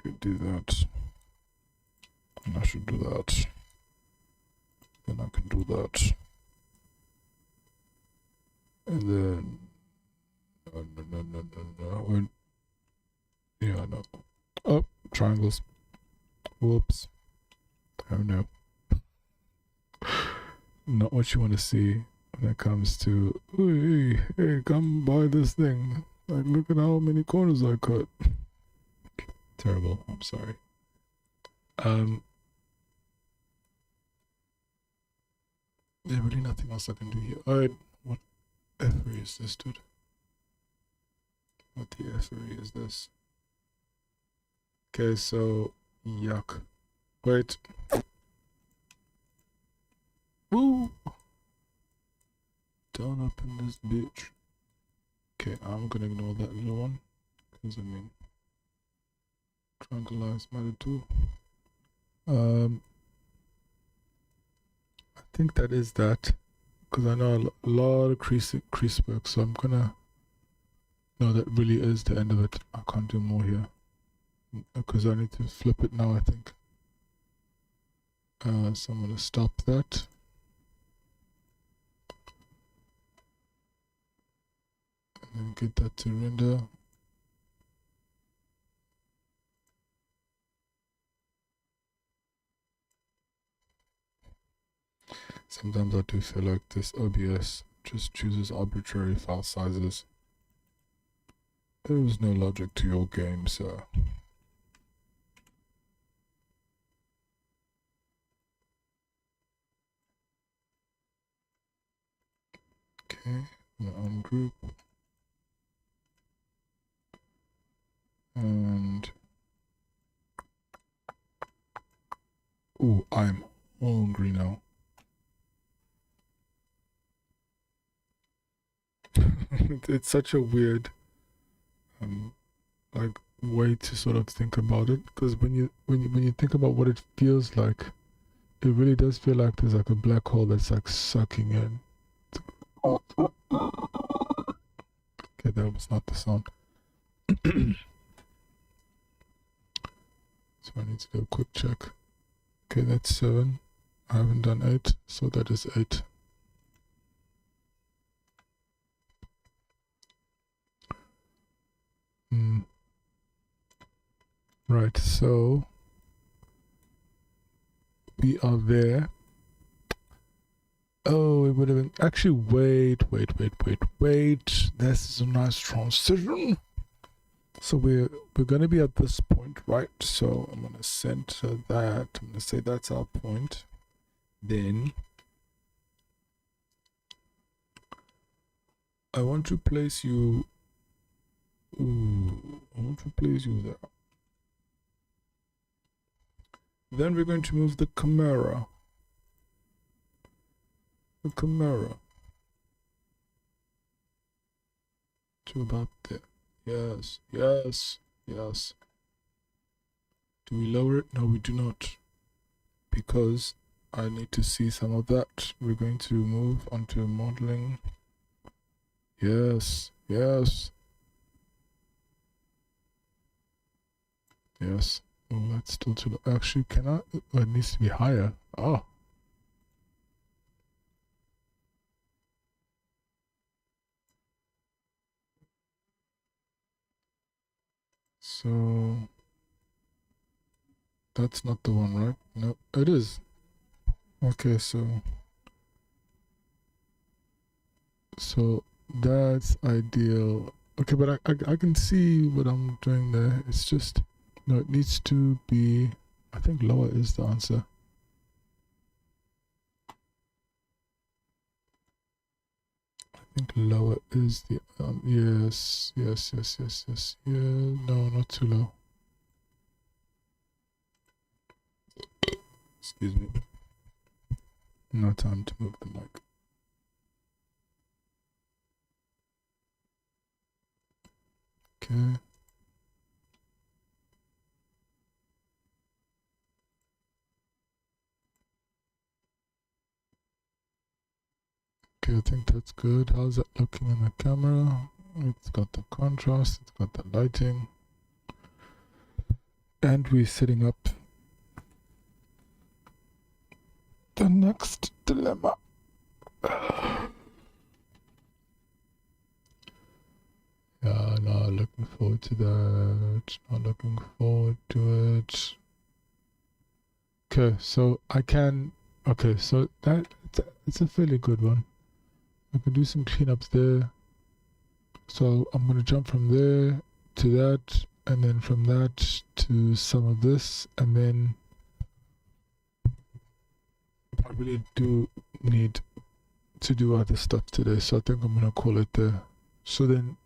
could do that, and I should do that. Then I can do that, and then no. Yeah, no. Oh, triangles. Whoops. Oh no. Not what you want to see when it comes to, hey, come buy this thing. Like, look at how many corners I cut. Terrible. I'm sorry. There's really nothing else I can do here. Alright, what effery is this, dude? What the effery is this? Okay, so yuck. Wait. Woo! Down up in this bitch. Okay, I'm gonna ignore that little one. Because I mean, tranquilize matter too. I think that is that. Because I know a lot of crease work, so I'm gonna. No, that really is the end of it. I can't do more here. Because I need to flip it now, I think. So I'm gonna stop that. And then get that to render. Sometimes I do feel like this OBS just chooses arbitrary file sizes. There is no logic to your game, sir. Okay, ungroup. And oh, I'm hungry now. It's such a weird like way to sort of think about it, because when you think about what it feels like, it really does feel like there's like a black hole that's like sucking in. Okay, that was not the sound. So I need to do a quick check. Okay, that's 7. I haven't done 8, so that is 8. Right, so we are there. Oh, it would have been actually wait. This is a nice transition. So we're gonna be at this point, right? So I'm gonna center that. I'm gonna say that's our point. Then I want to place you. Ooh, I want to place you there. Then we're going to move the camera. To about there. Yes. Do we lower it? No, we do not. Because I need to see some of that. We're going to move onto modeling. Yes. Oh, that's still too low. Actually, can I? Oh, it needs to be higher. Oh. So that's not the one, right? No, it is. Okay, so that's ideal. Okay, but I can see what I'm doing there. It's just, no, it needs to be, I think lower is the answer. I think lower is the, yes. Yeah, no, not too low. Excuse me. No time to move the mic. Okay. Okay, I think that's good. How's that looking in the camera? It's got the contrast, it's got the lighting. And we're setting up the next dilemma. Yeah, not looking forward to that. Not looking forward to it. Okay, so I can. Okay, so it's a fairly good one. I can do some cleanups there. So I'm gonna jump from there to that, and then from that to some of this, and then I really do need to do other stuff today, so I think I'm gonna call it there. So then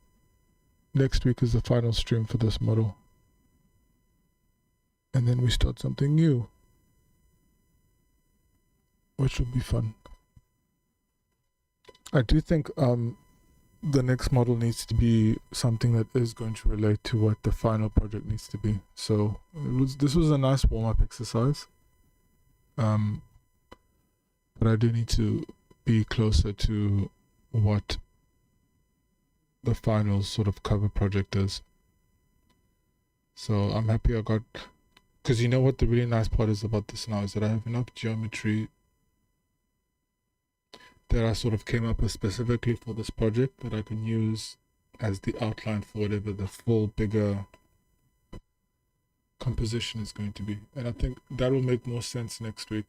next week is the final stream for this model, and then we start something new, which will be fun. I do think the next model needs to be something that is going to relate to what the final project needs to be. So this was a nice warm-up exercise, but I do need to be closer to what the final sort of cover project is. So I'm happy I got, because you know what the really nice part is about this now is that I have enough geometry that I sort of came up with specifically for this project that I can use as the outline for whatever the full bigger composition is going to be. And I think that will make more sense next week,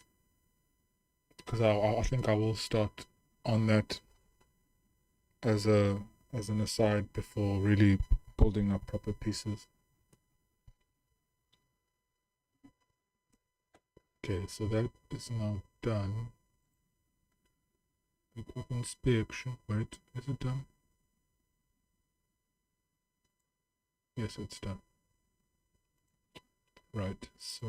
because I think I will start on that as an aside before really building up proper pieces. Okay, so that is now done. Quick inspection. Wait, is it done? Yes, it's done. Right, so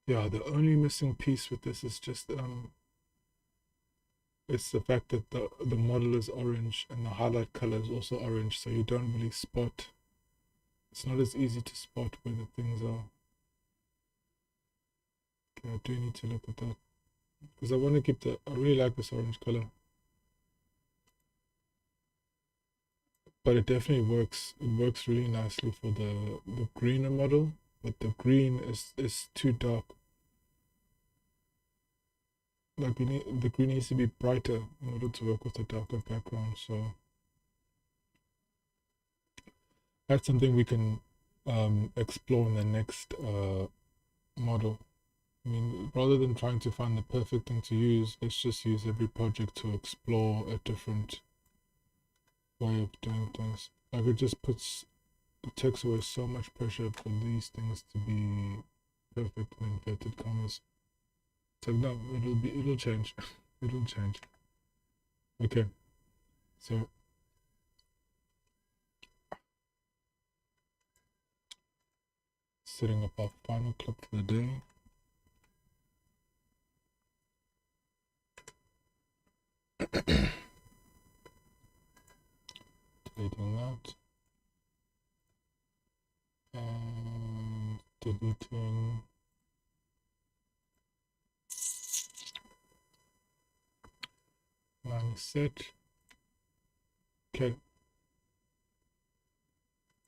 yeah, the only missing piece with this is just it's the fact that the model is orange and the highlight color is also orange, so you don't really spot. It's not as easy to spot where the things are. I do need to look at that, because I want to keep I really like this orange color, but it definitely works. It works really nicely for the greener model, but the green is too dark. Like the green needs to be brighter in order to work with a darker background. So that's something we can explore in the next model. I mean, rather than trying to find the perfect thing to use, let's just use every project to explore a different way of doing things. Like, it just it takes away so much pressure for these things to be perfect in inverted commas. So no, it'll change. It'll change. Okay, so setting up our final clip for the day. Deleting that and deleting set. Okay.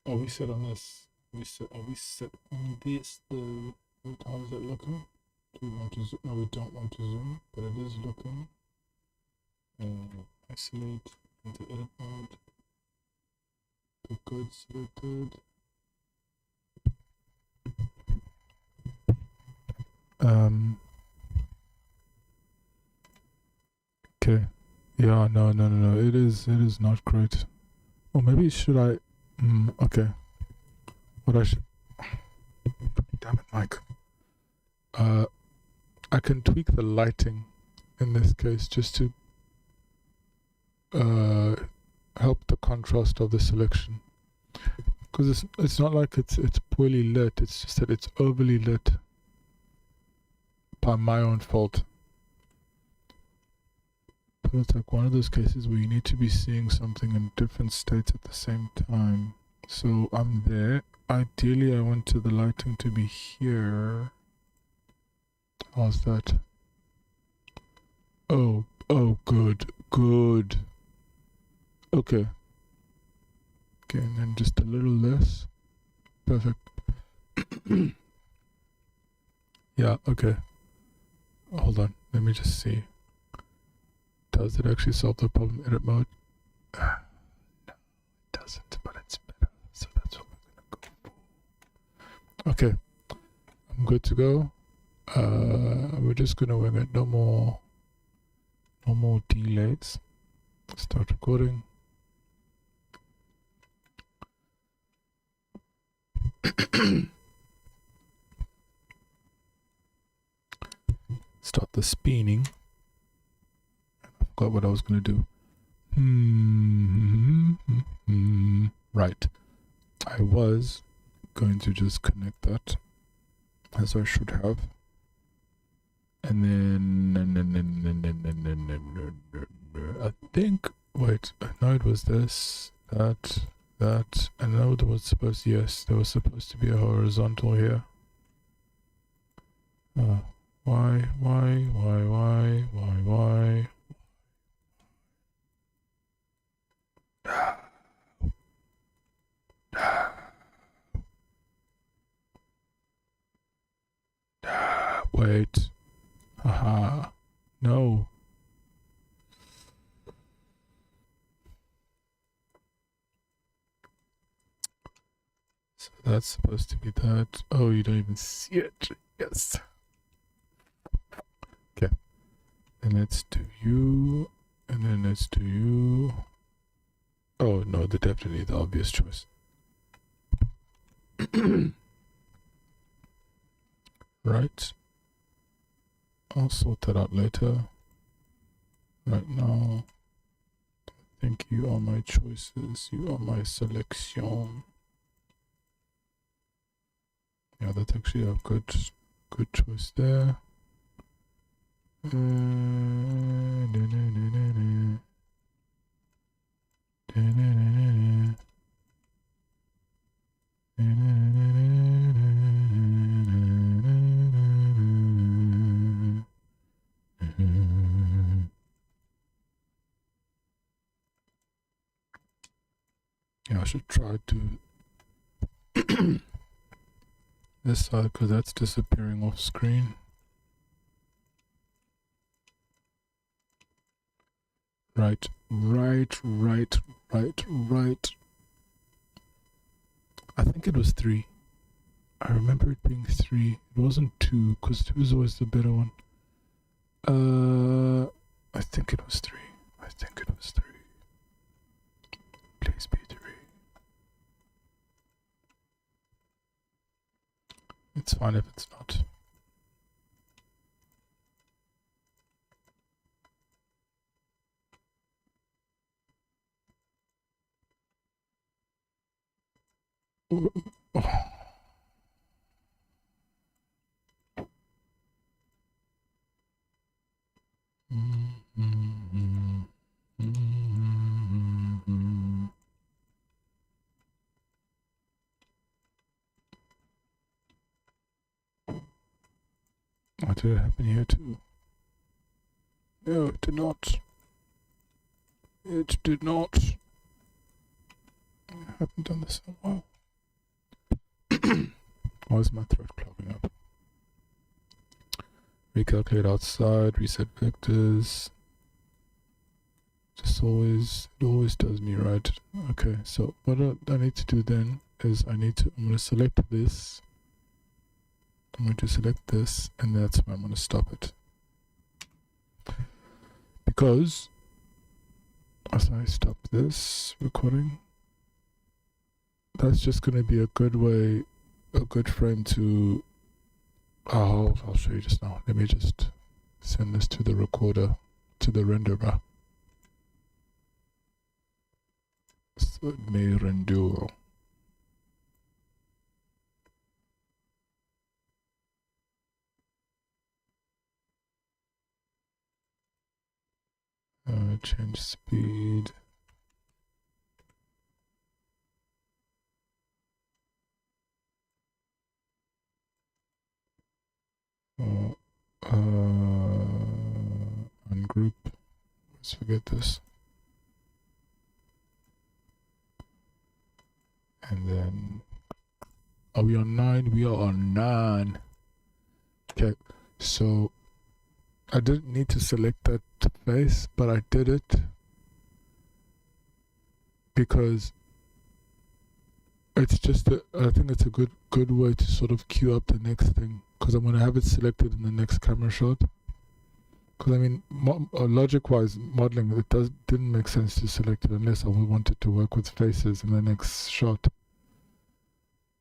Are we set on this? Are we set on this though? How is it looking? Do we want to zoom? No, we don't want to zoom, but it is looking. Isolate into edit mode. Good selected. Okay. Yeah, no. It is not great. Or maybe should I? Okay. What I should? Damn it, Mike. I can tweak the lighting in this case just to help the contrast of the selection, because it's not like it's poorly lit. It's just that it's overly lit by my own fault. But it's like one of those cases where you need to be seeing something in different states at the same time. So I'm there. Ideally, I want the lighting to be here. How's that? Oh, good. Okay, and then just a little less. Perfect. Yeah, okay. Hold on, let me just see. Does it actually solve the problem? Edit mode? No, it doesn't, but it's better. So that's what we're gonna go for. Okay, I'm good to go. We're just gonna wing it. No more delays. Start recording. start the spinning. I forgot what I was going to do. Right. I was going to just connect that as I should have. And then I think, wait, I know it was this, that, I know there was supposed, yes, there was supposed to be a horizontal here. Why? Wait. Haha. No. So that's supposed to be that. Oh, you don't even see it. Yes. Okay. And let's do you. And then let's do you. Oh, no, they're definitely the obvious choice. Right. I'll sort that out later. Right now, I think you are my choices. You are my selection. Yeah, that's actually a good choice there. Yeah, I should try to this side because that's disappearing off screen. Right. I think it was 3. I remember it being 3. It wasn't 2 because 2 is always the better one. I think it was 3. Please be 3. It's fine if it's not. Oh, did it happen here too? No, it did not. It did not. I haven't done this in a while. Why is my throat clogging up? Recalculate outside, reset vectors. It always does me right. Okay, so what I need to do then is I'm going to select this. I'm going to select this, and that's where I'm going to stop it. Because as I stop this recording, that's just going to be a good way, a good frame to, I'll show you just now. Let me just send this to the recorder, to the renderer. So it may render. Change speed. Ungroup. Let's forget this. And then, are we on 9? We are on 9. Okay, so I didn't need to select that face, but I did it because it's just I think it's a good way to sort of queue up the next thing, because I'm going to have it selected in the next camera shot. Because I mean, logic-wise, modeling, it didn't make sense to select it unless I wanted to work with faces in the next shot.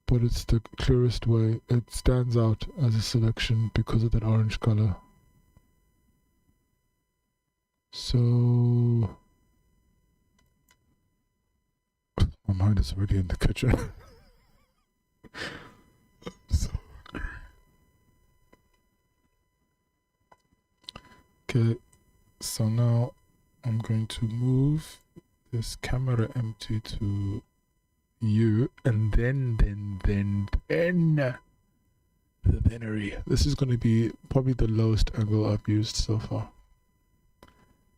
But it's the clearest way. It stands out as a selection because of that orange color. So my mind is already in the kitchen. So hungry. Okay, so now I'm going to move this camera empty to you, and then the venery. This is going to be probably the lowest angle I've used so far.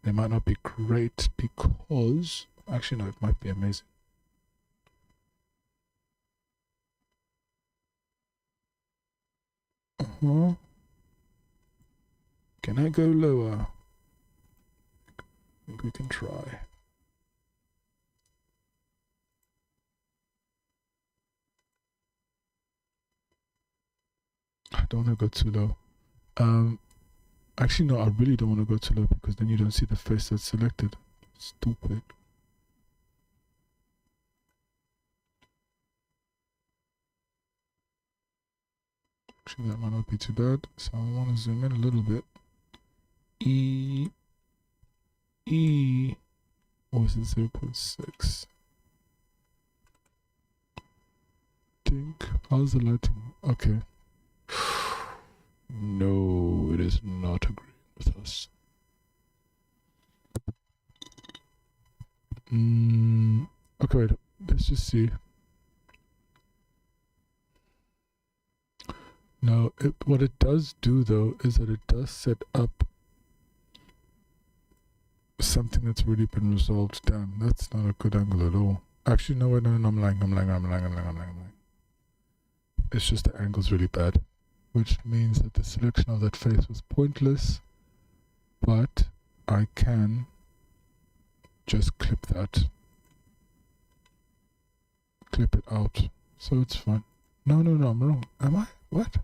It might not be great because, actually no, it might be amazing. Can I go lower? I think we can try. I don't want to go too low. Actually no, I really don't want to go too low because then you don't see the face that's selected. Stupid. Actually that might not be too bad. So I want to zoom in a little bit. Or is it 0.6? Think. How's the lighting? Okay. No, it is not agreeing with us. Okay, wait. Let's just see. No, what it does do though is that it does set up something that's already been resolved. Damn, that's not a good angle at all. Actually, no, I'm lying. It's just the angle's really bad, which means that the selection of that face was pointless, but I can just clip that. Clip it out, so it's fine. No, I'm wrong. Am I? What?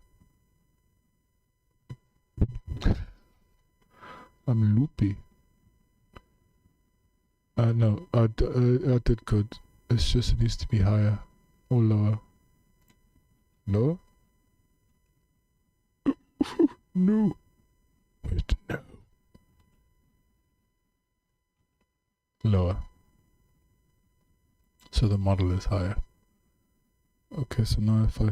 I'm loopy. No, I did good. It's just it needs to be higher or lower. Lower? No. Wait, no. Lower. So the model is higher. Okay, so now if I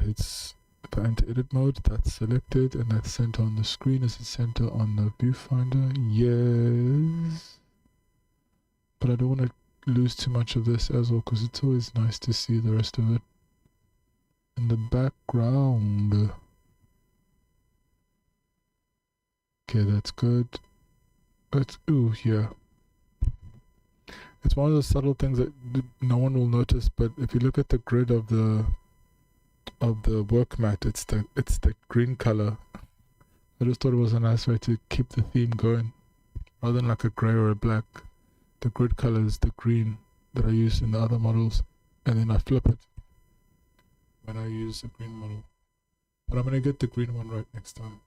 enter edit mode, that's selected and that's center on the screen. Is it center on the viewfinder? Yes. But I don't want to lose too much of this as well because it's always nice to see the rest of it in the background. Okay, that's good. Ooh, yeah. It's one of those subtle things that no one will notice, but if you look at the grid of the work mat, it's the green color. I just thought it was a nice way to keep the theme going, rather than like a gray or a black. The grid color is the green that I use in the other models, and then I flip it when I use the green model. But I'm gonna get the green one right next time.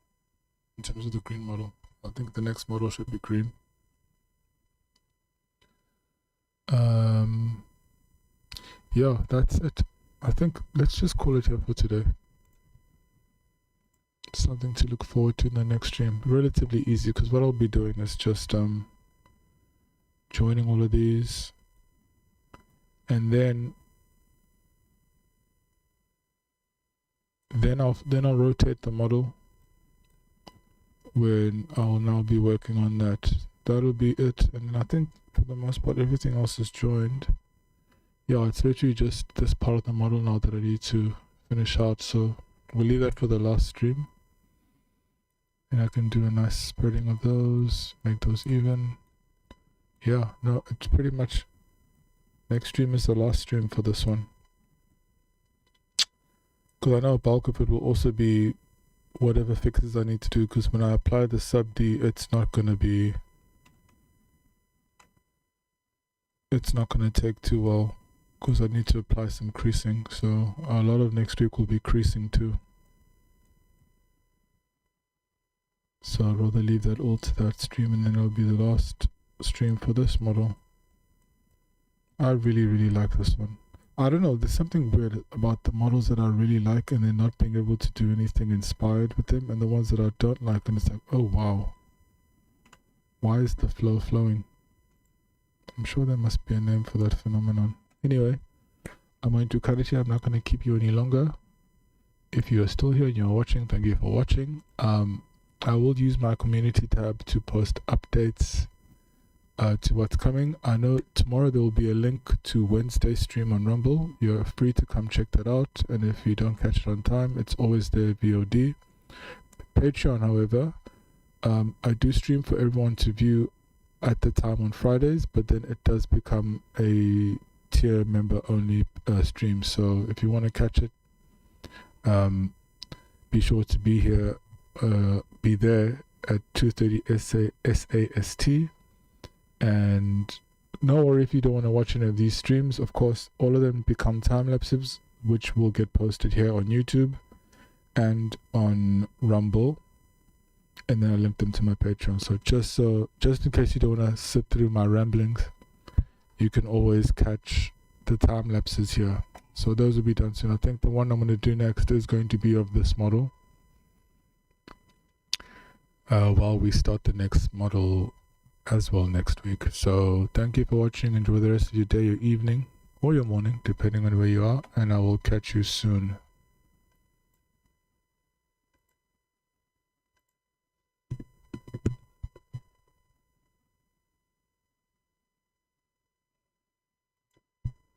In terms of the green model, I think the next model should be green. Yeah, that's it. I think let's just call it here for today. Something to look forward to in the next stream. Relatively easy because what I'll be doing is just joining all of these, and then I'll rotate the model when I'll now be working on that. That'll be it, and then I think for the most part everything else is joined. Yeah, it's literally just this part of the model now that I need to finish out, so we'll leave that for the last stream, and I can do a nice spreading of those, make those even. Yeah, no, it's pretty much next stream is the last stream for this one, because I know a bulk of it will also be whatever fixes I need to do, because when I apply the sub D, it's not going to take too well, because I need to apply some creasing, so a lot of next week will be creasing too. So I'd rather leave that all to that stream, and then it'll be the last stream for this model. I really like this one. I don't know, there's something weird about the models that I really like and then not being able to do anything inspired with them, and the ones that I don't like, and it's like, oh wow, Why is the flow flowing? I'm sure there must be a name for that phenomenon. Anyway, I'm going to cut it here. I'm not going to keep you any longer. If you are still here and you're watching, thank you for watching. I will use my community tab to post updates to what's coming. I know tomorrow there will be a link to Wednesday's stream on Rumble. You're free to come check that out, and if you don't catch it on time, it's always there VOD. Patreon, however, I do stream for everyone to view at the time on Fridays, but then it does become a tier member only stream. So if you want to catch it, be sure to be here, be there at 2:30 SAST. And no worry if you don't want to watch any of these streams. Of course, all of them become time lapses, which will get posted here on YouTube and on Rumble, and then I link them to my Patreon. So just in case you don't want to sit through my ramblings, you can always catch the time lapses here. So those will be done soon. I think the one I'm going to do next is going to be of this model, while we start the next model as well next week. So thank you for watching. Enjoy the rest of your day, your evening, or your morning, depending on where you are, and I will catch you soon.